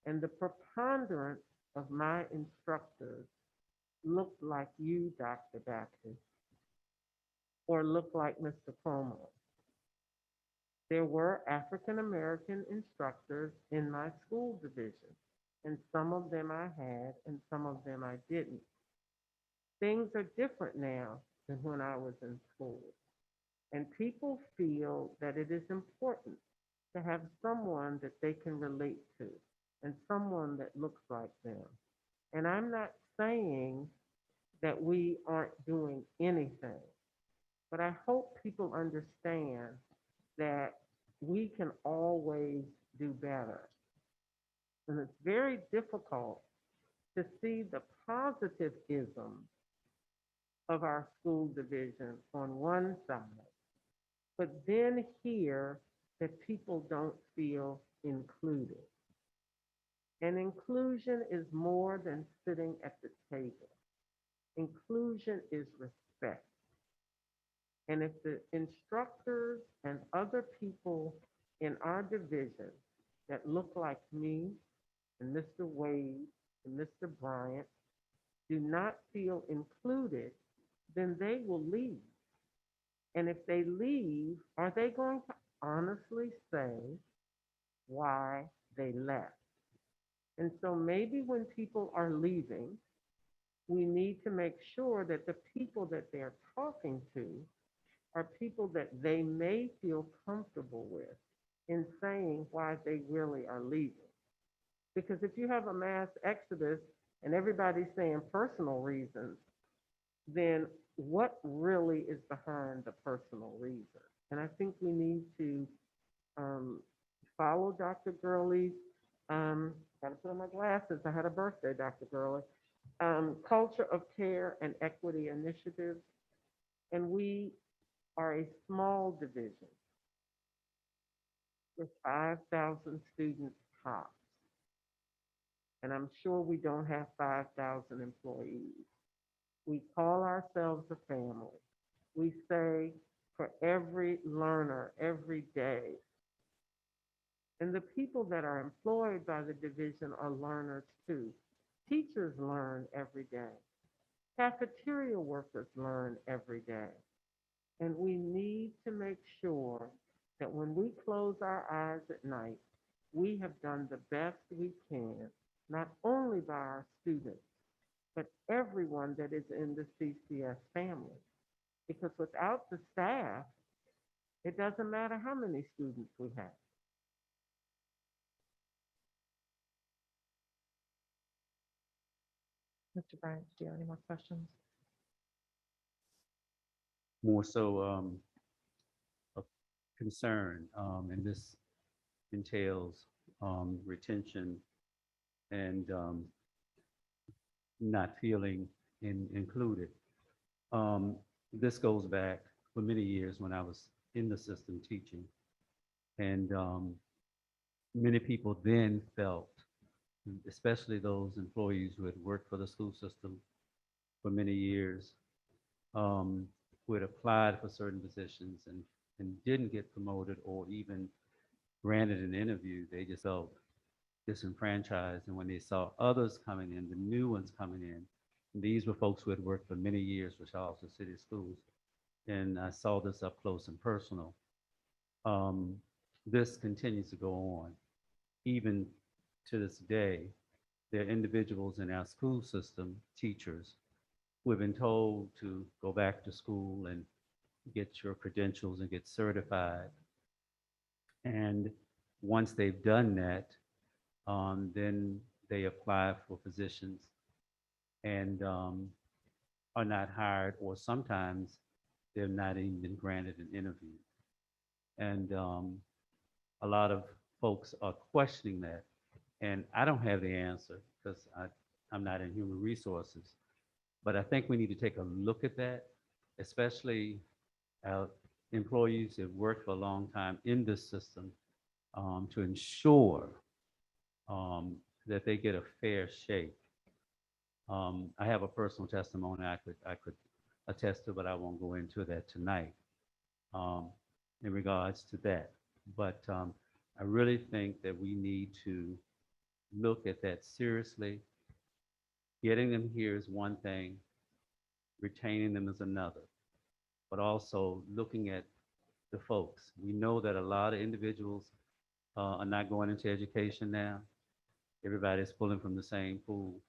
And the preponderance of my instructors looked like you, Dr. Baxter, or looked like Mr. Cuomo. There were African American instructors in my school division, and some of them I had and some of them I didn't. Things are different now than when I was in school. And people feel that it is important to have someone that they can relate to and someone that looks like them. And I'm not saying that we aren't doing anything, but I hope people understand that we can always do better. And it's very difficult to see the positivism of our school division on one side, but then hear that people don't feel included. And inclusion is more than sitting at the table. Inclusion is respect. And if the instructors and other people in our division that look like me and Mr. Wade and Mr. Bryant do not feel included, then they will leave. And if they leave, are they going to honestly say why they left? And so maybe when people are leaving, we need to make sure that the people that they're talking to are people that they may feel comfortable with in saying why they really are leaving. Because if you have a mass exodus and everybody's saying personal reasons, then what really is behind the personal reason? And I think we need to follow Dr. Gurley's, gotta put on my glasses, I had a birthday, Dr. Gurley, culture of care and equity initiatives. And we are a small division with 5,000 students tops. And I'm sure we don't have 5,000 employees. We call ourselves a family. We say for every learner, every day. And the people that are employed by the division are learners too. Teachers learn every day. Cafeteria workers learn every day. And we need to make sure that when we close our eyes at night, we have done the best we can, not only by our students, but everyone that is in the CCS family. Because without the staff, it doesn't matter how many students we have. Mr. Bryant, do you have any more questions? More so a concern, and this entails retention and not feeling included. This goes back for many years when I was in the system teaching, and many people then felt, especially those employees who had worked for the school system for many years, who had applied for certain positions and didn't get promoted or even granted an interview, they just felt disenfranchised. And when they saw others coming in, the new ones coming in, these were folks who had worked for many years for Charlottesville City Schools. And I saw this up close and personal. This continues to go on. Even to this day, there are individuals in our school system, teachers, who have been told to go back to school and get your credentials and get certified. And once they've done that, then they apply for positions and are not hired, or sometimes they're not even been granted an interview. And a lot of folks are questioning that. And I don't have the answer because I'm not in human resources. But I think we need to take a look at that, especially our employees that worked for a long time in this system, to ensure that they get a fair shake. I have a personal testimony I could attest to, but I won't go into that tonight in regards to that. But I really think that we need to look at that seriously. Getting them here is one thing, retaining them is another, but also looking at the folks. We know that a lot of individuals are not going into education now. Everybody's pulling from the same pool.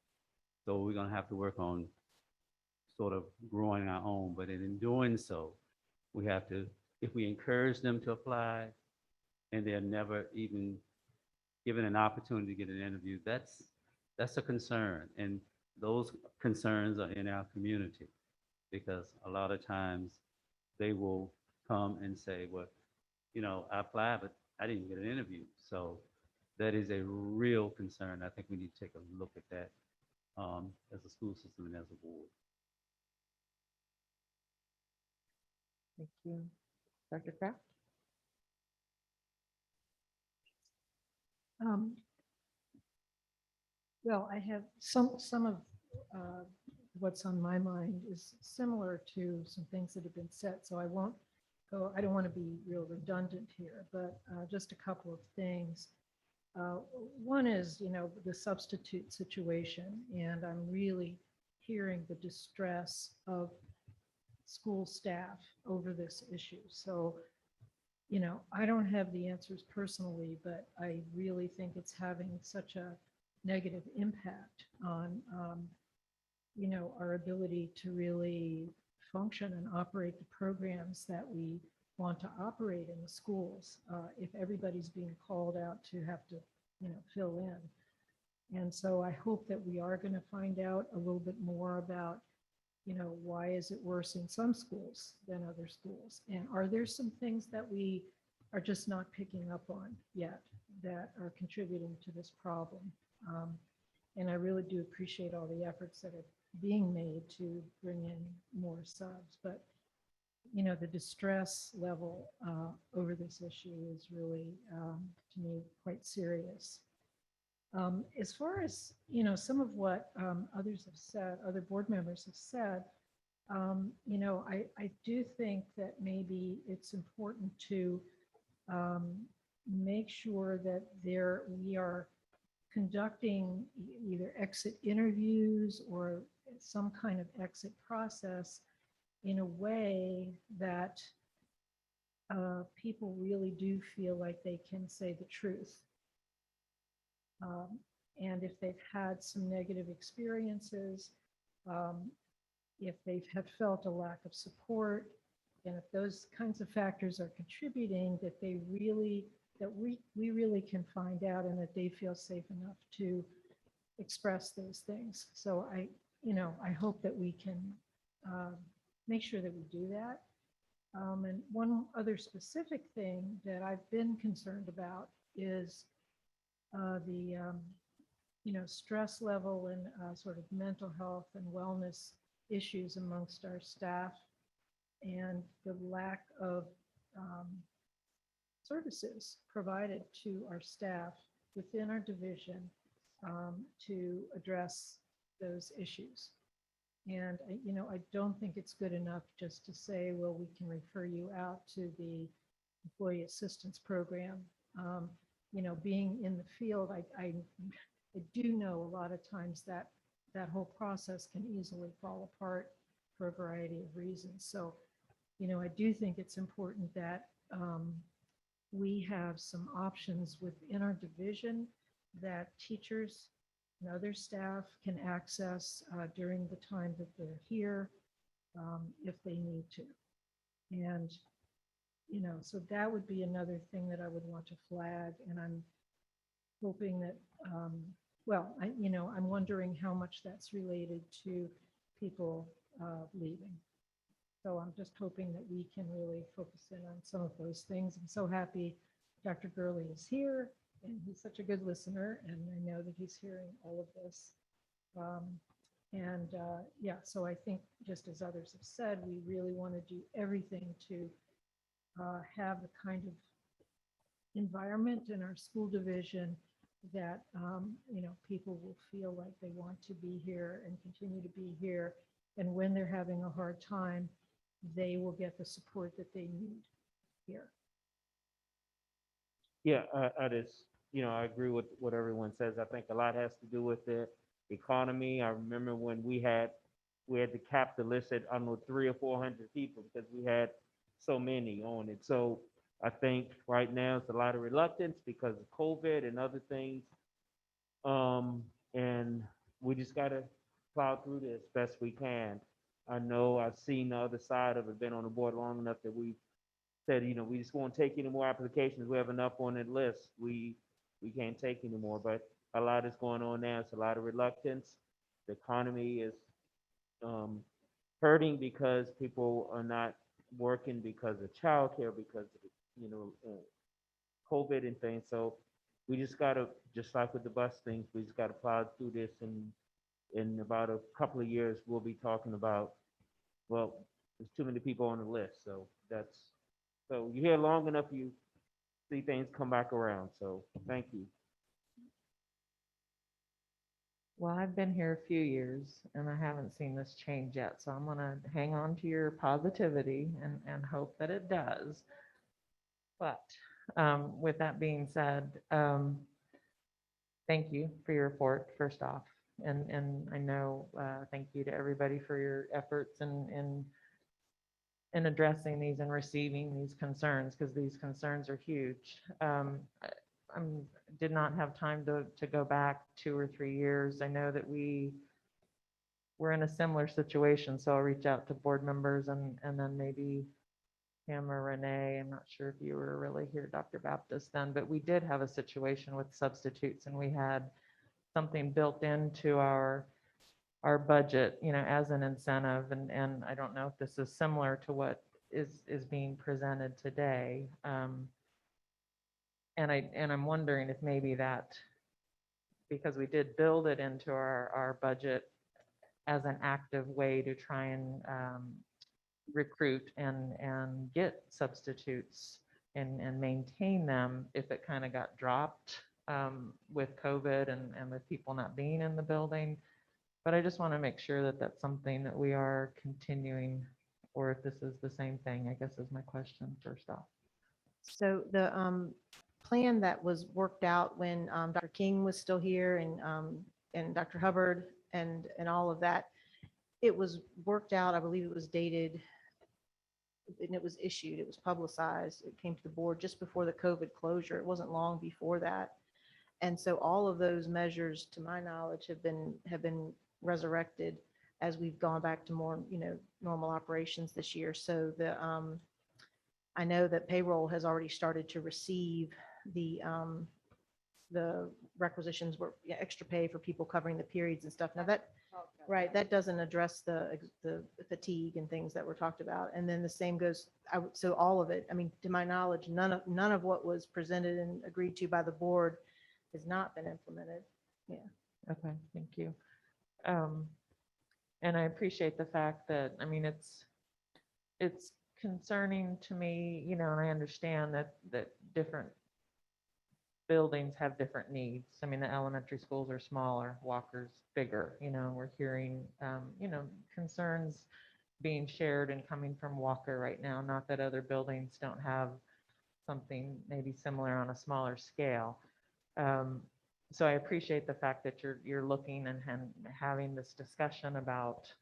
So we're going to have to work on sort of growing our own. But in doing so, we have to, if we encourage them to apply and they're never even given an opportunity to get an interview, that's a concern. And those concerns are in our community because a lot of times they will come and say, well, you know, I applied, but I didn't get an interview. So that is a real concern. I think we need to take a look at that as a school system and as a board. Thank you. Dr. Kraft? Well, I have some of what's on my mind is similar to some things that have been said, so I won't go, I don't want to be real redundant here, but just a couple of things. One is, you know, the substitute situation, and I'm really hearing the distress of school staff over this issue. So, you know, I don't have the answers personally, but I really think it's having such a negative impact on, you know, our ability to really function and operate the programs that we want to operate in the schools, if everybody's being called out to have to, you know, fill in. And so I hope that we are going to find out a little bit more about, you know, why is it worse in some schools than other schools? And are there some things that we are just not picking up on yet that are contributing to this problem? And I really do appreciate all the efforts that are being made to bring in more subs, but you know, the distress level over this issue is really, to me, quite serious. As far as, you know, some of what others have said, other board members have said, you know, I do think that maybe it's important to make sure that we are conducting either exit interviews or some kind of exit process in a way that people really do feel like they can say the truth. And if they've had some negative experiences, um, if they have felt a lack of support, and if those kinds of factors are contributing, that they really, that we really can find out and that they feel safe enough to express those things. So I hope that we can make sure that we do that. And one other specific thing that I've been concerned about is the stress level and sort of mental health and wellness issues amongst our staff, and the lack of services provided to our staff within our division to address those issues. And I don't think it's good enough just to say, well, we can refer you out to the employee assistance program. Being in the field, I do know a lot of times that that whole process can easily fall apart for a variety of reasons. So, I do think it's important that we have some options within our division that teachers and other staff can access during the time that they're here if they need to. And, so that would be another thing that I would want to flag. And I'm hoping that, I'm wondering how much that's related to people leaving. So I'm just hoping that we can really focus in on some of those things. I'm so happy Dr. Gurley is here, and he's such a good listener, and I know that he's hearing all of this. So I think, just as others have said, we really want to do everything to have the kind of environment in our school division that people will feel like they want to be here and continue to be here. And when they're having a hard time, they will get the support that they need here. Yeah, I just, I agree with what everyone says. I think a lot has to do with the economy. I remember when we had to cap the list at, I don't know, 300 or 400 people because we had so many on it. So I think right now it's a lot of reluctance because of COVID and other things. And we just got to plow through this best we can. I know I've seen the other side of it, been on the board long enough that we said, we just won't take any more applications. We have enough on that list. We can't take any more, but a lot is going on now. It's a lot of reluctance. The economy is hurting because people are not working because of childcare, because of, COVID and things. So we just gotta, just like with the bus things, we just gotta plow through this, and in about a couple of years, we'll be talking about, well, there's too many people on the list. So you hear long enough, you see things come back around. So thank you. Well, I've been here a few years and I haven't seen this change yet. So I'm going to hang on to your positivity and hope that it does. But with that being said, thank you for your report, first off. And I know, thank you to everybody for your efforts in addressing these and receiving these concerns, because these concerns are huge. I did not have time to go back 2 or 3 years. I know that we were in a similar situation, so I'll reach out to board members and then maybe Pam or Renee. I'm not sure if you were really here, Dr. Baptist, then, but we did have a situation with substitutes, and we had something built into our budget, as an incentive. And I don't know if this is similar to what is being presented today. And I'm wondering if maybe that, because we did build it into our budget as an active way to try and recruit and get substitutes and maintain them, if it kind of got dropped with COVID and with people not being in the building. But I just want to make sure that that's something that we are continuing, or if this is the same thing, I guess, is my question first off. So the plan that was worked out when Dr. King was still here and Dr. Hubbard and all of that, it was worked out. I believe it was dated and it was issued, it was publicized. It came to the board just before the COVID closure. It wasn't long before that. And so all of those measures, to my knowledge, have been resurrected as we've gone back to more, normal operations this year. So I know that payroll has already started to receive the requisitions were extra pay for people covering the periods and stuff. Now right, that doesn't address the fatigue and things that were talked about. And then the same goes, so all of it, I mean, to my knowledge, none of what was presented and agreed to by the board has not been implemented. Yeah. Okay, thank you. And I appreciate the fact that, I mean, it's concerning to me, and I understand that different buildings have different needs. I mean, the elementary schools are smaller, Walker's bigger, we're hearing, concerns being shared and coming from Walker right now. Not that other buildings don't have something maybe similar on a smaller scale. So I appreciate the fact that you're looking and having this discussion about,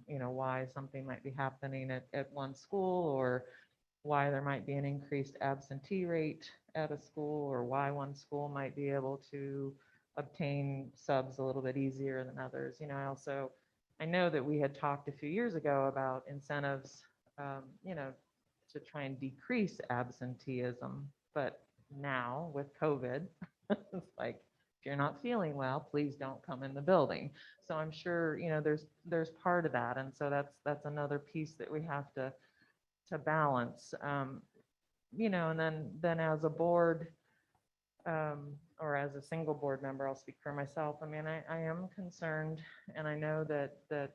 why something might be happening at one school, or why there might be an increased absentee rate at a school, or why one school might be able to obtain subs a little bit easier than others. I know that we had talked a few years ago about incentives, to try and decrease absenteeism, but now with COVID, it's like, if you're not feeling well, please don't come in the building. So I'm sure, there's part of that. And so that's another piece that we have to balance, and then as a board, or as a single board member, I'll speak for myself. I mean, I am concerned, and I know that the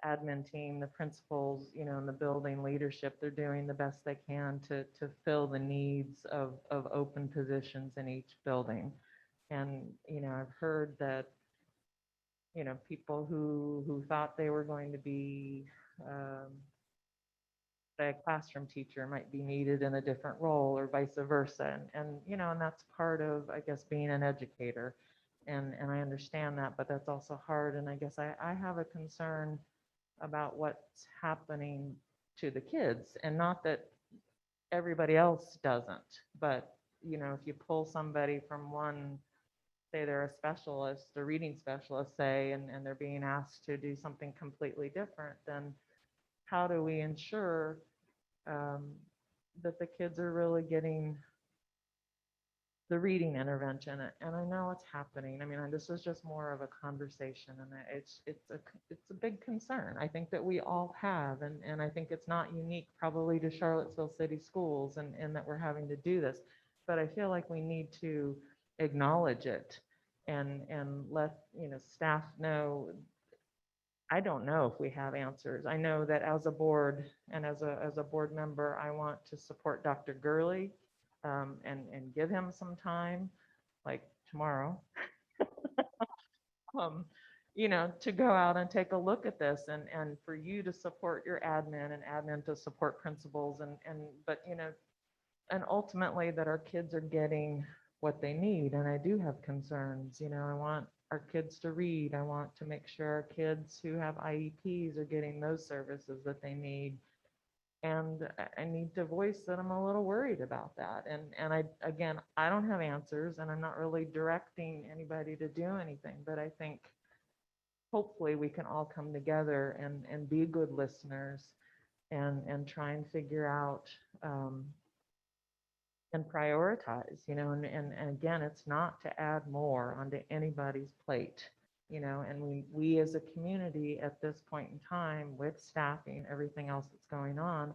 admin team, the principals, and the building leadership, they're doing the best they can to fill the needs of open positions in each building. And, I've heard that, people who thought they were going to be, a classroom teacher might be needed in a different role, or vice versa. And that's part of, I guess, being an educator. And I understand that, but that's also hard. And I guess I have a concern about what's happening to the kids, and not that everybody else doesn't, but if you pull somebody from one, say they're a specialist, a reading specialist, say, and they're being asked to do something completely different, then how do we ensure that the kids are really getting the reading intervention? And I know it's happening. I mean, this is just more of a conversation, and it's a big concern, I think, that we all have, and I think it's not unique probably to Charlottesville City Schools, and that we're having to do this, but I feel like we need to acknowledge it and let staff know. I don't know if we have answers. I know that as a board and as a board member, I want to support Dr. Gurley, and give him some time, like tomorrow, to go out and take a look at this, and for you to support your admin, and admin to support principals, but and ultimately that our kids are getting what they need. And I do have concerns, I want our kids to read. I want to make sure our kids who have IEPs are getting those services that they need. And I need to voice that I'm a little worried about that. And I don't have answers, and I'm not really directing anybody to do anything, but I think hopefully we can all come together and be good listeners, and try and figure out, and prioritize, and again, it's not to add more onto anybody's plate, and we as a community at this point in time, with staffing, everything else that's going on,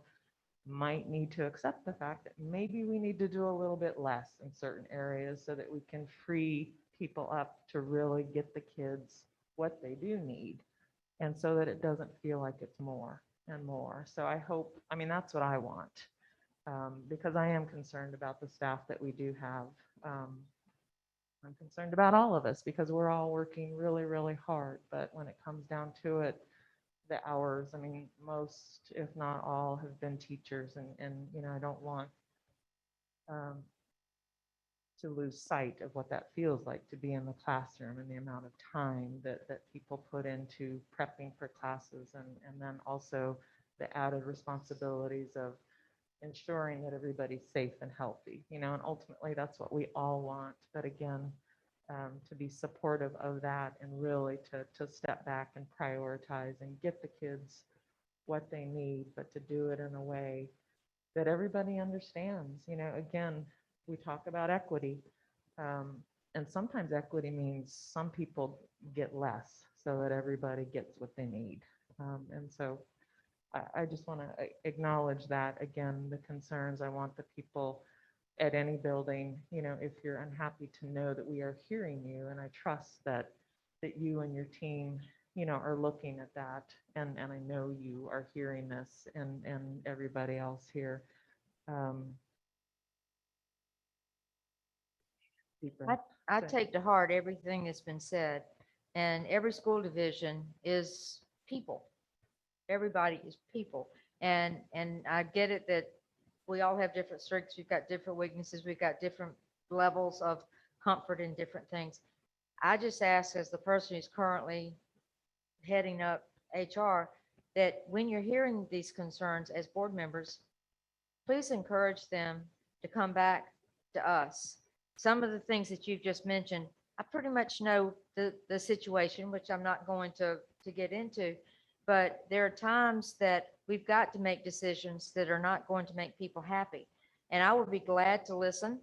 might need to accept the fact that maybe we need to do a little bit less in certain areas, so that we can free people up to really get the kids what they do need, and so that it doesn't feel like it's more and more. So I hope, that's what I want. Because I am concerned about the staff that we do have. I'm concerned about all of us, because we're all working really, really hard. But when it comes down to it, the hours, most, if not all, have been teachers. And I don't want to lose sight of what that feels like to be in the classroom, and the amount of time that people put into prepping for classes, and then also the added responsibilities of ensuring that everybody's safe and healthy, and ultimately that's what we all want. But again, to be supportive of that and really to step back and prioritize and get the kids what they need, but to do it in a way that everybody understands. You know, again, we talk about equity, and sometimes equity means some people get less so that everybody gets what they need. And so I just want to acknowledge that again, the concerns. I want the people at any building, you know, if you're unhappy, to know that we are hearing you, and I trust that you and your team, you know, are looking at that, and I know you are hearing this, and everybody else here. Deeper. I So- take to heart everything that's been said, and every school division is people. Everybody is people, and I get it that we all have different strengths, we've got different weaknesses, we've got different levels of comfort in different things. I just ask, as the person who's currently heading up HR, that when you're hearing these concerns as board members, please encourage them to come back to us. Some of the things that you've just mentioned, I pretty much know the situation, which I'm not going to get into, but there are times that we've got to make decisions that are not going to make people happy. And I would be glad to listen,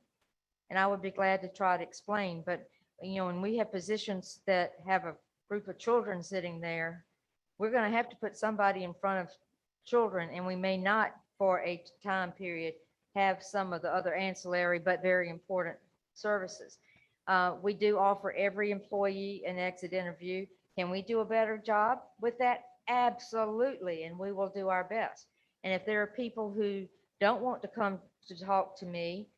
and I would be glad to try to explain. But, you know, when we have positions that have a group of children sitting there, we're going to have to put somebody in front of children, and we may not, for a time period, have some of the other ancillary but very important services. We do offer every employee an exit interview. Can we do a better job with that? Absolutely, and we will do our best. And if there are people who don't want to come to talk to me,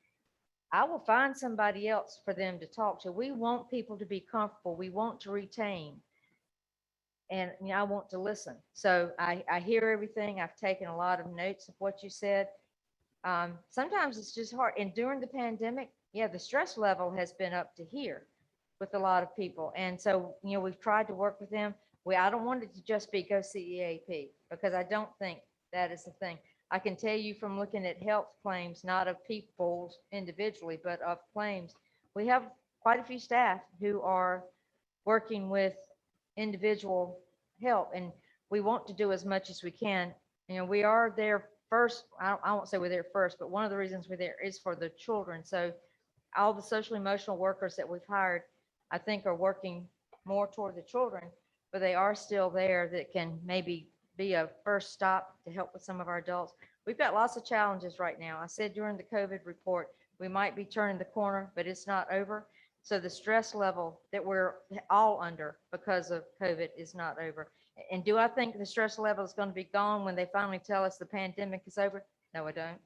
I will find somebody else for them to talk to. We want people to be comfortable. We want to retain. And you know, I want to listen. So I hear everything. I've taken a lot of notes of what you said. Sometimes it's just hard. And during the pandemic, yeah, the stress level has been up to here with a lot of people. And so, you know, we've tried to work with them. I don't want it to just be go CEAP, because I don't think that is the thing. I can tell you from looking at health claims, not of people individually, but of claims, we have quite a few staff who are working with individual help, and we want to do as much as we can. You know, we are there first. I won't say we're there first, but one of the reasons we're there is for the children. So all the social emotional workers that we've hired, I think, are working more toward the children, but they are still there that can maybe be a first stop to help with some of our adults. We've got lots of challenges right now. I said during the COVID report, we might be turning the corner, but it's not over. So the stress level that we're all under because of COVID is not over. And do I think the stress level is going to be gone when they finally tell us the pandemic is over? No, I don't.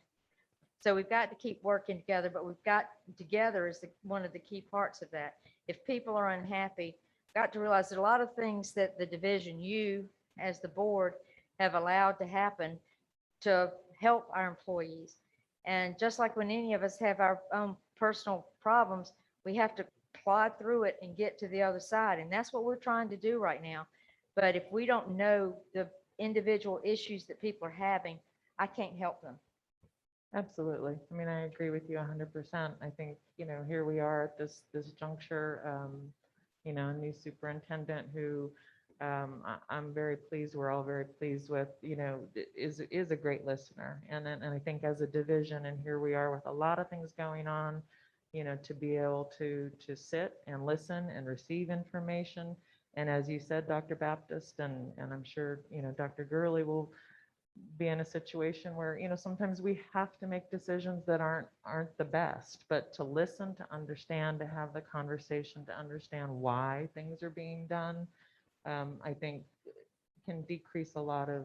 So we've got to keep working together, but we've got together is one of the key parts of that. If people are unhappy, got to realize that a lot of things that the division, you as the board, have allowed to happen to help our employees. And just like when any of us have our own personal problems, we have to plod through it and get to the other side. And that's what we're trying to do right now. But if we don't know the individual issues that people are having, I can't help them. Absolutely. I mean, I agree with you 100%. I think, you know, here we are at this juncture, you know, a new superintendent who I'm very pleased, we're all very pleased with, you know, is a great listener. And I think as a division, and here we are with a lot of things going on, you know, to be able to sit and listen and receive information. And as you said, Dr. Baptist, and I'm sure, you know, Dr. Gurley will be in a situation where, you know, sometimes we have to make decisions that aren't the best, but to listen, to understand, to have the conversation, to understand why things are being done, I think can decrease a lot of,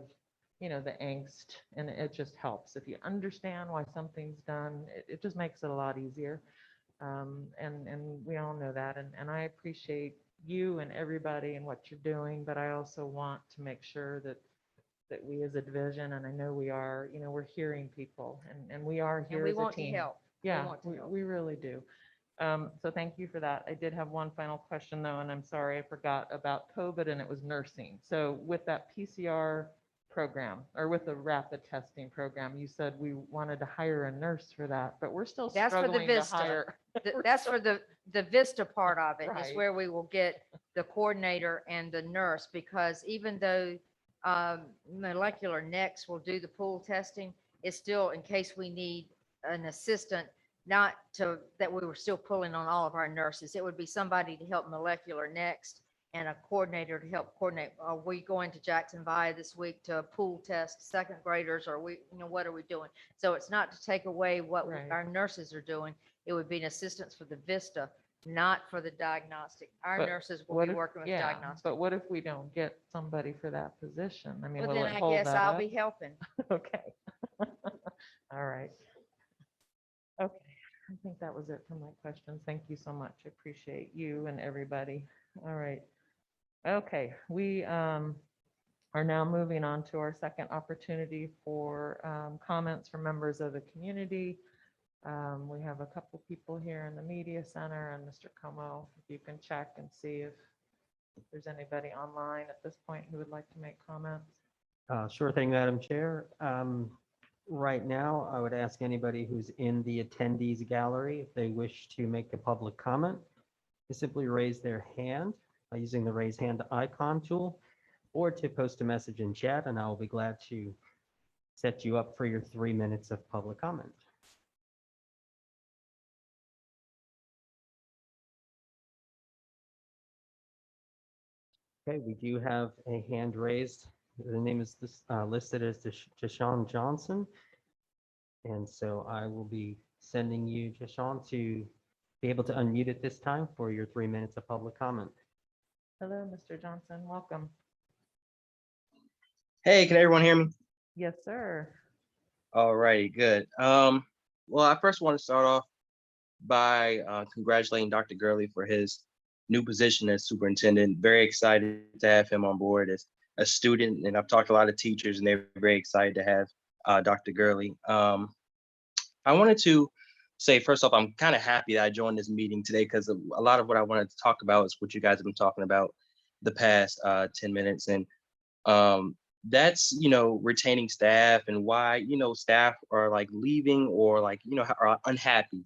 you know, the angst, and it just helps. If you understand why something's done, it just makes it a lot easier. And we all know that. And I appreciate you and everybody and what you're doing, but I also want to make sure that we as a division, and I know we are, you know, we're hearing people, and we are here And we as a want to team. help. Yeah, We want to help. we really do. So thank you for that. I did have one final question though, and I'm sorry, I forgot about COVID, and it was nursing. So with that PCR program or with the rapid testing program. You said we wanted to hire a nurse for that, but we're still That's for the struggling to Vista. hire. That's for the Vista part of it, is Right. where we will get the coordinator and the nurse, because even though molecular next will do the pool testing, it's still in case we need an assistant, not to, that we were still pulling on all of our nurses. It would be somebody to help molecular next and a coordinator to help coordinate. Are we going to Jackson Valley this week to pool test second graders? Or what are we doing? So it's not to take away what Right. our nurses are doing. It would be an assistance for the Vista, not for the diagnostic. Our But nurses will what be if- working with yeah, diagnostic. But what if we don't get somebody for that position? I mean, Well, will then it I hold guess that I'll up? be helping. Okay. All right. Okay, I think that was it for my questions. Thank you so much. I appreciate you and everybody. All right. Okay, we are now moving on to our second opportunity for comments from members of the community. We have a couple people here in the media center, and Mr. Como, if you can check and see if there's anybody online at this point who would like to make comments. Sure thing, Madam Chair. Right now, I would ask anybody who's in the attendees gallery, if they wish to make a public comment, to simply raise their hand by using the raise hand icon tool, or to post a message in chat, and I will be glad to set you up for your 3 minutes of public comment. Okay, we do have a hand raised. The name is listed as Deshaun Johnson. And so I will be sending you, Deshaun, to be able to unmute at this time for your 3 minutes of public comment. Hello, Mr. Johnson, welcome. Hey, can everyone hear me? Yes, sir. All righty, good. Well, I first want to start off by congratulating Dr. Gurley for his new position as superintendent. Very excited to have him on board as a student, and I've talked to a lot of teachers, and they're very excited to have Dr. Gurley. I wanted to say, first off, I'm kind of happy that I joined this meeting today, because a lot of what I wanted to talk about is what you guys have been talking about the past 10 minutes. And that's, retaining staff and why, staff are like leaving or like, are unhappy.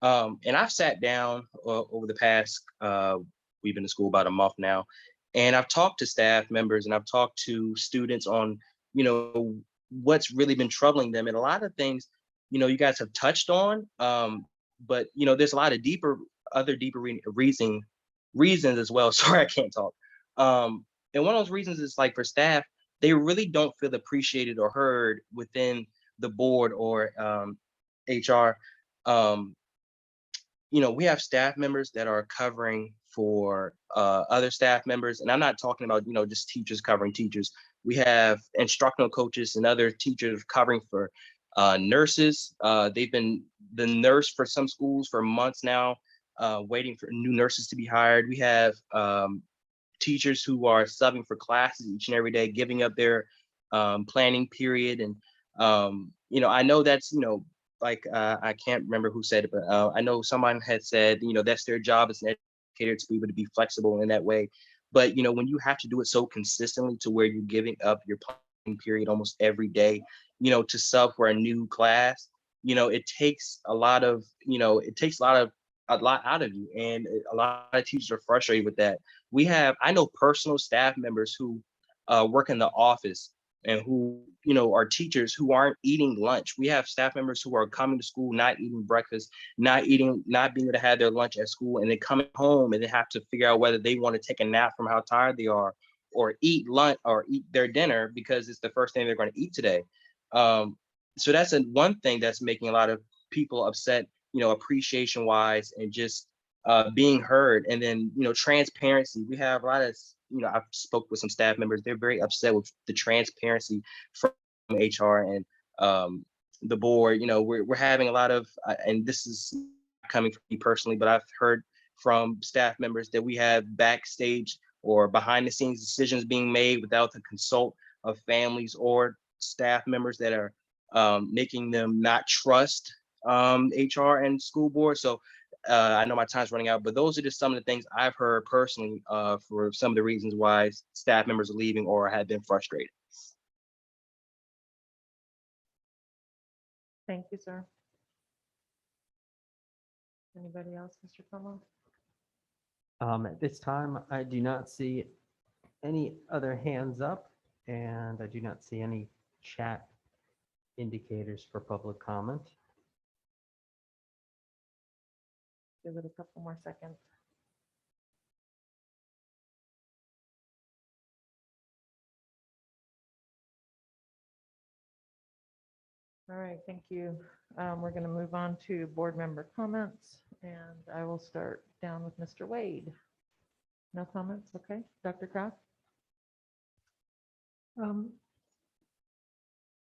And I've sat down over the past, we've been to school about a month now, and I've talked to staff members and I've talked to students on, what's really been troubling them. And a lot of things, you guys have touched on, but, there's a lot of other deeper reasons as well. Sorry, I can't talk. And one of those reasons is like for staff, they really don't feel appreciated or heard within the board or HR. We have staff members that are covering for other staff members. And I'm not talking about, just teachers covering teachers. We have instructional coaches and other teachers covering for nurses. They've been the nurse for some schools for months now, waiting for new nurses to be hired. We have teachers who are subbing for classes each and every day, giving up their planning period. And, I know that's, I can't remember who said it, but I know someone had said, that's their job as an educator to be able to be flexible in that way. But, when you have to do it so consistently to where you're giving up your planning period almost every day, to sub for a new class, it takes a lot of, a lot out of you. And a lot of teachers are frustrated with that. I know personal staff members who work in the office and who, are teachers who aren't eating lunch. We have staff members who are coming to school, not eating breakfast, not being able to have their lunch at school, and then coming home and they have to figure out whether they want to take a nap from how tired they are, or eat lunch or eat their dinner because it's the first thing they're going to eat today. So that's one thing that's making a lot of people upset, appreciation wise, and just being heard. And then, transparency. We have a lot of, I've spoke with some staff members. They're very upset with the transparency from HR and the board. We're having a lot of, and this is coming from me personally, but I've heard from staff members that we have backstage or behind the scenes decisions being made without the consult of families or staff members that are making them not trust HR and school board. So I know my time's running out, but those are just some of the things I've heard personally for some of the reasons why staff members are leaving or have been frustrated. Thank you, sir. Anybody else, Mr. Como? At this time, I do not see any other hands up, and I do not see any chat indicators for public comment. Give it a couple more seconds. All right, thank you. We're going to move on to board member comments, and I will start down with Mr. Wade. No comments? Okay. Dr. Kraft?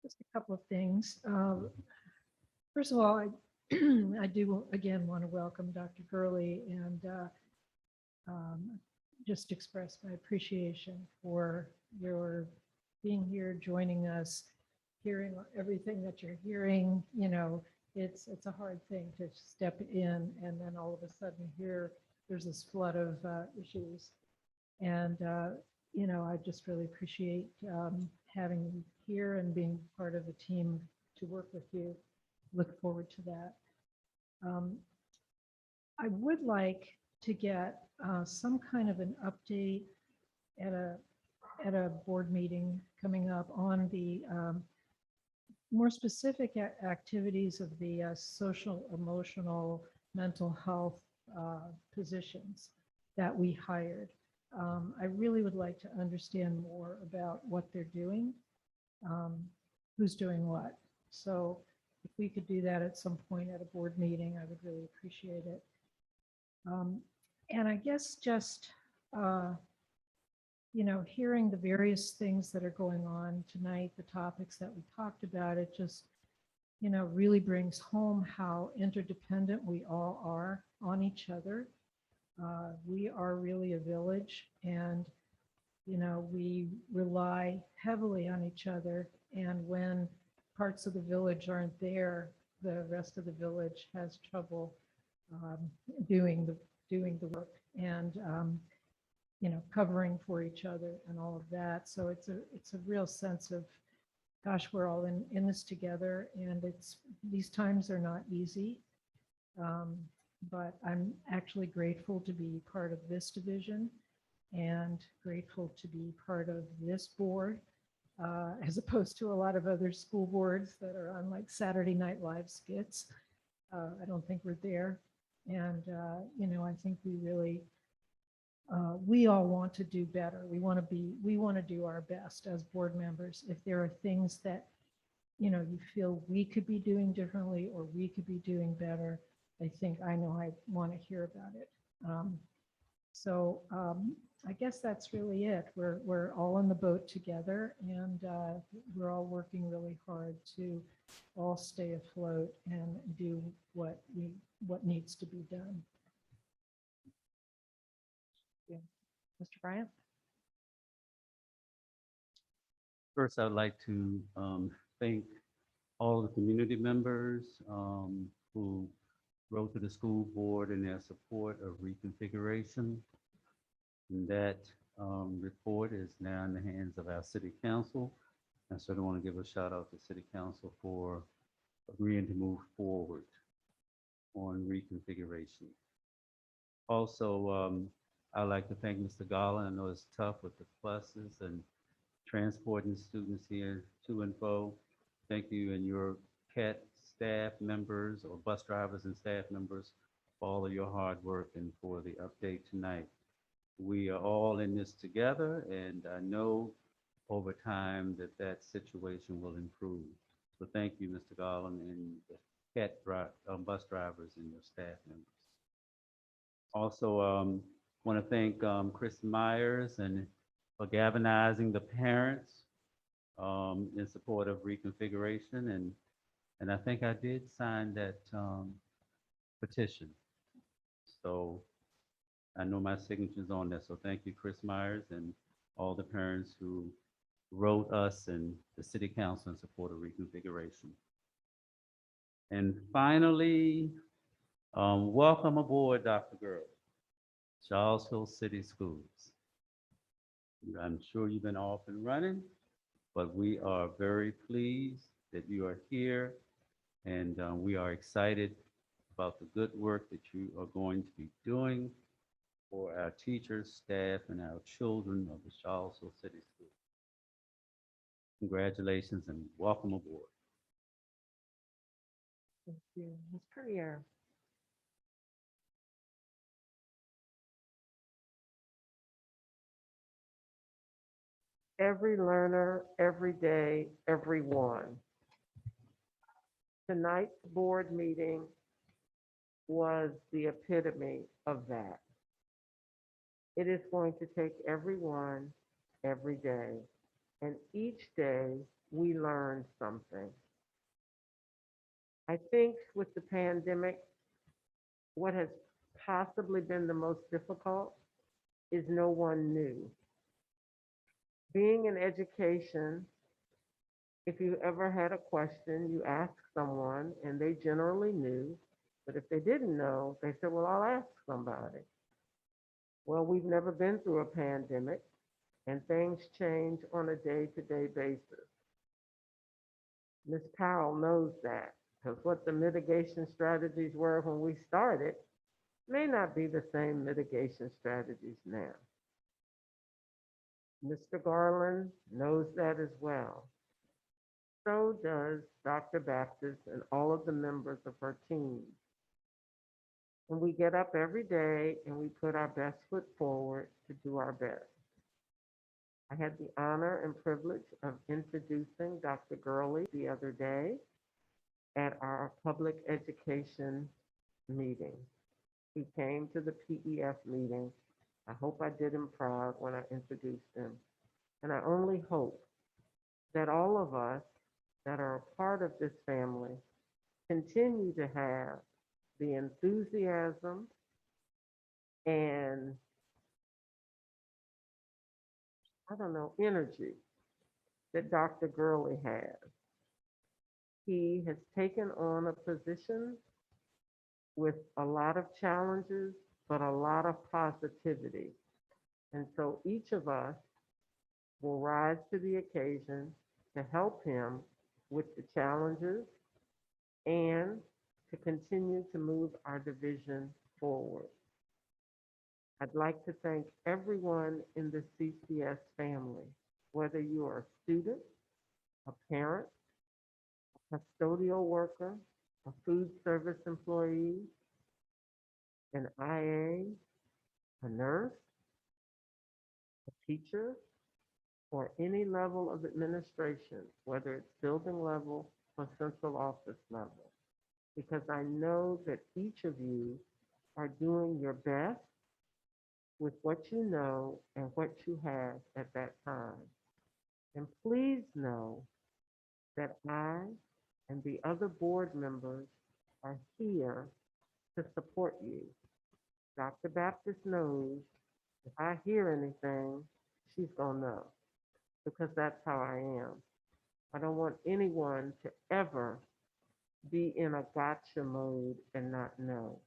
Just a couple of things. First of all, I do again want to welcome Dr. Gurley and just express my appreciation for your being here, joining us, hearing everything that you're hearing. You know, it's a hard thing to step in and then all of a sudden here there's this flood of issues. And you know, I just really appreciate having you here and being part of the team to work with you. Look forward to that. I would like to get some kind of an update at a board meeting coming up on the more specific activities of the social, emotional, mental health positions that we hired. I really would like to understand more about what they're doing, who's doing what. So if we could do that at some point at a board meeting, I would really appreciate it. And I guess just, you know, hearing the various things that are going on tonight, the topics that we talked about, it just, you know, really brings home how interdependent we all are on each other. We are really a village, and, you know, we rely heavily on each other. And when parts of the village aren't there, the rest of the village has trouble doing the work and, you know, covering for each other and all of that. So it's a real sense of, gosh, we're all in this together, and these times are not easy. But I'm actually grateful to be part of this division and grateful to be part of this board, as opposed to a lot of other school boards that are on like Saturday Night Live skits. I don't think we're there. And, you know, I think we really, we all want to do better. We want to do our best as board members. If there are things that, you know, you feel we could be doing differently or we could be doing better, I know I want to hear about it. So I guess that's really it. We're all in the boat together, and we're all working really hard to all stay afloat and do what needs to be done. Yeah. Mr. Bryant? First, I'd like to thank all the community members who wrote to the school board in their support of reconfiguration. And that report is now in the hands of our city council. I certainly want to give a shout out to city council for agreeing to move forward on reconfiguration. Also, I'd like to thank Mr. Garland. I know it's tough with the buses and transporting students here to and fro. Thank you and your CAT staff members or bus drivers and staff members for all of your hard work and for the update tonight. We are all in this together, and I know over time that situation will improve. So thank you, Mr. Garland, and the CAT bus drivers and your staff members. Also, want to thank Chris Myers and for galvanizing the parents in support of reconfiguration. And I think I did sign that petition. So I know my signature's on there. So thank you, Chris Myers, and all the parents who wrote us and the city council in support of reconfiguration. And finally, welcome aboard, Dr. Gurley, Charlottesville City Schools. I'm sure you've been off and running, but we are very pleased that you are here And we are excited about the good work that you are going to be doing for our teachers, staff, and our children of the Charlottesville City Schools. Congratulations and welcome aboard. Thank you. Ms. Perrier. Every learner, every day, everyone. Tonight's board meeting was the epitome of that. It is going to take everyone, every day, and each day we learn something. I think with the pandemic, what has possibly been the most difficult is no one knew. Being in education, if you ever had a question, you asked someone and they generally knew, but if they didn't know, they said, well, I'll ask somebody. Well, we've never been through a pandemic and things change on a day-to-day basis. Ms. Powell knows that because what the mitigation strategies were when we started may not be the same mitigation strategies now. Mr. Garland knows that as well. So does Dr. Baptist and all of the members of her team. And we get up every day and we put our best foot forward to do our best. I had the honor and privilege of introducing Dr. Gurley the other day at our public education meeting. He came to the PEF meeting. I hope I did him proud when I introduced him. And I only hope that all of us that are a part of this family continue to have the enthusiasm and, energy that Dr. Gurley has. He has taken on a position with a lot of challenges, but a lot of positivity. And so each of us will rise to the occasion to help him with the challenges and to continue to move our division forward. I'd like to thank everyone in the CCS family, whether you are a student, a parent, a custodial worker, a food service employee, an IA, a nurse, a teacher, or any level of administration, whether it's building level or central office level, because I know that each of you are doing your best with what you know and what you have at that time. And please know that I and the other board members are here to support you. Dr. Baptist knows if I hear anything, she's gonna know, because that's how I am. I don't want anyone to ever be in a gotcha mode and not know.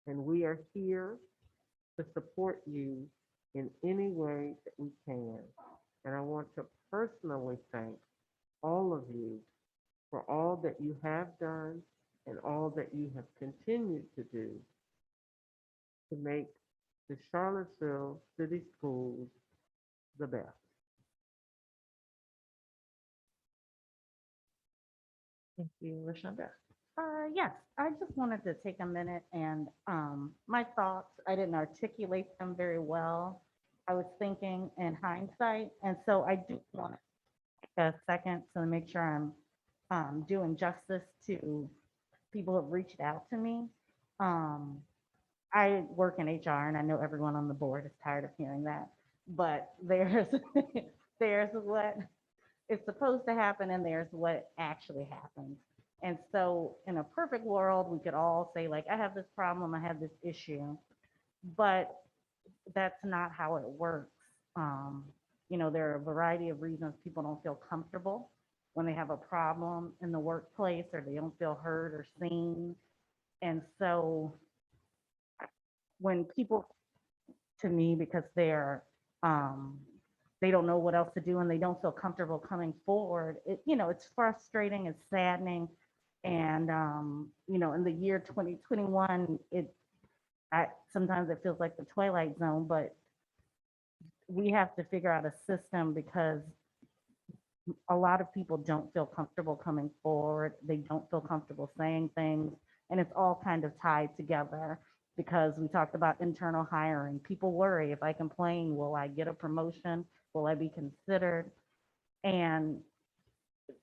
And we are here to support you in any way that we can. And I want to personally thank all of you for all that you have done and all that you have continued to do to make the Charlottesville City Schools the best. Thank you, Rashonda. Yes, I just wanted to take a minute and my thoughts, I didn't articulate them very well. I was thinking in hindsight, and so I do want to take a second to make sure I'm doing justice to people who have reached out to me. I work in HR, and I know everyone on the board is tired of hearing that, but there's what is supposed to happen and there's what actually happens. And so in a perfect world, we could all say like, I have this problem, I have this issue, but that's not how it works. There are a variety of reasons people don't feel comfortable when they have a problem in the workplace or they don't feel heard or seen. And so when people to me, because they don't know what else to do and they don't feel comfortable coming forward, it's frustrating, it's saddening. And, in the year 2021, sometimes it feels like the twilight zone, but we have to figure out a system because a lot of people don't feel comfortable coming forward. They don't feel comfortable saying things. And it's all kind of tied together because we talked about internal hiring. People worry, if I complain, will I get a promotion? Will I be considered? And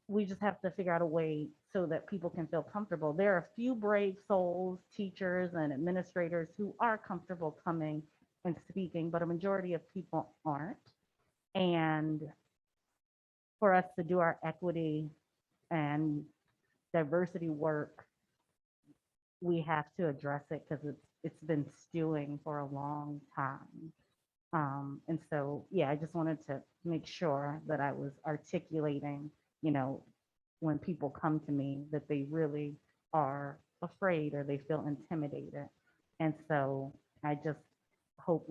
we just have to figure out a way so that people can feel comfortable. There are a few brave souls, teachers and administrators who are comfortable coming and speaking, but a majority of people aren't. And for us to do our equity and diversity work, we have to address it because it's been stewing for a long time. And so, yeah, I just wanted to make sure that I was articulating, when people come to me, that they really are afraid or they feel intimidated. And so I just hope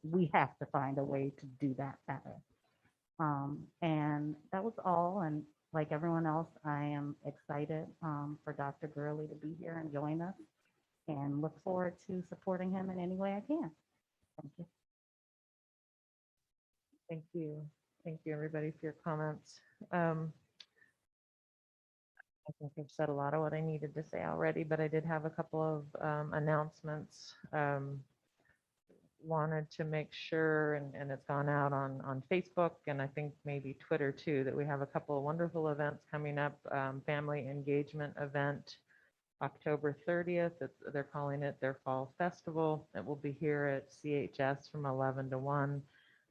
we have to find a way to do that better. And that was all. And like everyone else, I am excited for Dr. Gurley to be here and join us, and look forward to supporting him in any way I can. Thank you. Thank you. Thank you, everybody, for your comments. I think I've said a lot of what I needed to say already, but I did have a couple of announcements. Wanted to make sure, and it's gone out on Facebook and I think maybe Twitter too, that we have a couple of wonderful events coming up. Family engagement event, October 30th. They're calling it their fall festival. It will be here at CHS from 11 to 1.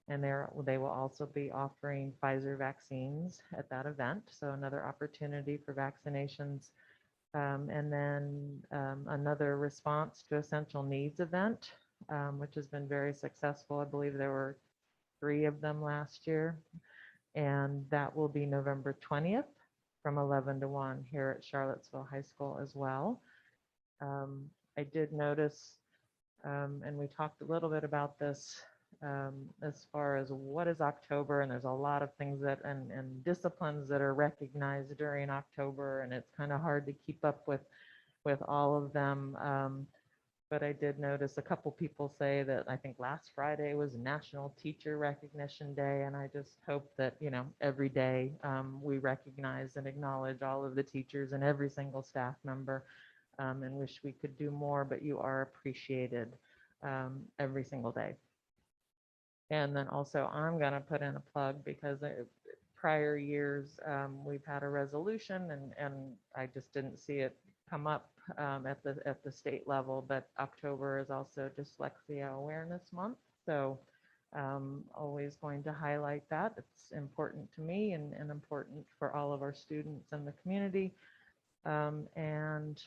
And they will also be offering Pfizer vaccines at that event. So another opportunity for vaccinations. And then another response to essential needs event, which has been very successful. I believe there were 3 of them last year. And that will be November 20th from 11 to 1 here at Charlottesville High School as well. I did notice, and we talked a little bit about this, as far as what is October, and there's a lot of things that and disciplines that are recognized during October, and it's kind of hard to keep up with all of them. But I did notice a couple people say that I think last Friday was National Teacher Recognition Day, and I just hope that every day we recognize and acknowledge all of the teachers and every single staff member, and wish we could do more, but you are appreciated every single day. And then also I'm going to put in a plug because prior years we've had a resolution and I just didn't see it come up at the state level, but October is also Dyslexia Awareness Month. So always going to highlight that. It's important to me and important for all of our students in the community. And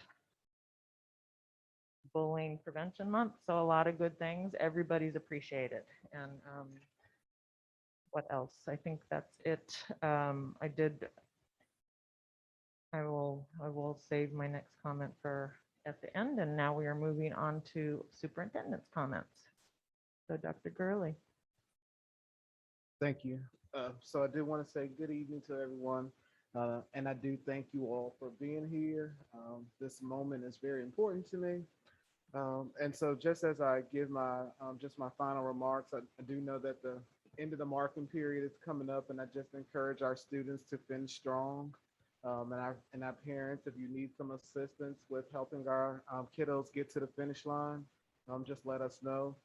Bullying Prevention Month. So a lot of good things. Everybody's appreciated. And what else? I think that's it. I will save my next comment for at the end. And now we are moving on to superintendent's comments. So Dr. Gurley. Thank you. So I did want to say good evening to everyone. And I do thank you all for being here. This moment is very important to me. And so just as I give my final remarks, I do know that the end of the marking period is coming up, and I just encourage our students to finish strong. And our parents, if you need some assistance with helping our kiddos get to the finish line, just let us know.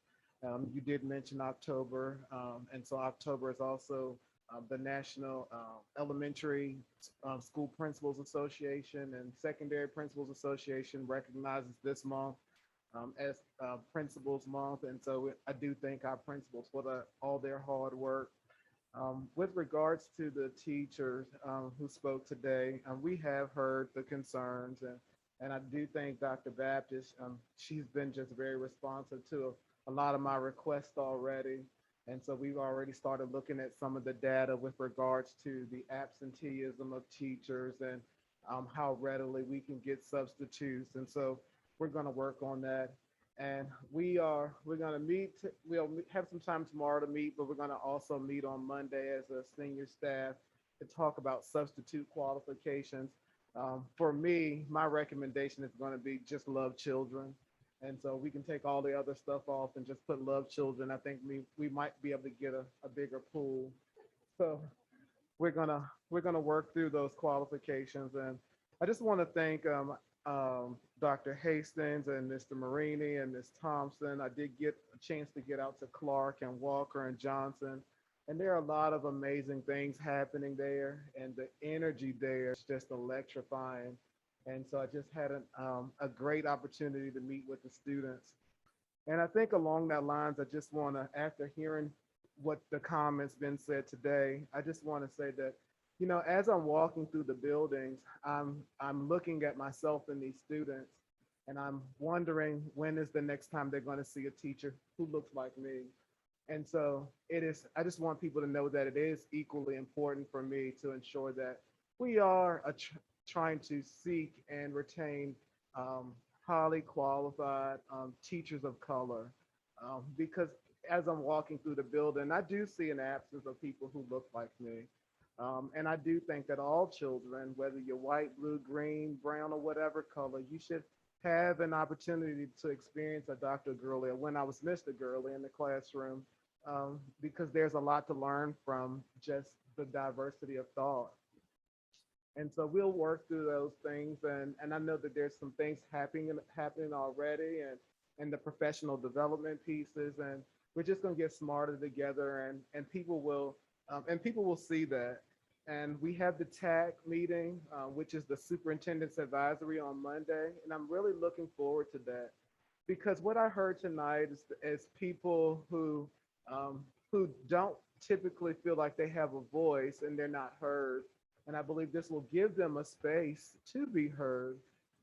You did mention October, and so October is also the National Elementary School Principals Association and Secondary Principals Association recognizes this month as Principals Month. And so I do thank our principals for all their hard work. With regards to the teachers who spoke today, we have heard the concerns, and I do thank Dr. Baptist. She's been just very responsive to a lot of my requests already. And so we've already started looking at some of the data with regards to the absenteeism of teachers and how readily we can get substitutes. And so we're going to work on that. And we're going to meet, we'll have some time tomorrow to meet, but we're going to also meet on Monday as a senior staff to talk about substitute qualifications. For me, my recommendation is going to be just love children. And so we can take all the other stuff off and just put love children. I think we might be able to get a bigger pool. So we're gonna work through those qualifications. And I just want to thank Dr. Hastings and Mr. Marini and Ms. Thompson. I did get a chance to get out to Clark and Walker and Johnson. And there are a lot of amazing things happening there. And the energy there is just electrifying. And so I just had a great opportunity to meet with the students. And I think along that lines, I just want to, after hearing what the comments been said today, I just want to say that, you know, as I'm walking through the buildings, I'm looking at myself and these students, and I'm wondering when is the next time they're going to see a teacher who looks like me. And so it is, I just want people to know that it is equally important for me to ensure that we are trying to seek and retain highly qualified teachers of color, because as I'm walking through the building, I do see an absence of people who look like me. And I do think that all children, whether you're white, blue, green, brown, or whatever color, you should have an opportunity to experience a Dr. Gurley, or when I was Mr. Gurley in the classroom, because there's a lot to learn from just the diversity of thought. And so we'll work through those things. And I know that there's some things happening already, and the professional development pieces. And we're just going to get smarter together, and people will see that. And we have the TAC meeting, which is the Superintendent's Advisory on Monday. And I'm really looking forward to that, because what I heard tonight is people who don't typically feel like they have a voice and they're not heard. And I believe this will give them a space to be heard.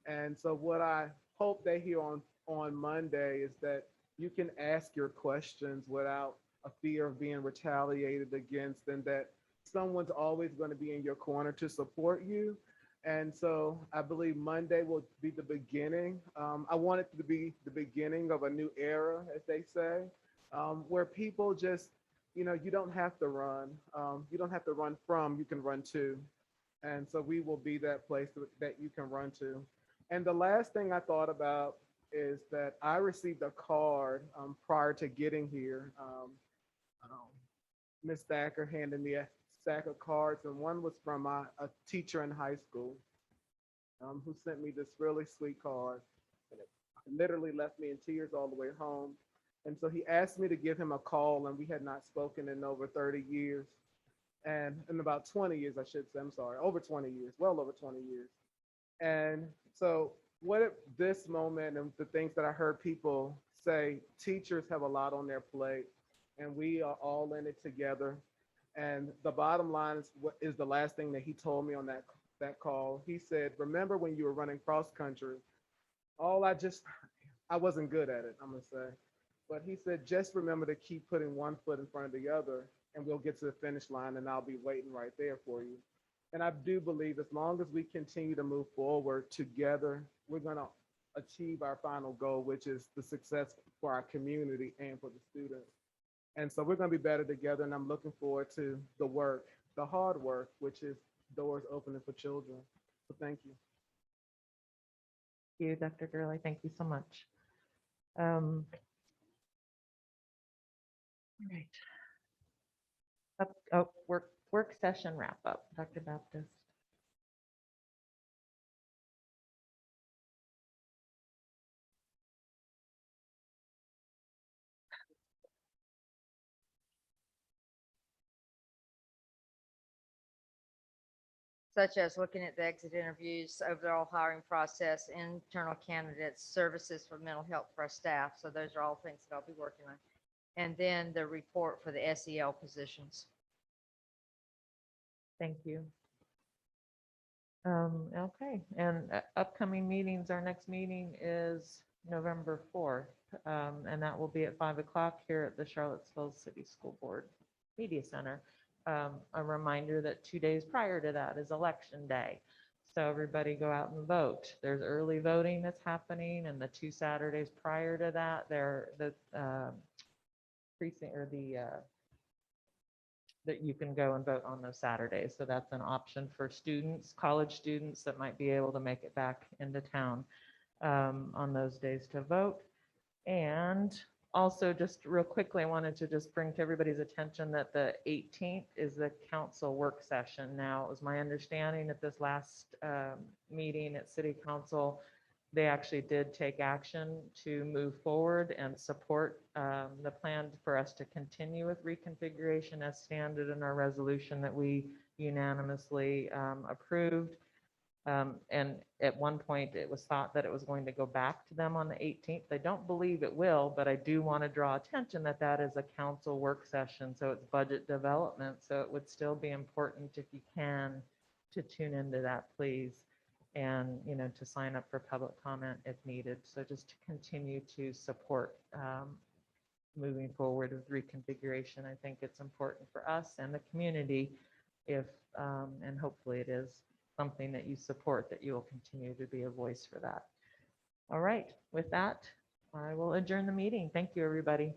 And so what I hope they hear on Monday is that you can ask your questions without a fear of being retaliated against, and that someone's always going to be in your corner to support you. And so I believe Monday will be the beginning. I want it to be the beginning of a new era, as they say, where people just, you know, you don't have to run. You don't have to run from, you can run to. And so we will be that place that you can run to. And the last thing I thought about is that I received a card prior to getting here. Ms. Thacker handed me a stack of cards, and one was from a teacher in high school who sent me this really sweet card. And it literally left me in tears all the way home. And so he asked me to give him a call, and we had not spoken in over 30 years. And in about 20 years, I should say, I'm sorry, over 20 years, well over 20 years. And so what if this moment and the things that I heard people say, teachers have a lot on their plate, and we are all in it together. And the bottom line is what is the last thing that he told me on that call. He said, remember when you were running cross country, I wasn't good at it, I'm gonna say. But he said, just remember to keep putting one foot in front of the other, and we'll get to the finish line, and I'll be waiting right there for you. And I do believe as long as we continue to move forward together, we're gonna achieve our final goal, which is the success for our community and for the students. And so we're gonna be better together, and I'm looking forward to the work, the hard work, which is doors opening for children. So thank you. Thank you, Dr. Gurley. Thank you so much. All right. Work session wrap up, Dr. Baptist. Such as looking at the exit interviews, overall hiring process, internal candidates, services for mental health for our staff. So those are all things that I'll be working on. And then the report for the SEL positions. Thank you. Okay, and upcoming meetings, our next meeting is November 4th, and that will be at 5 o'clock here at the Charlottesville City School Board Media Center. A reminder that 2 days prior to that is Election Day. So everybody go out and vote. There's early voting that's happening, and the 2 Saturdays prior to that, the precinct or the that you can go and vote on those Saturdays. So that's an option for students, college students that might be able to make it back into town on those days to vote. And also, just real quickly, I wanted to just bring to everybody's attention that the 18th is the council work session. Now, it was my understanding at this last meeting at City Council, they actually did take action to move forward and support the plan for us to continue with reconfiguration as stated in our resolution that we unanimously approved. And at one point, it was thought that it was going to go back to them on the 18th. I don't believe it will, but I do want to draw attention that that is a council work session, so it's budget development. So it would still be important, if you can, to tune into that, please. And, you know, to sign up for public comment if needed. So just to continue to support moving forward with reconfiguration. I think it's important for us and the community if, and hopefully it is something that you support, that you will continue to be a voice for that. All right, with that, I will adjourn the meeting. Thank you, everybody.